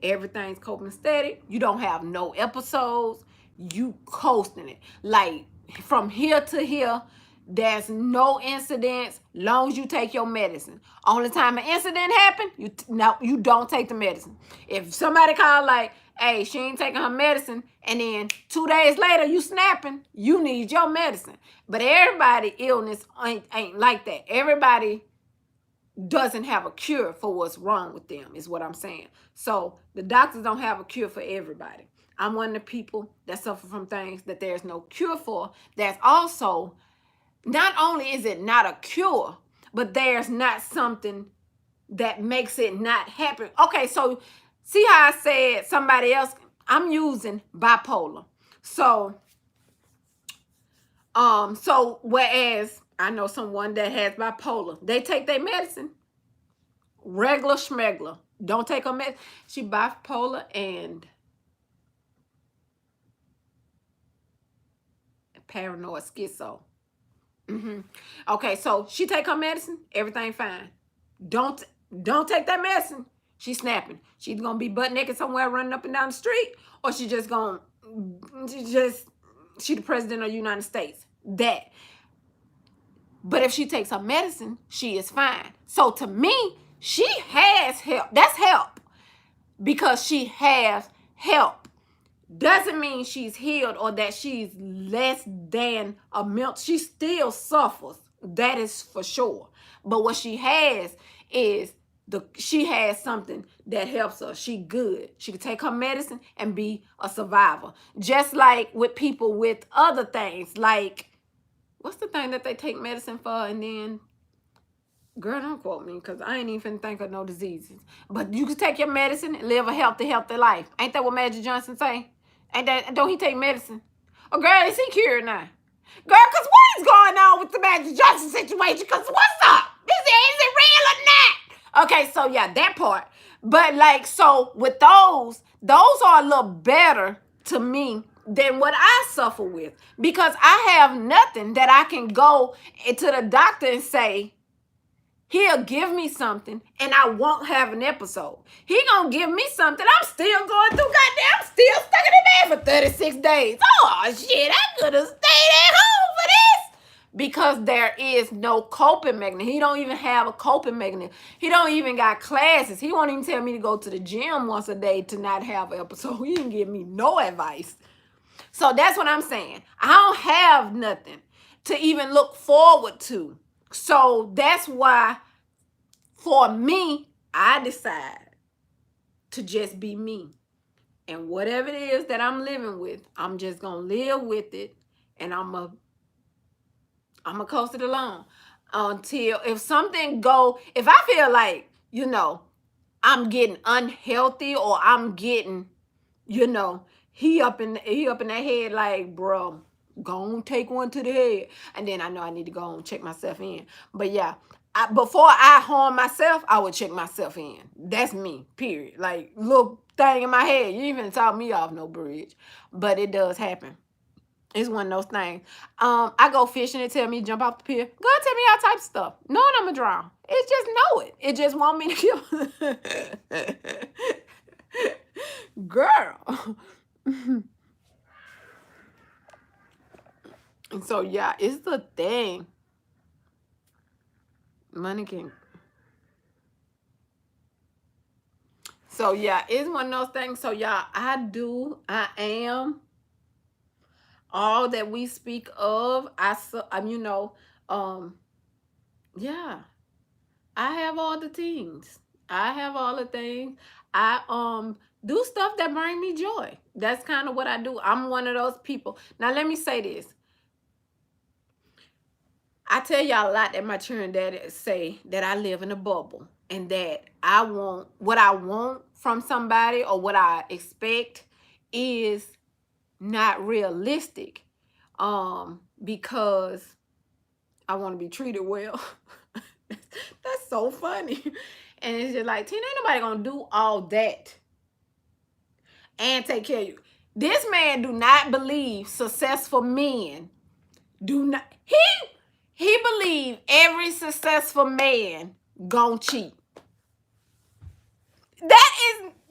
everything's copacetic, you don't have no episodes, you coasting it. Like, from here to here, there's no incidents long as you take your medicine. Only time an incident happen, you don't take the medicine. If somebody call like, hey, she ain't taking her medicine, and then 2 days later you snapping, you need your medicine. But everybody illness ain't like that. Everybody doesn't have a cure for what's wrong with them, is what I'm saying. So the doctors don't have a cure for everybody. I'm one of the people that suffer from things that there's no cure for. There's also, not only is it not a cure, but there's not something that makes it not happen. Okay, so see how I said somebody else, I'm using bipolar. So whereas I know someone that has bipolar, they take their medicine, regular schmegler. Don't take her medicine. She bipolar and paranoid schizo. Okay, so she take her medicine, everything fine. Don't take that medicine. She's snapping. She's gonna be butt naked somewhere running up and down the street, or she the president of the United States. That. But if she takes her medicine, she is fine. So to me, she has help. That's help. because she has help doesn't mean she's healed or that she's less than a milk. She still suffers. That is for sure. But what she has is she has something that helps her. She good. She can take her medicine and be a survivor. Just like with people with other things, like what's the thing that they take medicine for and then girl, don't quote me because I ain't even think of no diseases. But you can take your medicine and live a healthy life. Ain't that what Magic Johnson say? Ain't that, don't he take medicine? Oh, girl, is he cured now? Girl, because what is going on with the Magic Johnson situation? Because what's up? Is it real or not? Okay, so yeah, that part. But like, so with those are a little better to me than what I suffer with. Because I have nothing that I can go to the doctor and say, he'll give me something and I won't have an episode. He gonna give me something. I'm still going through goddamn, I'm still stuck in the bed for 36 days. Oh shit, I could have stayed at home for this. Because there is no coping mechanism. He don't even have a coping mechanism. He don't even got classes. He won't even tell me to go to the gym once a day to not have an episode. He didn't give me no advice. So that's what I'm saying. I don't have nothing to even look forward to. So that's why, for me, I decide to just be me. And whatever it is that I'm living with, I'm just going to live with it. And I'm going to coast it along until if I feel like, I'm getting unhealthy or I'm getting, he up in that head like, bro, go on, take one to the head. And then I know I need to go and check myself in. But yeah, before I harm myself, I would check myself in. That's me, period. Like, little thing in my head, you even talk me off no bridge. But it does happen. It's one of those things. I go fishing and tell me to jump off the pier. God tell me all type of stuff. Knowing I'm going to drown. It just know it. It just want me to kill. Girl. And so, yeah, it's the thing. Money can. So, yeah, it's one of those things. So, y'all, I am all that we speak of. Yeah, I have all the things. I have all the things. I do stuff that bring me joy. That's kind of what I do. I'm one of those people. Now, let me say this. I tell y'all a lot that my children daddy say that I live in a bubble and that what I want from somebody or what I expect is not realistic. Because I want to be treated well. That's so funny. And it's just like, Tina, ain't nobody gonna do all that and take care of you. This man do not believe successful men do not. He believe every successful man gon' cheat.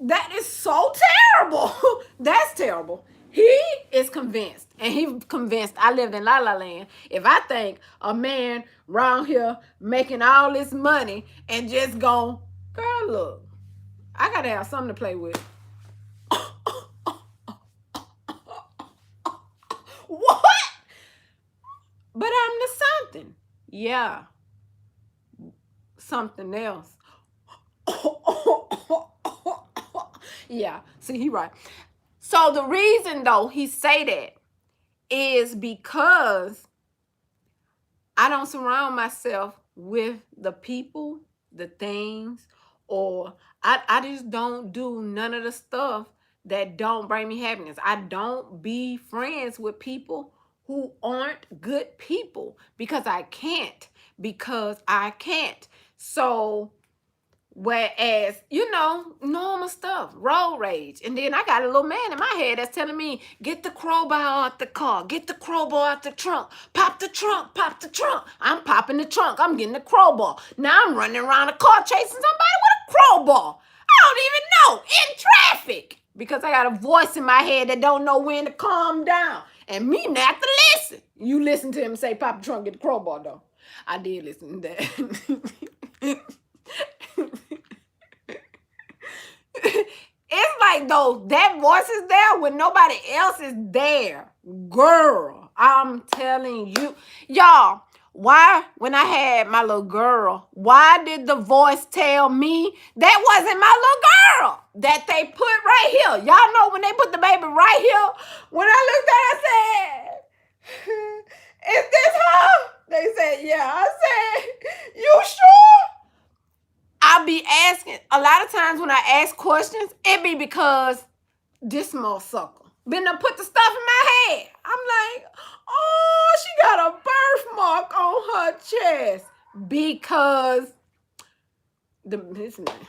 That is so terrible. That's terrible. He is convinced, and he convinced I lived in La La Land. If I think a man around here making all this money and just going, girl, look, I gotta have something to play with. What? But I'm the something. Yeah. Something else. Yeah. See, he right. So the reason though he say that is because I don't surround myself with the people, the things, or I just don't do none of the stuff that don't bring me happiness. I don't be friends with people who aren't good people because I can't. So whereas, normal stuff, road rage. And then I got a little man in my head that's telling me, get the crowbar out the car, get the crowbar out the trunk, pop the trunk, pop the trunk. I'm popping the trunk, I'm getting the crowbar. Now I'm running around the car chasing somebody with a crowbar. I don't even know, in traffic. Because I got a voice in my head that don't know when to calm down. And me not to listen. You listen to him say, pop the trunk, get the crowbar though. I did listen to that. It's like though that voice is there when nobody else is there. Girl, I'm telling you. Y'all, why when I had my little girl, why did the voice tell me that wasn't my little girl that they put right here? Y'all know when they put the baby right here, when I looked at it, I said, is this her? They said, yeah. I said, you sure? I'll be asking a lot of times when I ask questions, it be because this motherfucker been to put the stuff in my head. I'm like, oh, she got a birthmark on her chest because this man,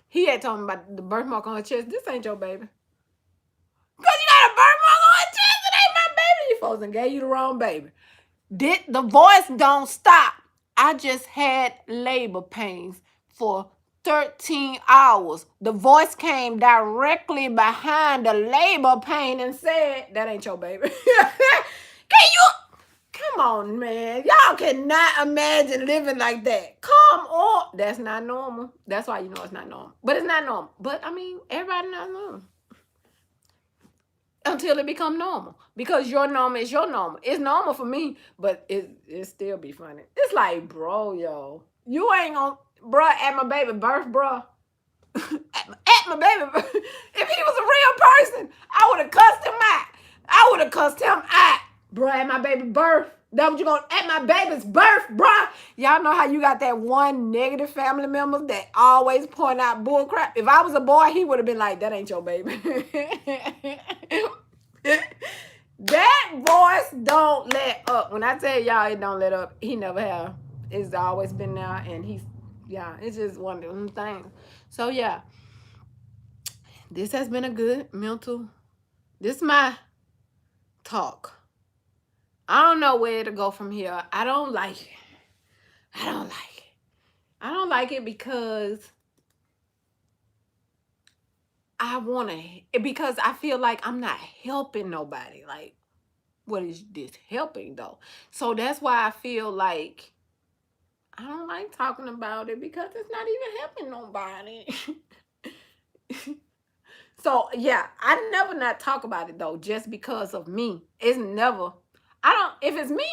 he had told me about the birthmark on her chest. This ain't your baby. Cause you got a birthmark on her chest. It ain't my baby. You folks done gave you the wrong baby. The voice don't stop. I just had labor pains for 13 hours. The voice came directly behind the labor pain and said, that ain't your baby. Can you? Come on, man. Y'all cannot imagine living like that. Come on. That's not normal. That's why you know it's not normal. But it's not normal. But I mean, everybody not normal until it become normal, because your normal is your normal. It's normal for me, but it still be funny. It's like, bro, yo, you ain't gonna, bro, at my baby birth, bro. At my baby birth, if he was a real person, I would have cussed him out. I would have cussed him out, bro. At my baby birth, that what you gonna, at my baby's birth, bro. Y'all know how you got that one negative family member that always point out bull crap. If I was a boy, he would have been like, that ain't your baby. That voice don't let up. When I tell y'all it don't let up, he never have. It's always been there, and he's, yeah, it's just one of them things. So yeah, this has been a good mental. This is my talk. I don't know where to go from here. I don't like it. I don't like it. I don't like it because I want to, because I feel like I'm not helping nobody. Like, what is this helping though? So that's why I feel like I don't like talking about it, because it's not even helping nobody. So yeah, I never not talk about it though, just because of me. It's never. I don't. If it's me,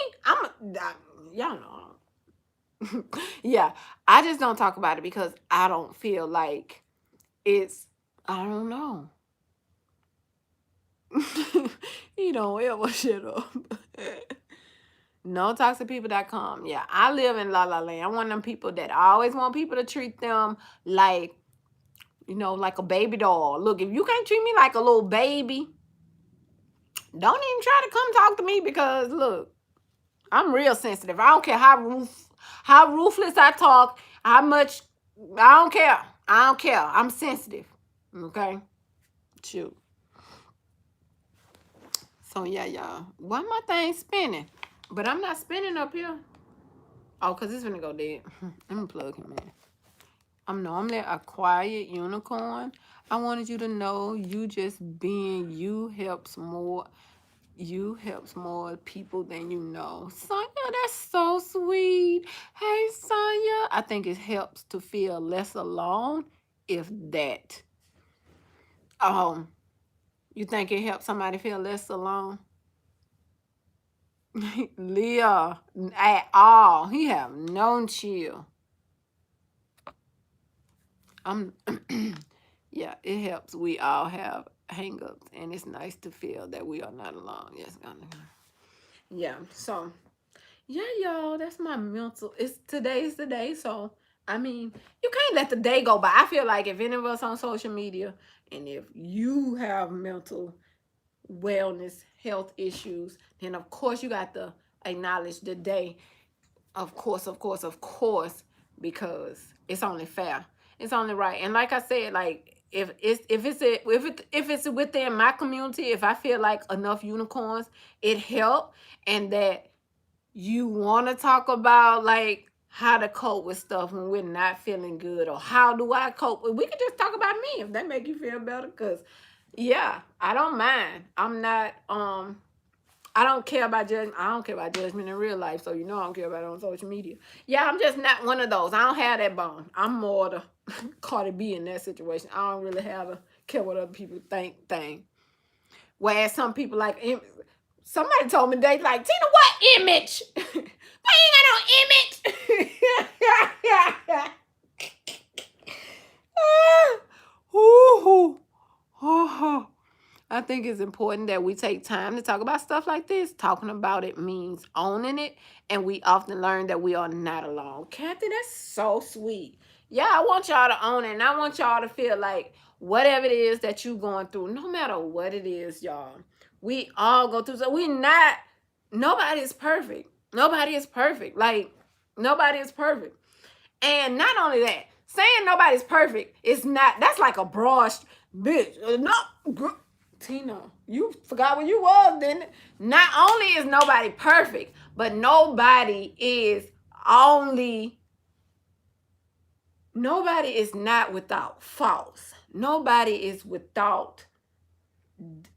y'all know. Yeah, I just don't talk about it because I don't feel like it's. I don't know. You don't ever shut up. NoToxicPeople.com. Yeah, I live in La La Land. I'm one of them people that always want people to treat them like, like a baby doll. Look, if you can't treat me like a little baby, don't even try to come talk to me, because look, I'm real sensitive. I don't care how ruthless I talk, how much, I don't care. I don't care. I'm sensitive. Okay? Shoot. So yeah, y'all. Why my thing spinning? But I'm not spinning up here. Oh, because it's gonna go dead. Let me plug him in. I'm normally a quiet unicorn. I wanted you to know you just being you helps more. You helps more people than you know. Sonya, that's so sweet. Hey, Sonya. I think it helps to feel less alone, if that. You think it helps somebody feel less alone? Leah, at all. He have no chill. Yeah, it helps. We all have hang-ups, and it's nice to feel that we are not alone. Yes, yeah. So, yeah, y'all, that's my mental. Today's the day. So, I mean, you can't let the day go by. I feel like if any of us on social media, and if you have mental wellness, health issues, then of course you got to acknowledge the day. Of course, because it's only fair. It's only right. And like I said, like if it's within my community, if I feel like enough unicorns, it helped, and that you want to talk about like how to cope with stuff when we're not feeling good, or how do I cope? We could just talk about me if that make you feel better. Cause yeah, I don't mind. I'm not I don't care about judgment. I don't care about judgment in real life, so I don't care about it on social media. Yeah, I'm just not one of those. I don't have that bone. I'm more the Cardi B in that situation. I don't really have a Care what other people think thing. Whereas some people like somebody told me they like, Tina, what image? Why you ain't got no image? Ooh, oh. I think it's important that we take time to talk about stuff like this. Talking about it means owning it, and we often learn that we are not alone. Kathy, that's so sweet. Yeah, I want y'all to own it, and I want y'all to feel like whatever it is that you're going through, no matter what it is, y'all, we all go through. So we not, nobody is perfect. Nobody is perfect. Like, nobody is perfect. And not only that, saying nobody's perfect is not, that's like a broad bitch. No, Tina, you forgot where you was, didn't it? Not only is nobody perfect, but only, nobody is not without faults. Nobody is without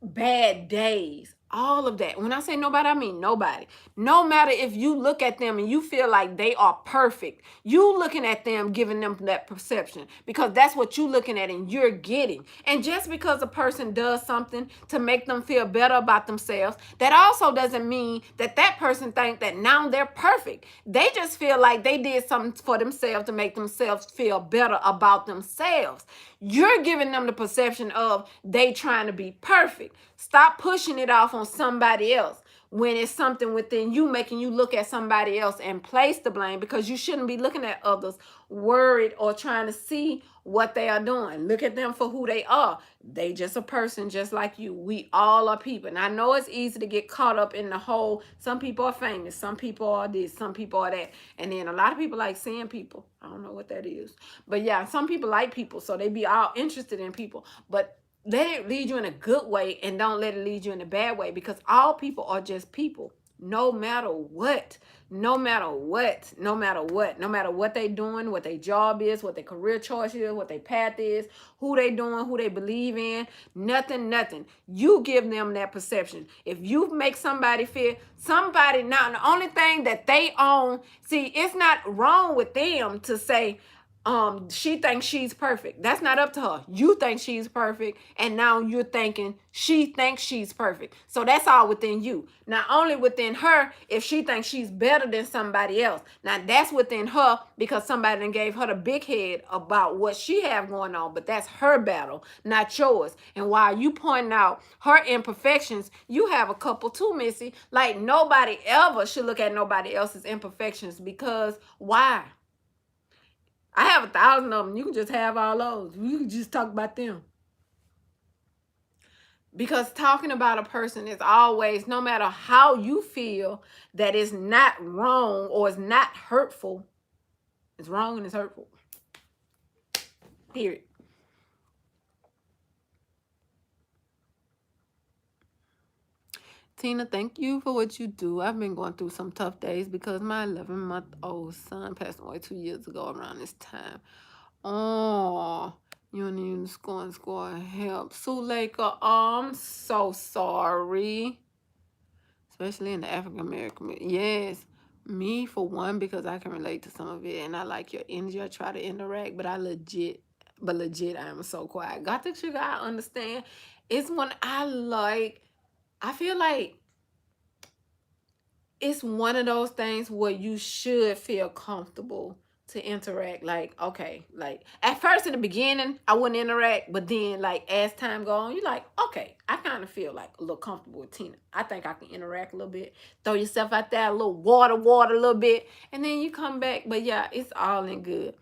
bad days, all of that. When I say nobody, I mean nobody. No matter if you look at them and you feel like they are perfect, you looking at them, giving them that perception, because that's what you looking at and you're getting. And just because a person does something to make them feel better about themselves, that also doesn't mean that that person think that now they're perfect. They just feel like they did something for themselves to make themselves feel better about themselves. You're giving them the perception of they trying to be perfect. Stop pushing it off on somebody else when it's something within you making you look at somebody else and place the blame, because you shouldn't be looking at others worried or trying to see what they are doing. Look at them for who they are. They just a person just like you. We all are people. And I know it's easy to get caught up in the whole, some people are famous, some people are this, some people are that. And then a lot of people like seeing people. I don't know what that is. But yeah, some people like people, so they be all interested in people. But let it lead you in a good way and don't let it lead you in a bad way, because all people are just people, no matter what. No matter what, no matter what, no matter what they doing, what their job is, what their career choice is, what their path is, who they doing, who they believe in, nothing. You give them that perception. If you make somebody feel, somebody, now the only thing that they own, see, it's not wrong with them to say, she thinks she's perfect. That's not up to her. You think she's perfect, and now you're thinking she thinks she's perfect. So that's all within you. Not only within her, if she thinks she's better than somebody else. Now that's within her, because somebody done gave her the big head about what she have going on. But that's her battle, not yours. And while you pointing out her imperfections, you have a couple too, Missy. Like, nobody ever should look at nobody else's imperfections, because why? I have 1,000 of them. You can just have all those. You can just talk about them. Because talking about a person is always, no matter how you feel that it's not wrong or it's not hurtful, it's wrong and it's hurtful. Period. Tina, thank you for what you do. I've been going through some tough days because my 11-month-old son passed away 2 years ago around this time. Oh, you don't even score help. Suleika, I'm so sorry. Especially in the African American community. Yes. Me for one, because I can relate to some of it and I like your energy. I try to interact, but legit, I am so quiet. Got the sugar, I understand. It's when I feel like it's one of those things where you should feel comfortable to interact. Like, okay, like at first in the beginning I wouldn't interact, but then like as time go on, you're like, okay, I kind of feel like a little comfortable with Tina. I think I can interact a little bit. Throw yourself out there, a little water a little bit, and then you come back. But yeah, it's all in good.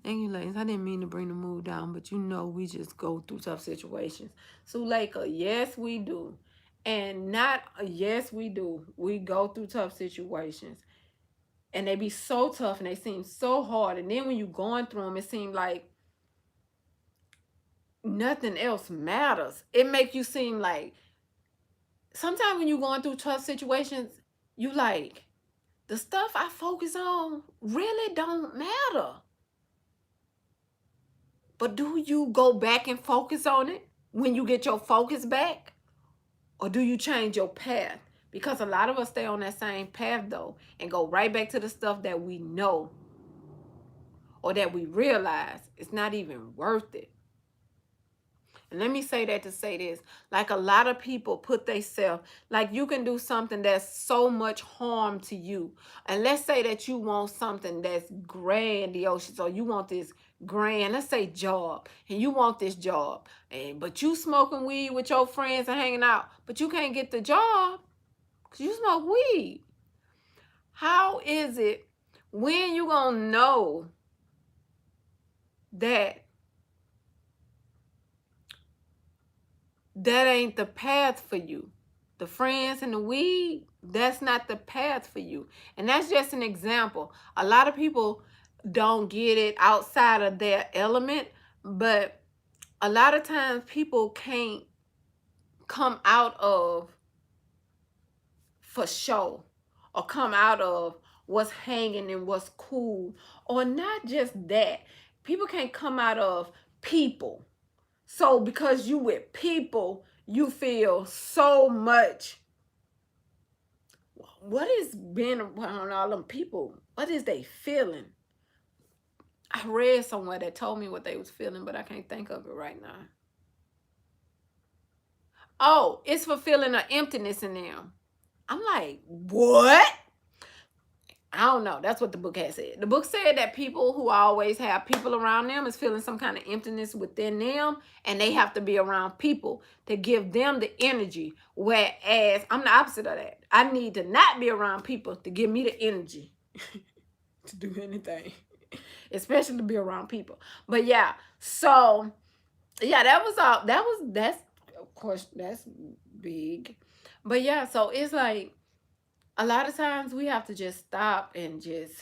Thank you, ladies. I didn't mean to bring the mood down, but you know we just go through tough situations. Suleika, yes we do. And not, yes we do. We go through tough situations. And they be so tough and they seem so hard. And then when you going through them, it seems like nothing else matters. It make you seem like, sometimes when you going through tough situations, you like, the stuff I focus on really don't matter. But do you go back and focus on it when you get your focus back? Or do you change your path? Because a lot of us stay on that same path though and go right back to the stuff that we know or that we realize it's not even worth it. And let me say that to say this. Like a lot of people put themselves, like you can do something that's so much harm to you. And let's say that you want something that's grandiose. So you want this grand, let's say job, and you want this job. And but you smoking weed with your friends and hanging out, but you can't get the job because you smoke weed. How is it when you gonna know that that ain't the path for you? The friends and the weed, that's not the path for you. And that's just an example. A lot of people don't get it outside of their element, but a lot of times people can't come out of for show or come out of what's hanging and what's cool, or not just that. People can't come out of people. So because you with people, you feel so much. What is being around all them people? What is they feeling? I read somewhere that told me what they was feeling, but I can't think of it right now. Oh, it's fulfilling an emptiness in them. I'm like, what? I don't know. That's what the book has said. The book said that people who always have people around them is feeling some kind of emptiness within them, and they have to be around people to give them the energy. Whereas I'm the opposite of that. I need to not be around people to give me the energy to do anything, especially to be around people. But yeah, so yeah, that was all. That's of course that's big, but yeah, so it's like a lot of times we have to just stop and just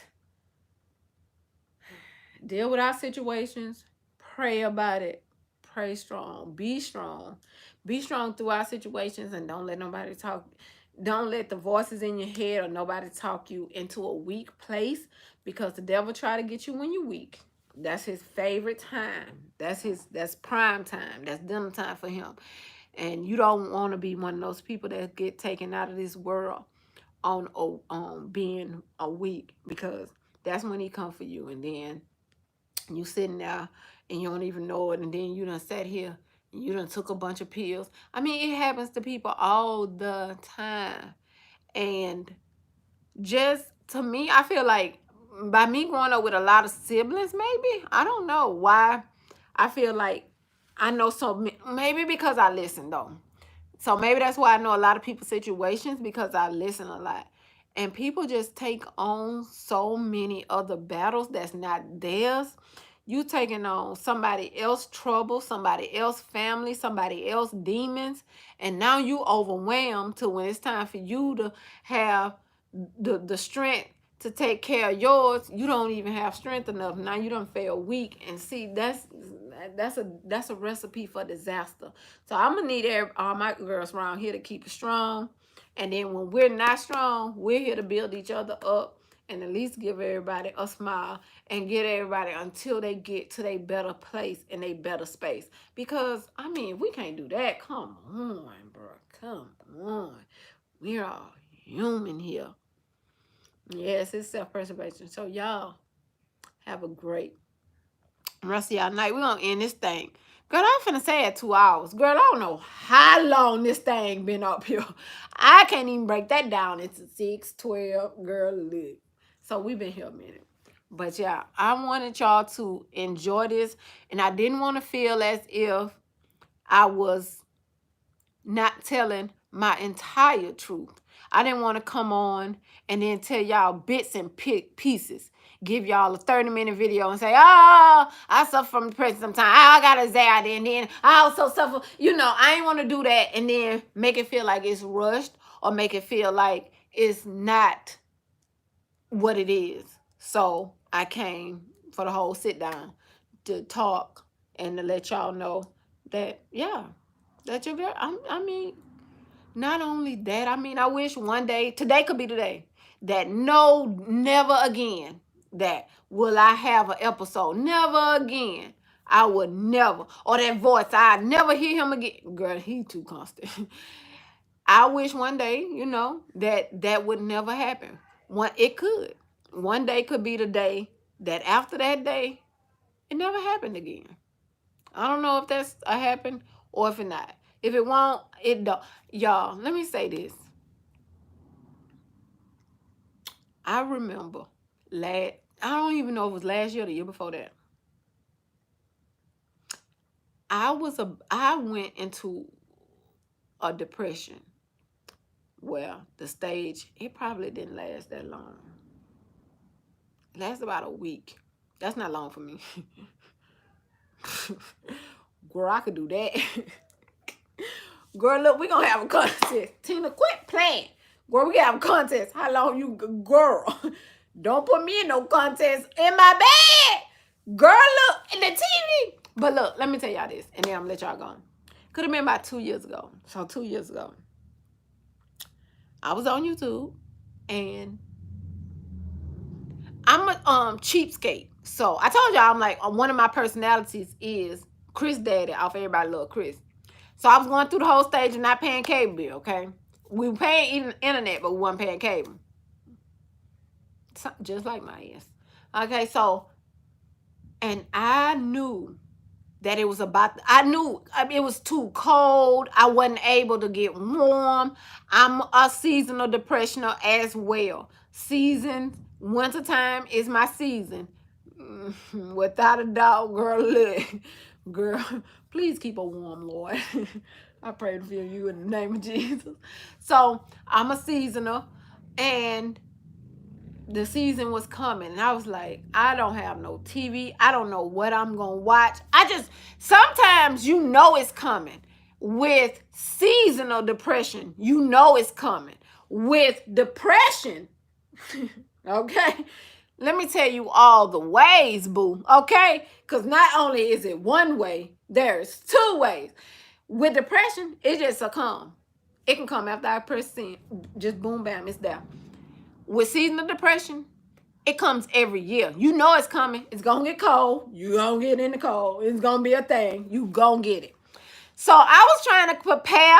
deal with our situations, pray about it, pray strong, be strong through our situations, and don't let nobody talk. Don't let the voices in your head or nobody talk you into a weak place, because the devil try to get you when you're weak. That's his favorite time. That's prime time. That's dinner time for him. And you don't want to be one of those people that get taken out of this world on being a weak, because that's when he come for you. And then you sitting there and you don't even know it, and then you done sat here and you done took a bunch of pills. I mean, it happens to people all the time. And just to me, I feel like by me growing up with a lot of siblings, maybe, I don't know why, I feel like I know so, maybe because I listen though. So maybe that's why I know a lot of people's situations, because I listen a lot. And people just take on so many other battles that's not theirs. You taking on somebody else trouble, somebody else family, somebody else demons, and now you overwhelmed to when it's time for you to have the strength to take care of yours. You don't even have strength enough. Now you don't feel weak. And see, that's a recipe for disaster. So I'm gonna need all my girls around here to keep it strong. And then when we're not strong, we're here to build each other up and at least give everybody a smile and get everybody until they get to their better place and a better space. Because I mean, we can't do that. Come on, bro. Come on. We're all human here. Yes, it's self-preservation. So y'all have a great rest of y'all night. We're gonna end this thing. Girl, I'm finna say at 2 hours. Girl, I don't know how long this thing been up here. I can't even break that down into 6, 12. Girl, look. So we've been here a minute. But yeah, I wanted y'all to enjoy this. And I didn't want to feel as if I was not telling my entire truth. I didn't want to come on and then tell y'all bits and pieces. Give y'all a 30-minute video and say, oh, I suffer from depression sometimes. I got anxiety, and then I also suffer. You know, I ain't want to do that and then make it feel like it's rushed or make it feel like it's not what it is. So I came for the whole sit down to talk and to let y'all know that, yeah, that your girl, I mean, not only that, I mean, I wish one day, today could be the day, that no, never again, that will I have an episode. Never again. I would never. Or that voice, I never hear him again. Girl, he too constant. I wish one day, you know, that would never happen. It could. One day could be the day that after that day, it never happened again. I don't know if that's a happen or if it not. If it won't, it don't. Y'all, let me say this. I remember I don't even know if it was last year or the year before that. I went into a depression. Well, the stage, it probably didn't last that long. It lasted about a week. That's not long for me. Girl, I could do that. Girl, look, we gonna have a contest. Tina, quit playing. Girl, we gotta have a contest. How long you, girl? Don't put me in no contest in my bed. Girl, look, in the TV. But look, let me tell y'all this, and then I'm gonna let y'all go. Could have been about 2 years ago. So 2 years ago, I was on YouTube, and I'm a cheapskate. So I told y'all I'm like one of my personalities is Chris Daddy off Everybody Love Chris. So I was going through the whole stage of not paying cable bill, okay? We were paying even internet, but we weren't paying cable. Just like my ass. Okay, so, and I knew that it was I knew it was too cold. I wasn't able to get warm. I'm a seasonal depressional as well. Wintertime is my season. Without a doubt, girl, look. Girl, please keep her warm, Lord. I pray for you in the name of Jesus. So I'm a seasonal, and the season was coming, and I was like, I don't have no TV. I don't know what I'm gonna watch. Sometimes you know it's coming. With seasonal depression, you know it's coming. With depression, okay, let me tell you all the ways, boo, okay? Because not only is it one way, there's 2 ways. With depression, it just succumb. It can come after I press send. Just boom, bam, it's there. With seasonal depression, it comes every year. You know it's coming. It's going to get cold. You going to get in the cold. It's going to be a thing. You going to get it. So I was trying to prepare.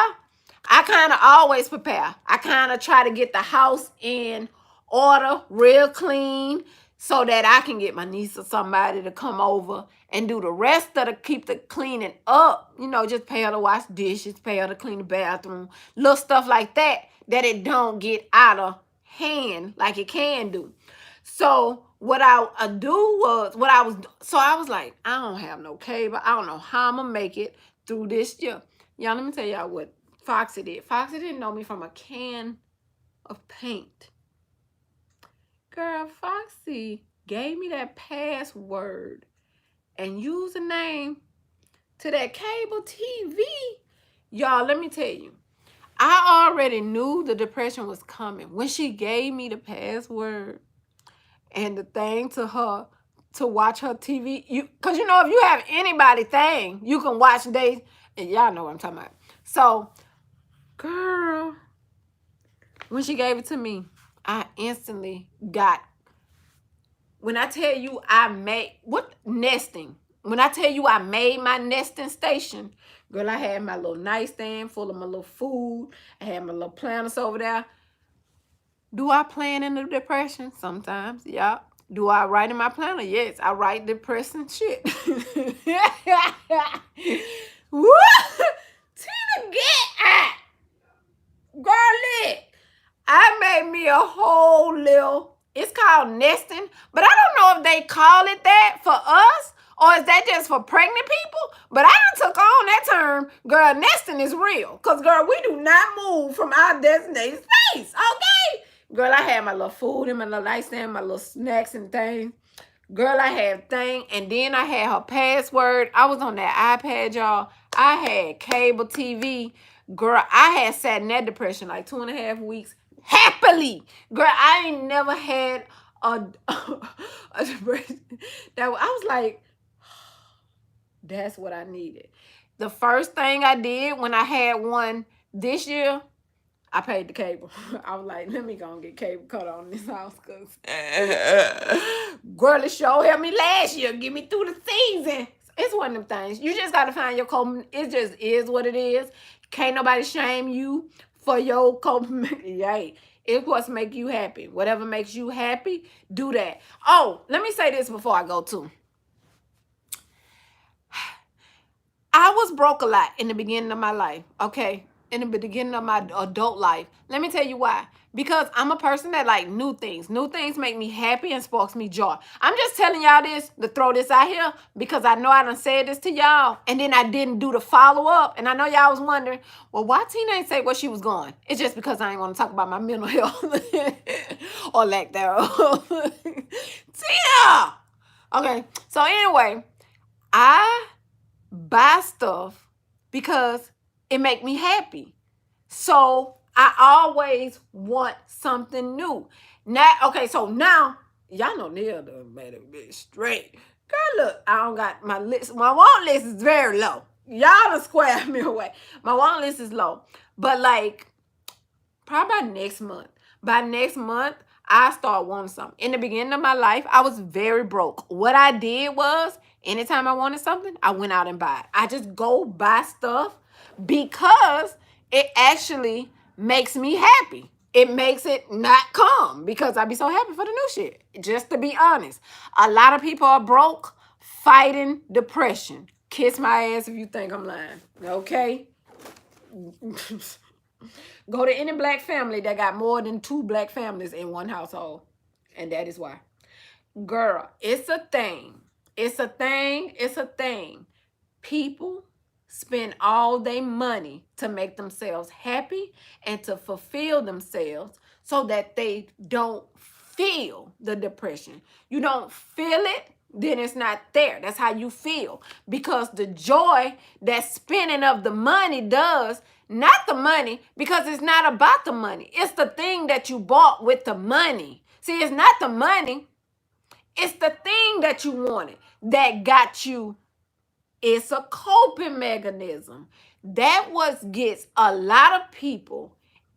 I kind of always prepare. I kind of try to get the house in order, real clean, so that I can get my niece or somebody to come over and do the rest of keep the cleaning up. You know, just pay her to wash dishes, pay her to clean the bathroom, little stuff like that, that it don't get out of hand like it can do. So what I do was, so I was like, I don't have no cable. I don't know how I'm going to make it through this year. Y'all, let me tell y'all what Foxy did. Foxy didn't know me from a can of paint. Girl, Foxy gave me that password and username to that cable TV. Y'all, let me tell you, I already knew the depression was coming when she gave me the password and the thing to her to watch her TV. Because you know, if you have anybody thing, you can watch and y'all know what I'm talking about. So, girl, when she gave it to me, I instantly got, when I tell you nesting. When I tell you I made my nesting station, girl, I had my little nightstand full of my little food. I had my little planters over there. Do I plan in the depression? Sometimes, yeah. Do I write in my planner? Yes, I write depressing shit. Woo! Tina, get out. Girl, look. I made me a whole little, it's called nesting, but I don't know if they call it that for us, or is that just for pregnant people? But I done took on that term. Girl, nesting is real. Because, girl, we do not move from our designated space, okay? Girl, I had my little food in my little nightstand, my little snacks and things. Girl, I had thing, and then I had her password. I was on that iPad, y'all. I had cable TV. Girl, I had sat in that depression like 2.5 weeks happily. Girl, I ain't never had a depression that I was like, that's what I needed. The first thing I did when I had one this year, I paid the cable. I was like, let me go and get cable cut on this house, because girl, it sure helped me last year. Get me through the season. It's one of them things. You just got to find your coping. It just is what it is. Can't nobody shame you for your coping. Yay. It's what's make you happy. Whatever makes you happy, do that. Oh, let me say this before I go too. I was broke a lot in the beginning of my life, okay? In the beginning of my adult life. Let me tell you why. Because I'm a person that like new things. New things make me happy and sparks me joy. I'm just telling y'all this to throw this out here because I know I done said this to y'all and then I didn't do the follow up. And I know y'all was wondering, well, why Tina ain't say where she was going? It's just because I ain't want to talk about my mental health or lack thereof. Tina! Okay, so anyway, I buy stuff because it make me happy. So I always want something new. Now, okay, so now y'all know Neil done made a bit straight. Girl, look, I don't got my list. My want list is very low. Y'all done square me away. My want list is low. But like probably by next month. By next month, I start wanting something. In the beginning of my life, I was very broke. What I did was, anytime I wanted something, I went out and buy it. I just go buy stuff because it actually makes me happy. It makes it not calm because I be so happy for the new shit. Just to be honest, a lot of people are broke fighting depression. Kiss my ass if you think I'm lying. Okay? Go to any black family that got more than 2 black families in one household. And that is why. Girl, it's a thing. It's a thing. It's a thing. People spend all their money to make themselves happy and to fulfill themselves so that they don't feel the depression. You don't feel it, then it's not there. That's how you feel. Because the joy that spending of the money does, not the money, because it's not about the money. It's the thing that you bought with the money. See, it's not the money. It's the thing that you wanted that got you. It's a coping mechanism. That what gets a lot of people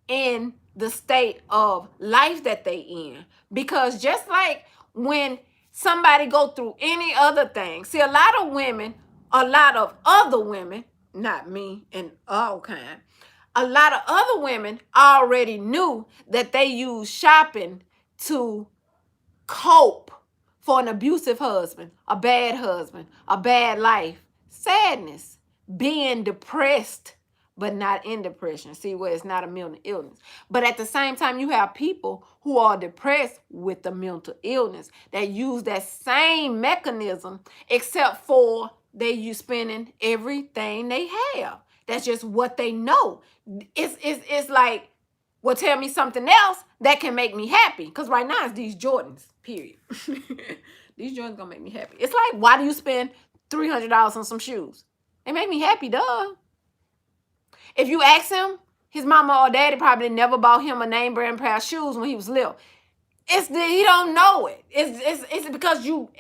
in the state of life that they in. Because just like when somebody go through any other thing, see a lot of women, a lot of other women, not me and all kind, a lot of other women already knew that they use shopping to cope for an abusive husband, a bad life, sadness, being depressed, but not in depression. See, where it's not a mental illness. But at the same time, you have people who are depressed with the mental illness that use that same mechanism, except for they use spending everything they have. That's just what they know. It's like, well, tell me something else that can make me happy. Because right now it's these Jordans, period. These Jordans gonna make me happy. It's like, why do you spend $300 on some shoes? They make me happy, duh. If you ask him, his mama or daddy probably never bought him a name brand pair of shoes when he was little. He don't know it. It's because you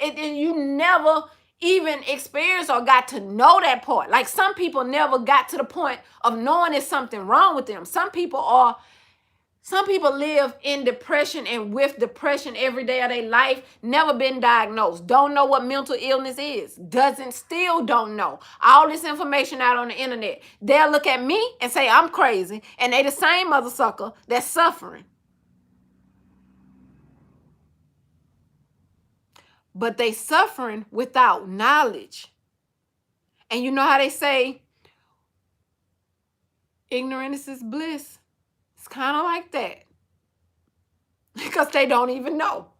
never even experienced or got to know that part. Like some people never got to the point of knowing there's something wrong with them. Some people live in depression and with depression every day of their life, never been diagnosed, don't know what mental illness is, still don't know. All this information out on the internet. They'll look at me and say I'm crazy, and they the same mother sucker that's suffering. But they suffering without knowledge. And you know how they say, ignorance is bliss. It's kind of like that. Because they don't even know.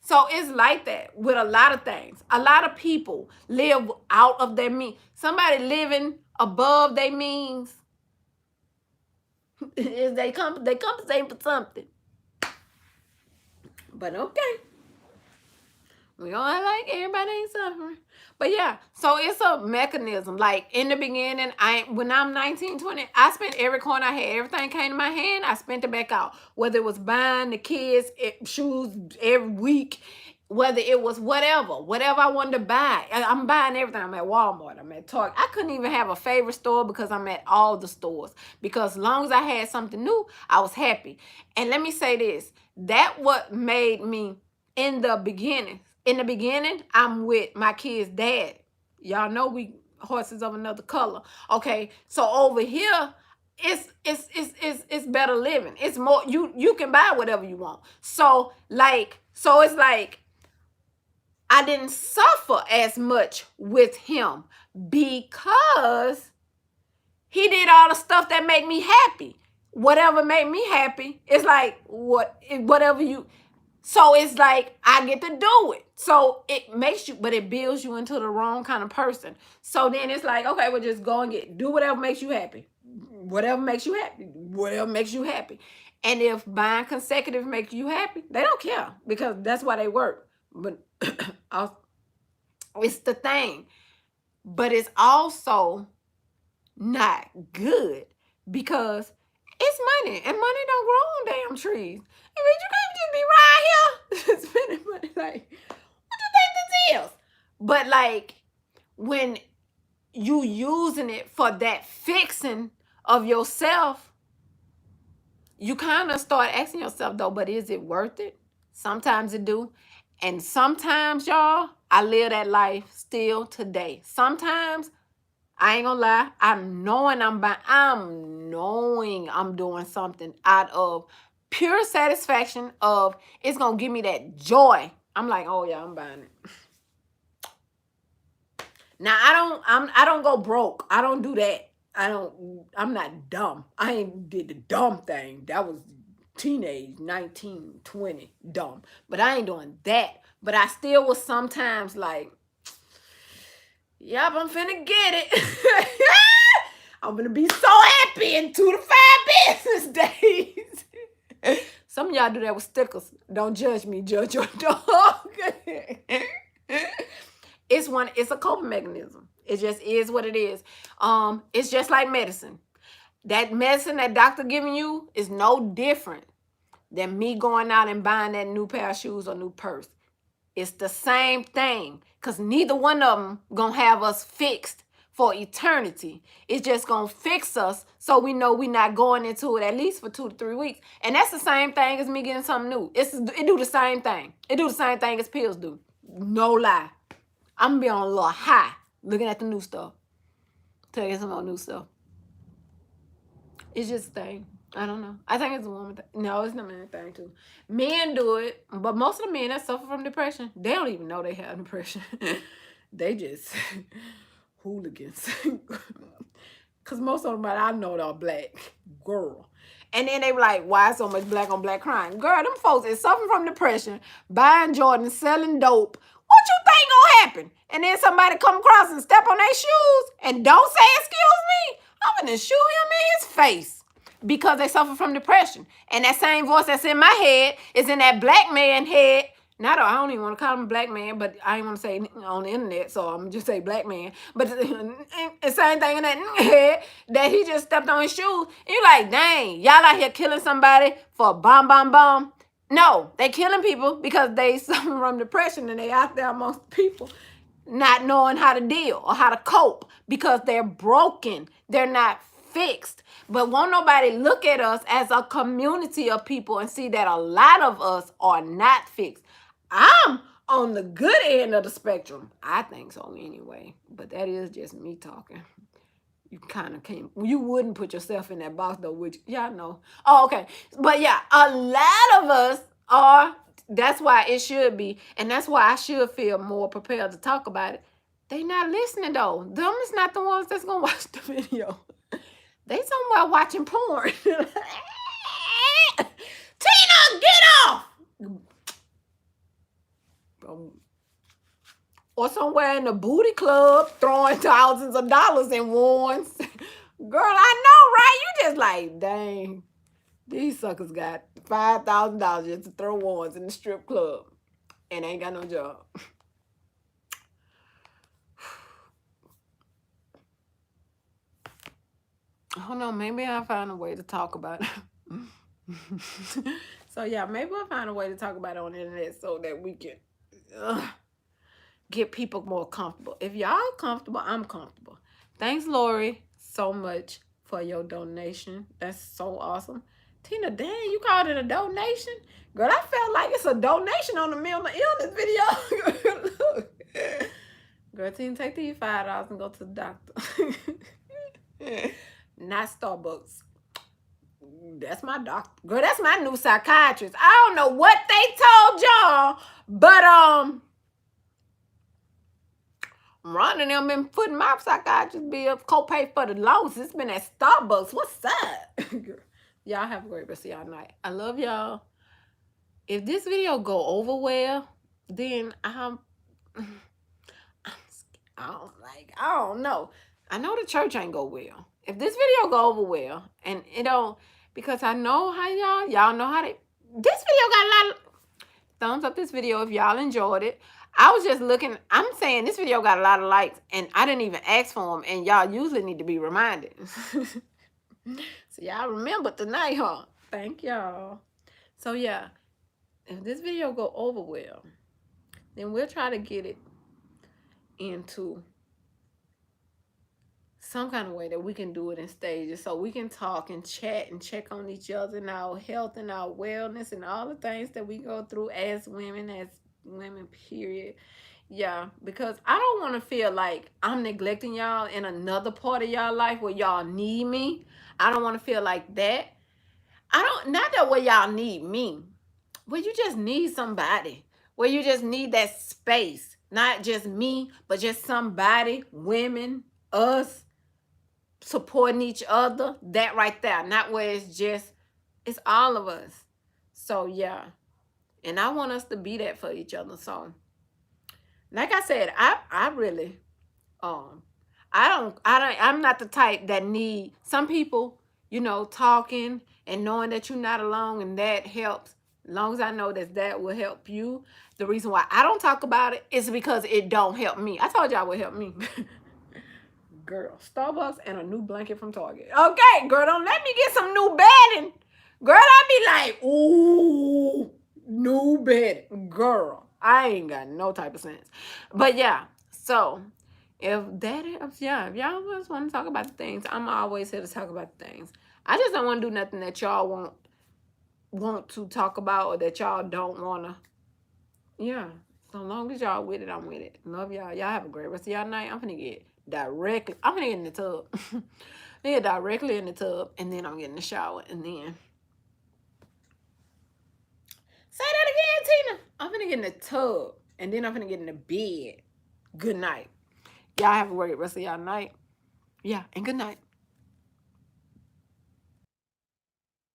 So it's like that with a lot of things. A lot of people live out of their means. Somebody living above their means, is they compensate for something. But okay. We don't act like everybody ain't suffering. But yeah, so it's a mechanism. Like in the beginning, when I'm 19, 20, I spent every coin I had. Everything came to my hand, I spent it back out. Whether it was buying the kids shoes every week, whether it was whatever I wanted to buy. I'm buying everything. I'm at Walmart, I'm at Target. I couldn't even have a favorite store because I'm at all the stores. Because as long as I had something new, I was happy. And let me say this, that what made me in the beginning, I'm with my kid's dad. Y'all know we horses of another color. Okay, so over here, it's better living. It's more, you can buy whatever you want. So it's like I didn't suffer as much with him because he did all the stuff that made me happy. Whatever made me happy, it's like whatever you. So it's like I get to do it. So it makes you, but it builds you into the wrong kind of person. So then it's like, okay, well, just go and do whatever makes you happy. Whatever makes you happy. Whatever makes you happy. And if buying consecutive makes you happy, they don't care because that's why they work. But it's the thing. But it's also not good because it's money and money don't grow on damn trees. I mean, you can't just be right here spending money. Like, what you think this is? But like when you using it for that fixing of yourself, you kind of start asking yourself though, but is it worth it? Sometimes it do. And sometimes, y'all, I live that life still today. Sometimes I ain't gonna lie. I'm knowing I'm doing something out of pure satisfaction of it's gonna give me that joy. I'm like, oh yeah, I'm buying it. Now I don't go broke. I don't do that. I'm not dumb. I ain't did the dumb thing. That was teenage, 19, 20, dumb. But I ain't doing that. But I still was sometimes like, yep, I'm finna get it. I'm gonna be so happy in 2 to 5 business days. Some of y'all do that with stickers. Don't judge me, judge your dog. It's a coping mechanism. It just is what it is. It's just like medicine. That medicine that doctor giving you is no different than me going out and buying that new pair of shoes or new purse. It's the same thing because neither one of them gonna have us fixed for eternity. It's just gonna fix us so we know we're not going into it at least for 2 to 3 weeks. And that's the same thing as me getting something new. It do the same thing. It do the same thing as pills do. No lie. I'm gonna be on a little high looking at the new stuff. Tell you some more new stuff. It's just a thing. I don't know. I think it's a woman thing. No, it's not a man thing too. Men do it, but most of the men that suffer from depression, they don't even know they have depression. They just hooligans. Cause most of them I know are black. Girl. And then they were like, why so much black on black crime? Girl, them folks is suffering from depression, buying Jordan, selling dope. What you think gonna happen? And then somebody come across and step on their shoes and don't say excuse me? I'm gonna shoot him in his face because they suffer from depression. And that same voice that's in my head is in that black man head. Not, I don't even want to call him a black man, but I ain't want to say on the internet, so I'm just say black man. But the same thing in that head that he just stepped on his shoes. And you're like, dang, y'all out here killing somebody for a bomb, bomb, bomb. No, they killing people because they suffer from depression and they out there amongst people not knowing how to deal or how to cope because they're broken. They're not fixed. But won't nobody look at us as a community of people and see that a lot of us are not fixed. I'm on the good end of the spectrum. I think so anyway. But that is just me talking. You kind of can't, you wouldn't put yourself in that box though, would you? Y'all know. Oh, okay. But yeah, a lot of us are, that's why it should be, and that's why I should feel more prepared to talk about it. They not listening though. Them is not the ones that's gonna watch the video. They somewhere watching porn. Tina, get off! Or somewhere in the booty club throwing thousands of dollars in ones. Girl, I know, right? You just like, dang, these suckers got $5,000 just to throw ones in the strip club and ain't got no job. I don't know, maybe I'll find a way to talk about it. So yeah, maybe I'll find a way to talk about it on the internet so that we can get people more comfortable. If y'all comfortable, I'm comfortable. Thanks, Lori, so much for your donation. That's so awesome. Tina, dang, you called it a donation? Girl, I felt like it's a donation on the mental illness video. Look. Girl, Tina, take these $5 and go to the doctor. Not Starbucks. That's my doctor. Girl, that's my new psychiatrist. I don't know what they told y'all, but Ron and them been putting my psychiatrist bill copay for the longest. It's been at Starbucks. What's up? Y'all have a great rest of y'all night. I love y'all. If this video go over well, then I don't know. I know the church ain't go well. If this video go over well, and it don't, because I know how y'all know how they. This video got a lot of thumbs up. This video if y'all enjoyed it. I was just looking. I'm saying this video got a lot of likes, and I didn't even ask for them. And y'all usually need to be reminded. So y'all remember tonight, huh? Thank y'all. So yeah, if this video go over well, then we'll try to get it into some kind of way that we can do it in stages so we can talk and chat and check on each other and our health and our wellness and all the things that we go through as women, period. Yeah, because I don't want to feel like I'm neglecting y'all in another part of y'all life where y'all need me. I don't want to feel like that. Not that way y'all need me, where you just need somebody, where you just need that space, not just me, but just somebody, women, us, supporting each other, that right there. Not where it's all of us. So yeah. And I want us to be that for each other. So like I said, I really I'm not the type that need some people, talking and knowing that you're not alone, and that helps. As long as I know that will help you. The reason why I don't talk about it is because it don't help me. I told y'all what helped me. Girl, Starbucks and a new blanket from Target. Okay, girl, don't let me get some new bedding. Girl, I be like, ooh, new bedding. Girl, I ain't got no type of sense. But yeah, so if if y'all just want to talk about the things, I'm always here to talk about the things. I just don't want to do nothing that y'all want to talk about or that y'all don't want to. Yeah. So long as y'all with it, I'm with it. Love y'all. Y'all have a great rest of y'all night. I'm finna get in the tub. I get directly in the tub, and then I'm getting the shower, and then say that again, Tina. I'm finna get in the tub, and then I'm finna get in the bed. Good night. Y'all have a great rest of y'all night. Yeah, and good night.